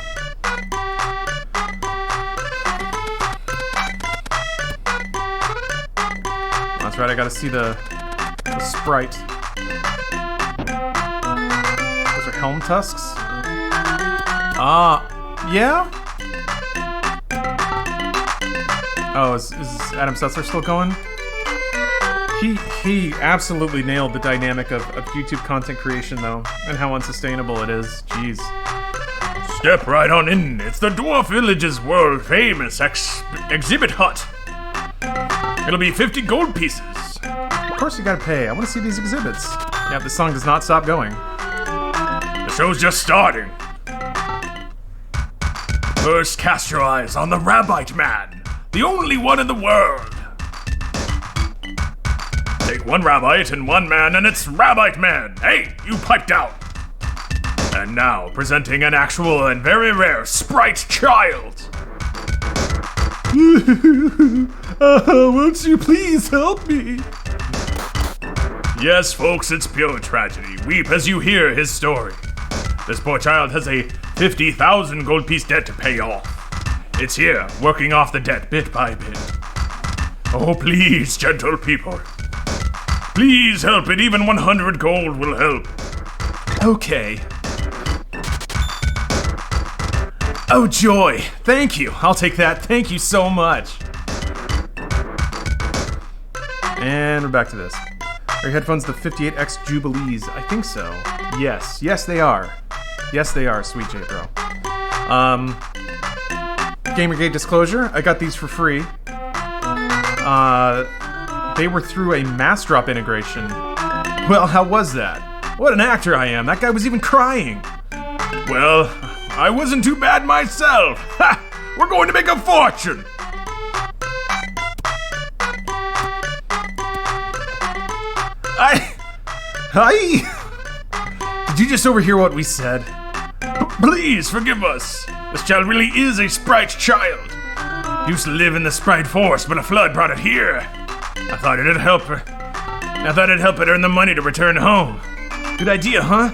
that's right, I gotta see the sprite. Those are helm tusks? Yeah? Oh, is Adam Sessler still going? He absolutely nailed the dynamic of YouTube content creation, though, and how unsustainable it is. Jeez. Step right on in. It's the Dwarf Village's world-famous exhibit hut. It'll be 50 gold pieces. Of course you gotta pay. I want to see these exhibits. Yeah, this song does not stop going. The show's just starting. First, cast your eyes on the Rabbite Man, the only one in the world. Take one Rabbite and one man, and it's Rabbite Man. Hey, you pipe down. And now, presenting an actual and very rare Sprite Child. Won't you please help me? Yes, folks, it's pure tragedy. Weep as you hear his story. This poor child has a 50,000 gold piece debt to pay off. It's here, working off the debt bit by bit. Oh, please, gentle people. Please help it, even 100 gold will help. Okay. Oh, joy. Thank you. I'll take that. Thank you so much. And we're back to this. Are your headphones the 58X Jubilees? I think so. Yes. Yes, they are. Yes, they are, sweet J, bro. Gamergate disclosure. I got these for free. They were through a mass drop integration. Well, how was that? What an actor I am. That guy was even crying. Well, I wasn't too bad myself. Ha! We're going to make a fortune. Did you just overhear what we said? Please forgive us. This child really is a Sprite Child. Used to live in the Sprite Forest, but a flood brought it here. I thought it'd help her. I thought it'd help it earn the money to return home. Good idea, huh?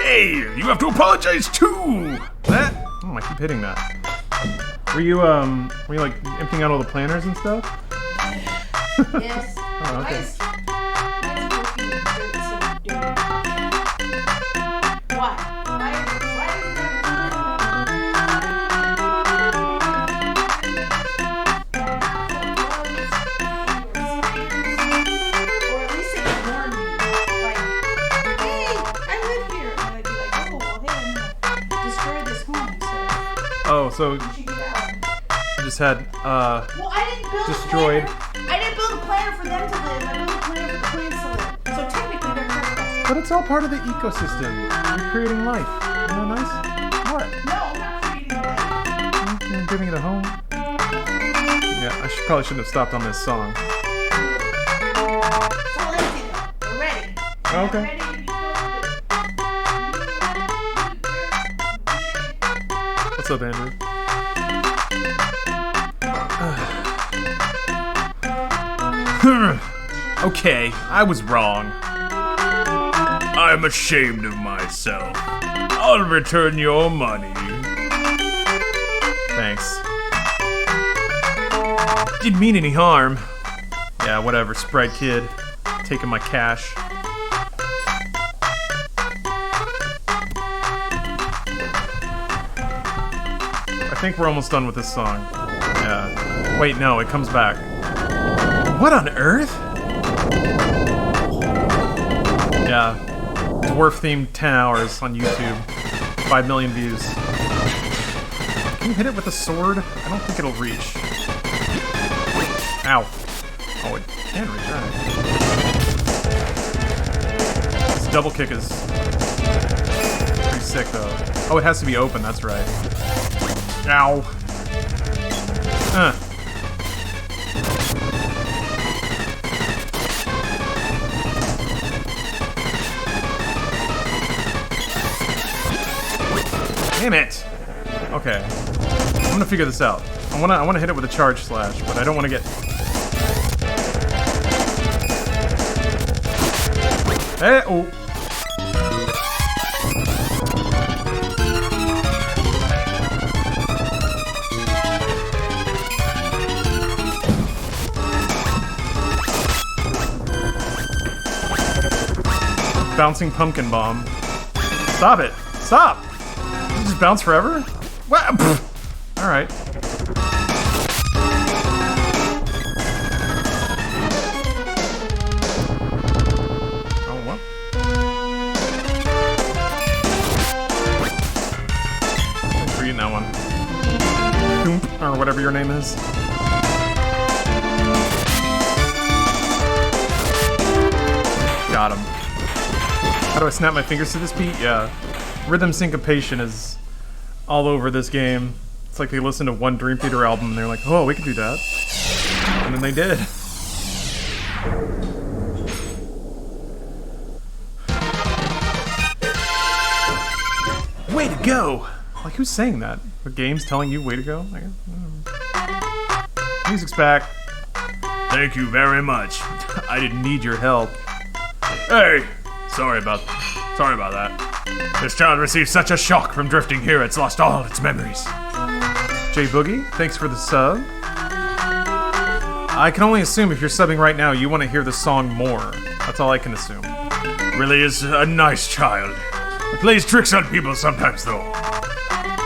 Hey, you have to apologize too. What? Oh, I keep hitting that. Were you like emptying out all the planners and stuff? Yes. Oh, okay. Mine's working with some dirt. Why? Or at least they would warn me. Like, hey, I live here. And I'd be like, oh, well, hey, I'm gonna destroy this home, so Oh, so you should get out. you just had Well, I didn't build destroyed. a planner. I didn't build a planner for them to live. I built a planner for the plants to live. So technically, they're trespassing. But it's all part of the ecosystem. You're creating life. Isn't that nice? What? No, I'm not creating life. You're giving it a home. Yeah, I probably shouldn't have stopped on this song. It's all empty though. We're ready. Okay. We're ready to be filled. What's up, Andrew? Okay, I was wrong. I'm ashamed of myself. I'll return your money. Thanks. Didn't mean any harm. Yeah, whatever, Sprite Kid. Taking my cash. I think we're almost done with this song. Yeah. Wait, no, it comes back. What on earth? Yeah. Dwarf themed 10 hours on YouTube. 5 million views. Can you hit it with a sword? I don't think it'll reach. Ow. Oh, it can reach, alright. This double kick is pretty sick, though. Oh, it has to be open, that's right. Ow. Damn it! Okay. I'm gonna figure this out. I wanna hit it with a charge slash, but I don't wanna get... Hey! Oh! bouncing pumpkin bomb. Stop it! Stop! Does it just bounce forever? What? Alright. Oh, what? Thanks for eating that one. Goomp, or whatever your name is. Got him. How do I snap my fingers to this beat? Yeah. Rhythm syncopation is all over this game. It's like they listened to one Dream Theater album and they're like, oh, we can do that. And then they did. Way to go! Like, who's saying that? The game's telling you way to go? Music's back. Thank you very much. I didn't need your help. Hey! Sorry about that. This child received such a shock from drifting here, it's lost all its memories. J Boogie, thanks for the sub. I can only assume if you're subbing right now, you want to hear the song more. That's all I can assume. Really is a nice child. It plays tricks on people sometimes, though.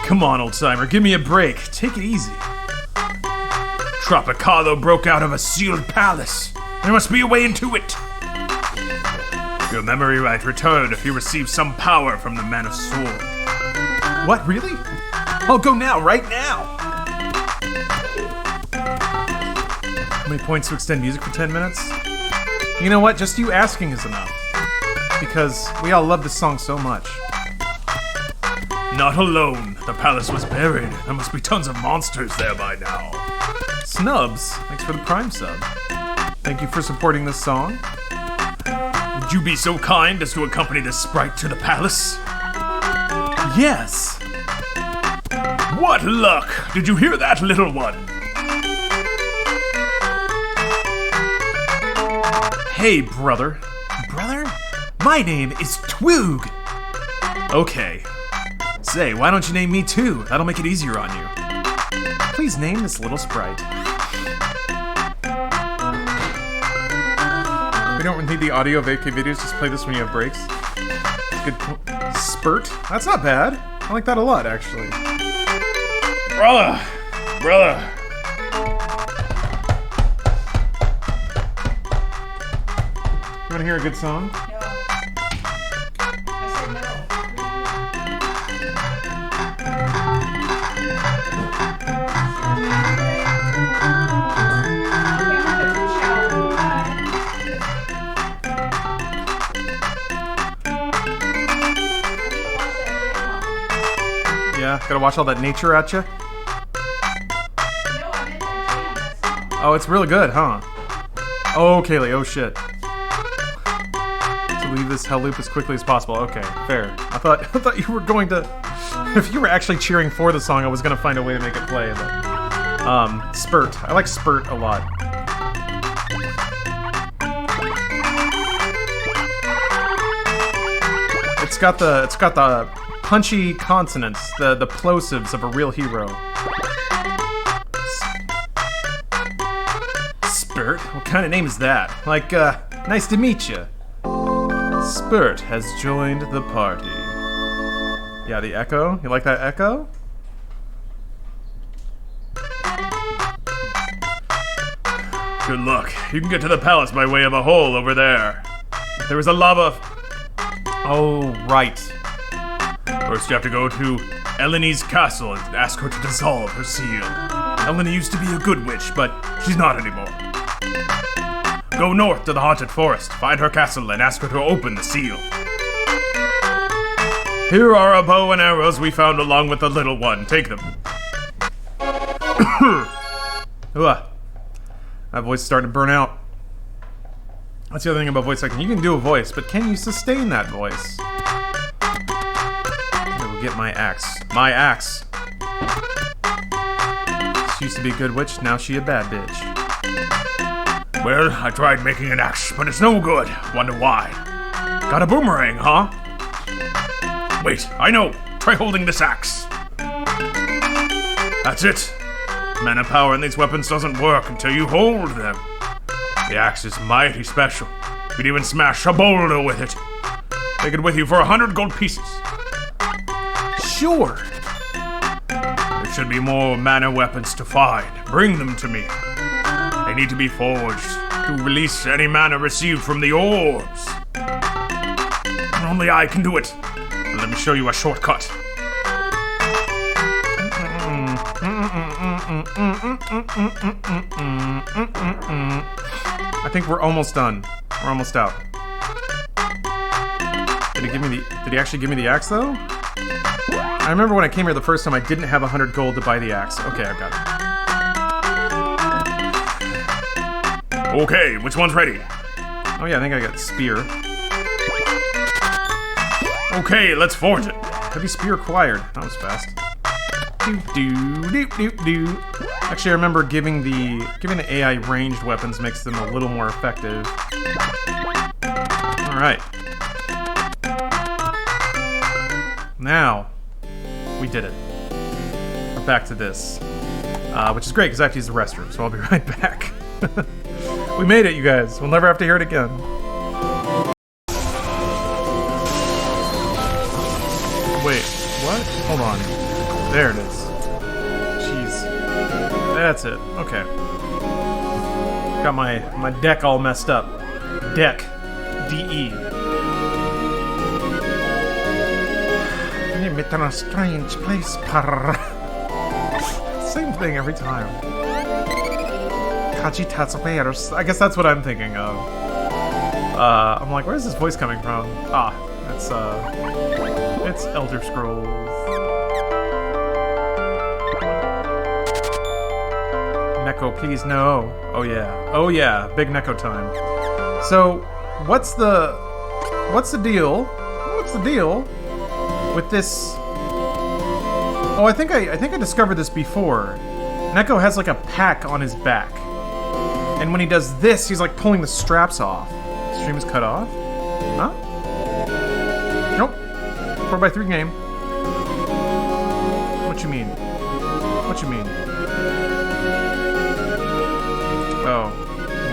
Come on, old timer, give me a break. Take it easy. Tropicalo broke out of a sealed palace. There must be a way into it. Your memory right returned if you receive some power from the Man of Sword. What, really? I'll go now, right now! How many points to extend music for 10 minutes? You know what, just you asking is enough. Because we all love this song so much. Not alone. The palace was buried. There must be tons of monsters there by now. Snubs, thanks for the Prime sub. Thank you for supporting this song. Would you be so kind as to accompany the sprite to the palace? Yes! What luck! Did you hear that, little one? Hey, brother. Brother? My name is Twoog! Okay. Say, why don't you name me too? That'll make it easier on you. Please name this little sprite. We don't need the audio of AK videos, just play this when you have breaks. Good Spurt? That's not bad. I like that a lot, actually. Brother! You wanna hear a good song? No. I said no. Yeah, gotta watch all that nature at you. No, I meant that jam. That's Oh, it's really good, huh? Oh, Kaylee, oh shit. To leave this hell loop as quickly as possible. Okay, fair. I thought you were going to... If you were actually cheering for the song, I was gonna find a way to make it play, but... Spurt. I like Spurt a lot. It's got the punchy consonants, the plosives of a real hero. Spurt? What kind of name is that? Like, nice to meet you. Spurt has joined the party. Yeah, the echo? You like that echo? Good luck. You can get to the palace by way of a hole over there. There was a lava... Oh, right. First you have to go to Eleni's castle and ask her to dissolve her seal. Eleni used to be a good witch, but she's not anymore. Go north to the haunted forest, find her castle, and ask her to open the seal. Here are a bow and arrows we found along with the little one. Take them. Ugh. That voice is starting to burn out. That's the other thing about voice acting. You can do a voice, but can you sustain that voice? I'm gonna go get my axe. My axe! She used to be a good witch, now she a bad bitch. Well, I tried making an axe, but it's no good. Wonder why. Got a boomerang, huh? Wait, I know. Try holding this axe. That's it. Mana power in these weapons doesn't work until you hold them. The axe is mighty special. You could even smash a boulder with it. Take it with you for 100 gold pieces. Sure. There should be more mana weapons to find. Bring them to me. They need to be forged to release any mana received from the orbs. And only I can do it. And let me show you a shortcut. I think we're almost done. We're almost out. Did he actually give me the axe though? I remember when I came here the first time I didn't have 100 gold to buy the axe. Okay, I've got it. Okay, which one's ready? Oh yeah, I think I got spear. Okay, let's forge it. Heavy spear acquired. That was fast. Do. Actually, I remember giving the AI ranged weapons makes them a little more effective. All right. Now, we did it. We're back to this, which is great because I have to use the restroom, so I'll be right back. We made it, you guys. We'll never have to hear it again. Wait, what? Hold on. There it is. Jeez. That's it. Okay. Got my deck all messed up. Deck. D-E. You met in a strange place, par. Same thing every time. Kajitas wares. I guess that's what I'm thinking of. I'm like, where's this voice coming from? Ah, it's Elder Scrolls. Neko, please, no. Oh yeah, big Neko time. So, what's the deal? What's the deal with this? Oh, I think I discovered this before. Neko has like a pack on his back, and when he does this, he's like pulling the straps off. Stream is cut off? Huh? Nope. 4x3 game. What you mean? What you mean? Oh,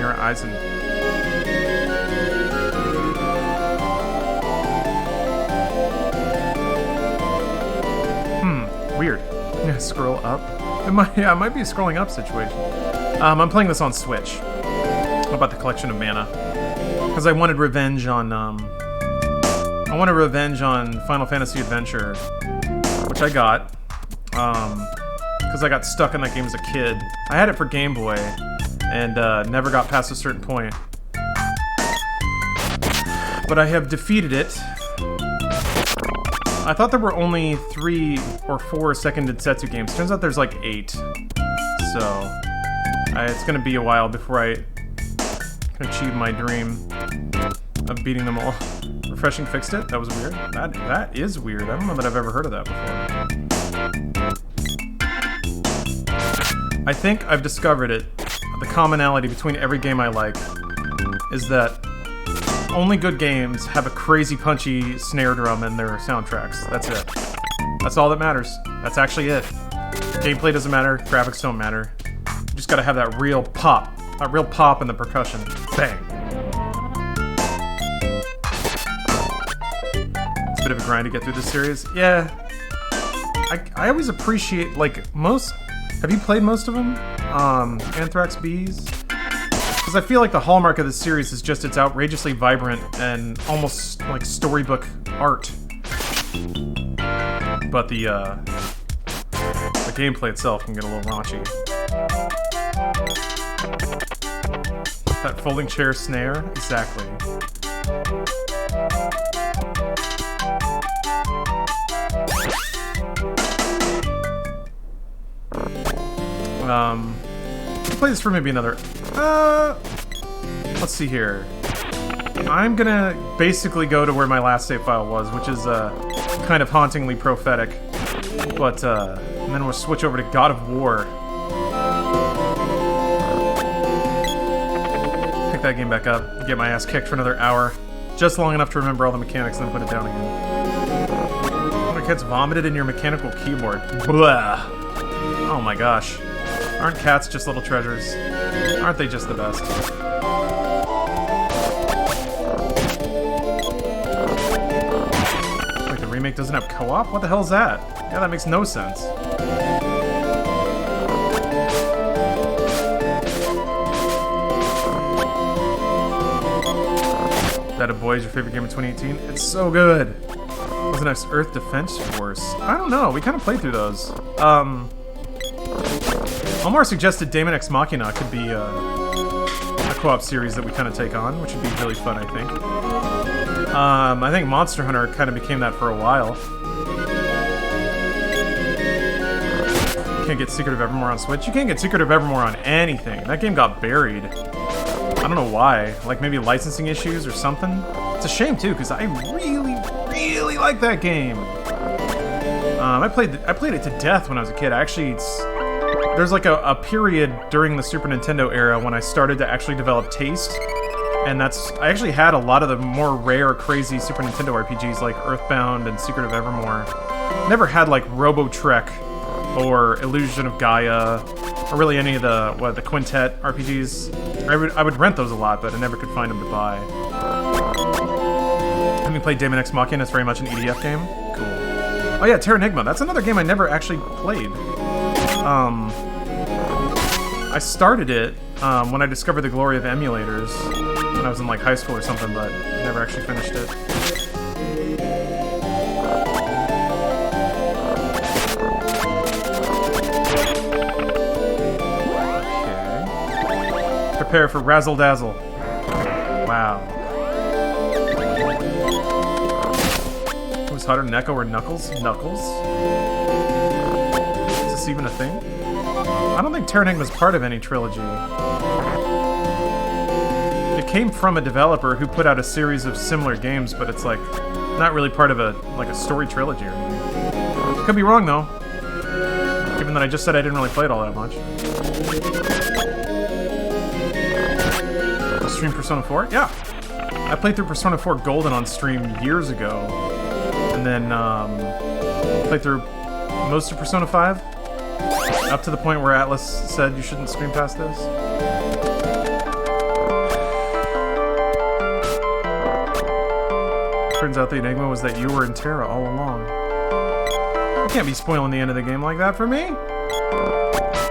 your eyes and... Weird. Yeah, scroll up. It might be a scrolling up situation. I'm playing this on Switch. How about the collection of mana? Because I wanted revenge on Final Fantasy Adventure, which I got. Because I got stuck in that game as a kid. I had it for Game Boy, and never got past a certain point. But I have defeated it. I thought there were only 3 or 4 second Densetsu games. Turns out there's like 8. So, it's gonna be a while before I can achieve my dream of beating them all. Refreshing fixed it? That was weird. That is weird. I don't know that I've ever heard of that before. I think I've discovered it. The commonality between every game I like is that only good games have a crazy punchy snare drum in their soundtracks. That's it. That's all that matters. That's actually it. Gameplay doesn't matter. Graphics don't matter. You just gotta have that real pop. That real pop in the percussion. Bang. It's a bit of a grind to get through this series. Yeah. I always appreciate, like, most... Have you played most of them? Anthrax Bees? Because I feel like the hallmark of this series is just its outrageously vibrant and almost like storybook art. But the gameplay itself can get a little raunchy. That folding chair snare? Exactly. Play this for maybe another... let's see here. I'm gonna basically go to where my last save file was, which is kind of hauntingly prophetic. But and then we'll switch over to God of War. Pick that game back up, get my ass kicked for another hour. Just long enough to remember all the mechanics and then put it down again. One of my kids vomited in your mechanical keyboard. Blah. Oh my gosh. Aren't cats just little treasures? Aren't they just the best? remake doesn't have co-op? What the hell is that? Yeah, that makes no sense. That a Boy is your favorite game of 2018? It's so good. What's the next? Earth Defense Force? I don't know. We kind of played through those. Omar suggested Daemon X Machina could be a co-op series that we kind of take on, which would be really fun, I think. I think Monster Hunter kind of became that for a while. You can't get Secret of Evermore on Switch. You can't get Secret of Evermore on anything. That game got buried. I don't know why. Like maybe licensing issues or something. It's a shame too, because I really, really like that game. I played it to death when I was a kid. There's like a period during the Super Nintendo era when I started to actually develop taste, and I actually had a lot of the more rare, crazy Super Nintendo RPGs like Earthbound and Secret of Evermore. Never had like Robo Trek or Illusion of Gaia, or really any of the Quintet RPGs. I would rent those a lot, but I never could find them to buy. Having played Daemon X Machina, it's very much an EDF game. Cool. Oh yeah, Terranigma. That's another game I never actually played. I started it when I discovered the glory of emulators when I was in like high school or something, but I never actually finished it. Okay. Prepare for Razzle Dazzle. Wow. Who's hotter, Neko or Knuckles? Knuckles? Is this even a thing? I don't think Terranigma's part of any trilogy. It came from a developer who put out a series of similar games, but it's like not really part of a story trilogy or anything. Could be wrong though, given that I just said I didn't really play it all that much. Stream Persona 4? Yeah. I played through Persona 4 Golden on stream years ago, and then played through most of Persona 5. Up to the point where Atlas said you shouldn't stream past this. Turns out the enigma was that you were in Terra all along. You can't be spoiling the end of the game like that for me.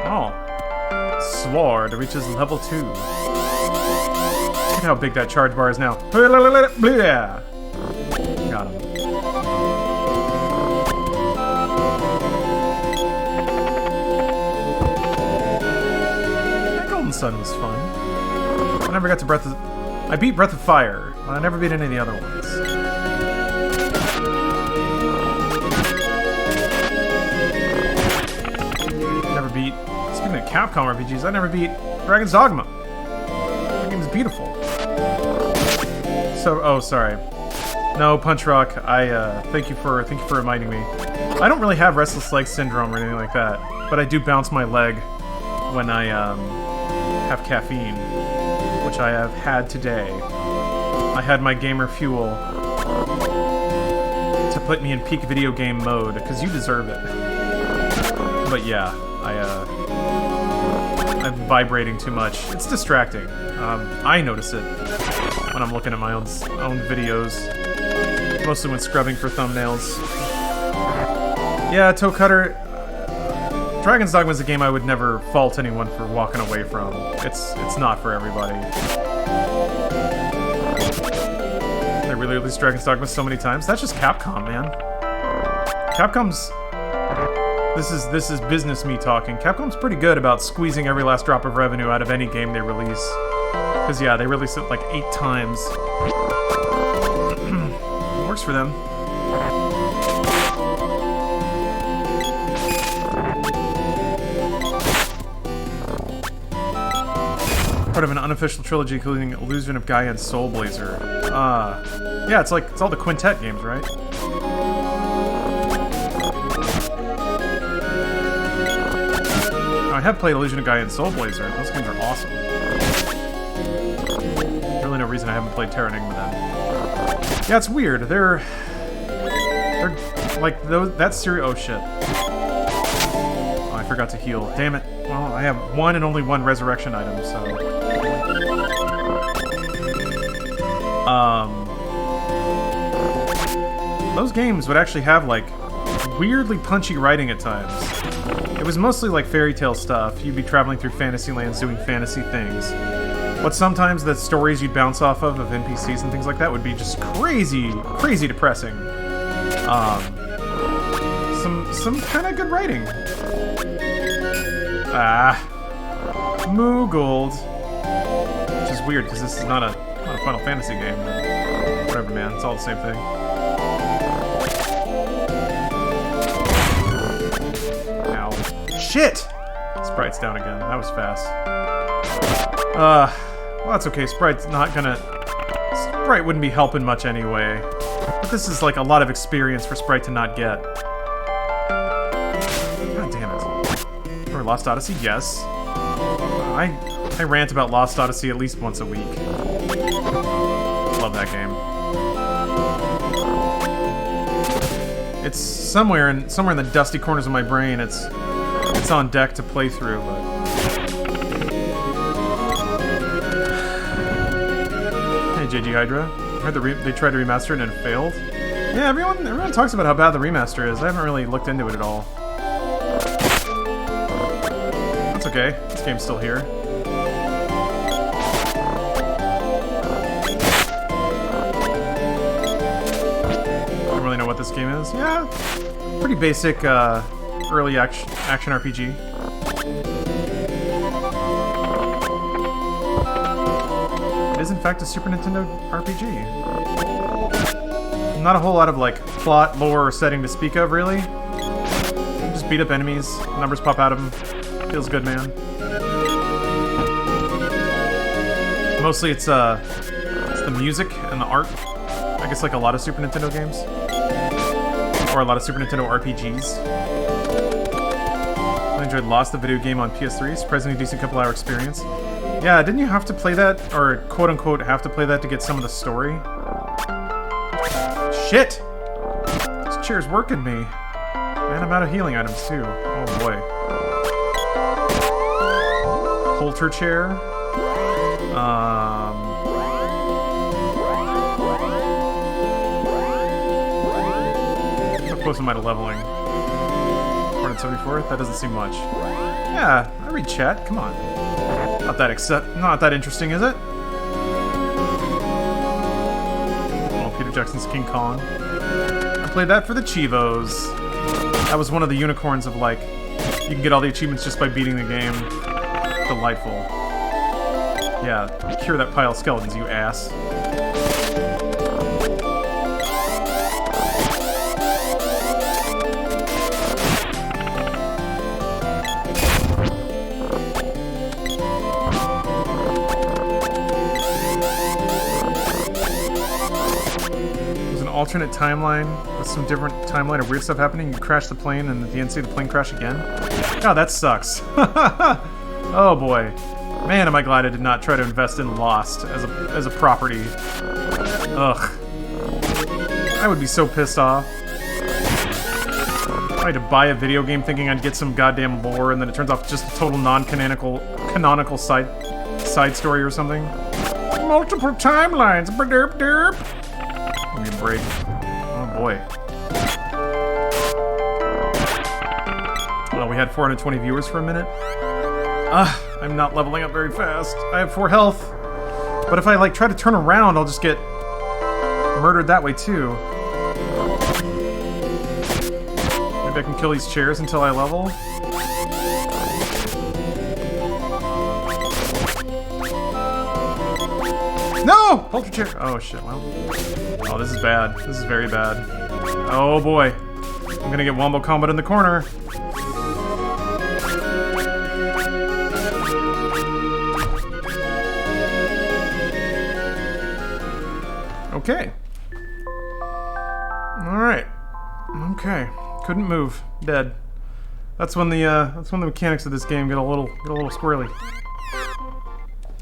Oh. Sword reaches level 2. Look at how big that charge bar is now. Got him. Sun was fun. I never got to I beat Breath of Fire, but I never beat any of the other ones. Never beat... Speaking of Capcom RPGs, I never beat Dragon's Dogma. That game is beautiful. So, oh, sorry. No, Punch Rock, thank you for reminding me. I don't really have restless leg syndrome or anything like that, but I do bounce my leg when I, have caffeine, which I have had today. I had my gamer fuel to put me in peak video game mode, because you deserve it. But yeah, I'm vibrating too much. It's distracting. I notice it when I'm looking at my own videos, mostly when scrubbing for thumbnails. Yeah, Toe Cutter. Dragon's Dogma is a game I would never fault anyone for walking away from. It's not for everybody. They really released Dragon's Dogma so many times. That's just Capcom, man. Capcom's... This is business me talking. Capcom's pretty good about squeezing every last drop of revenue out of any game they release. Because yeah, they release it like 8 times. It works for them. Part of an unofficial trilogy including Illusion of Gaia and Soul Blazer. Yeah, it's all the Quintet games, right? I have played Illusion of Gaia and Soul Blazer. Those games are awesome. Really no reason I haven't played Terranigma then. Yeah, it's weird. They're like that series. Oh shit. Oh, I forgot to heal. Damn it. Well, I have one and only one resurrection item, so. those games would actually have, like, weirdly punchy writing at times. It was mostly like fairy tale stuff. You'd be traveling through fantasy lands doing fantasy things. But sometimes the stories you'd bounce off of NPCs and things like that would be just crazy, crazy depressing. Some kind of good writing. Moogled. Which is weird, because this is not a Final Fantasy game. Whatever, man. It's all the same thing. Ow. Shit! Sprite's down again. That was fast. Well, that's okay. Sprite's not gonna... Sprite wouldn't be helping much anyway. But this is like a lot of experience for Sprite to not get. God damn it. Or Lost Odyssey? Yes. I rant about Lost Odyssey at least once a week. Love that game. It's somewhere in the dusty corners of my brain. It's on deck to play through, but... Hey, JG Hydra. I heard they tried to remaster it and it failed. Yeah, everyone talks about how bad the remaster is. I haven't really looked into it at all. That's okay. This game's still here. I don't really know what this game is. Yeah, pretty basic early action RPG. It is in fact a Super Nintendo RPG. Not a whole lot of like plot, lore, or setting to speak of, really. You just beat up enemies, numbers pop out of them. Feels good, man. Mostly it's the music and the art. I guess like a lot of Super Nintendo games. Or a lot of Super Nintendo RPGs. I enjoyed Lost, the video game on PS3. Surprisingly decent couple-hour experience. Yeah, didn't you have to play that, or quote-unquote have to play that to get some of the story? Shit! This chair's working me. And I'm out of healing items, too. Oh, boy. Holter chair. How close am I to leveling? 474? That doesn't seem much. Yeah, I read chat. Come on. Not that interesting, is it? Oh, Peter Jackson's King Kong. I played that for the Chivos. That was one of the unicorns of like, you can get all the achievements just by beating the game. Delightful. Yeah, cure that pile of skeletons, you ass. Alternate timeline with some different timeline of weird stuff happening. You crash the plane and at the end see the plane crash again. God, that sucks. Oh boy. Man, am I glad I did not try to invest in Lost as a property. Ugh. I would be so pissed off. I had to buy a video game thinking I'd get some goddamn lore and then it turns out just a total canonical side story or something. Multiple timelines. Derp derp. Give me a break. Oh boy. Well, we had 420 viewers for a minute. I'm not leveling up very fast. I have 4 health. But if I like try to turn around, I'll just get murdered that way too. Maybe I can kill these chairs until I level. No! Hold your chair. Oh shit, well. Oh, this is bad. This is very bad. Oh boy. I'm gonna get wombo comboed in the corner. Okay. Alright. Okay. Couldn't move. Dead. That's when the mechanics of this game get a little squirrely.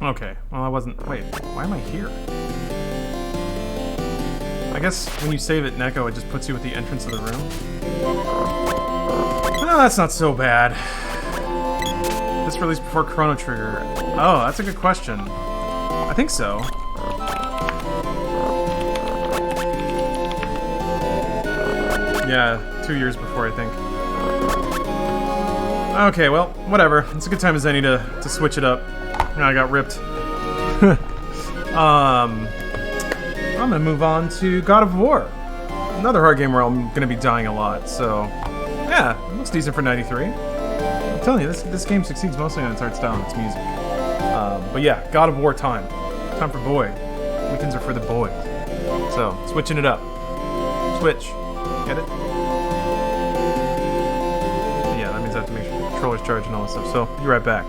Okay, well I wasn't... Wait, why am I here? I guess when you save it in Echo, it just puts you at the entrance of the room. Oh, that's not so bad. This released before Chrono Trigger. Oh, that's a good question. I think so. Yeah, 2 years before, I think. Okay, well, whatever. It's a good time as any to switch it up. I got ripped. I'm gonna move on to God of War. Another hard game where I'm gonna be dying a lot, so... Yeah, it looks decent for 93. I'm telling you, this game succeeds mostly on its art style and its music. But yeah, God of War time. Time for boy. Weekends are for the boys. So, switching it up. Switch. Get it? Yeah, that means I have to make sure the controller's charged and all this stuff, so be right back.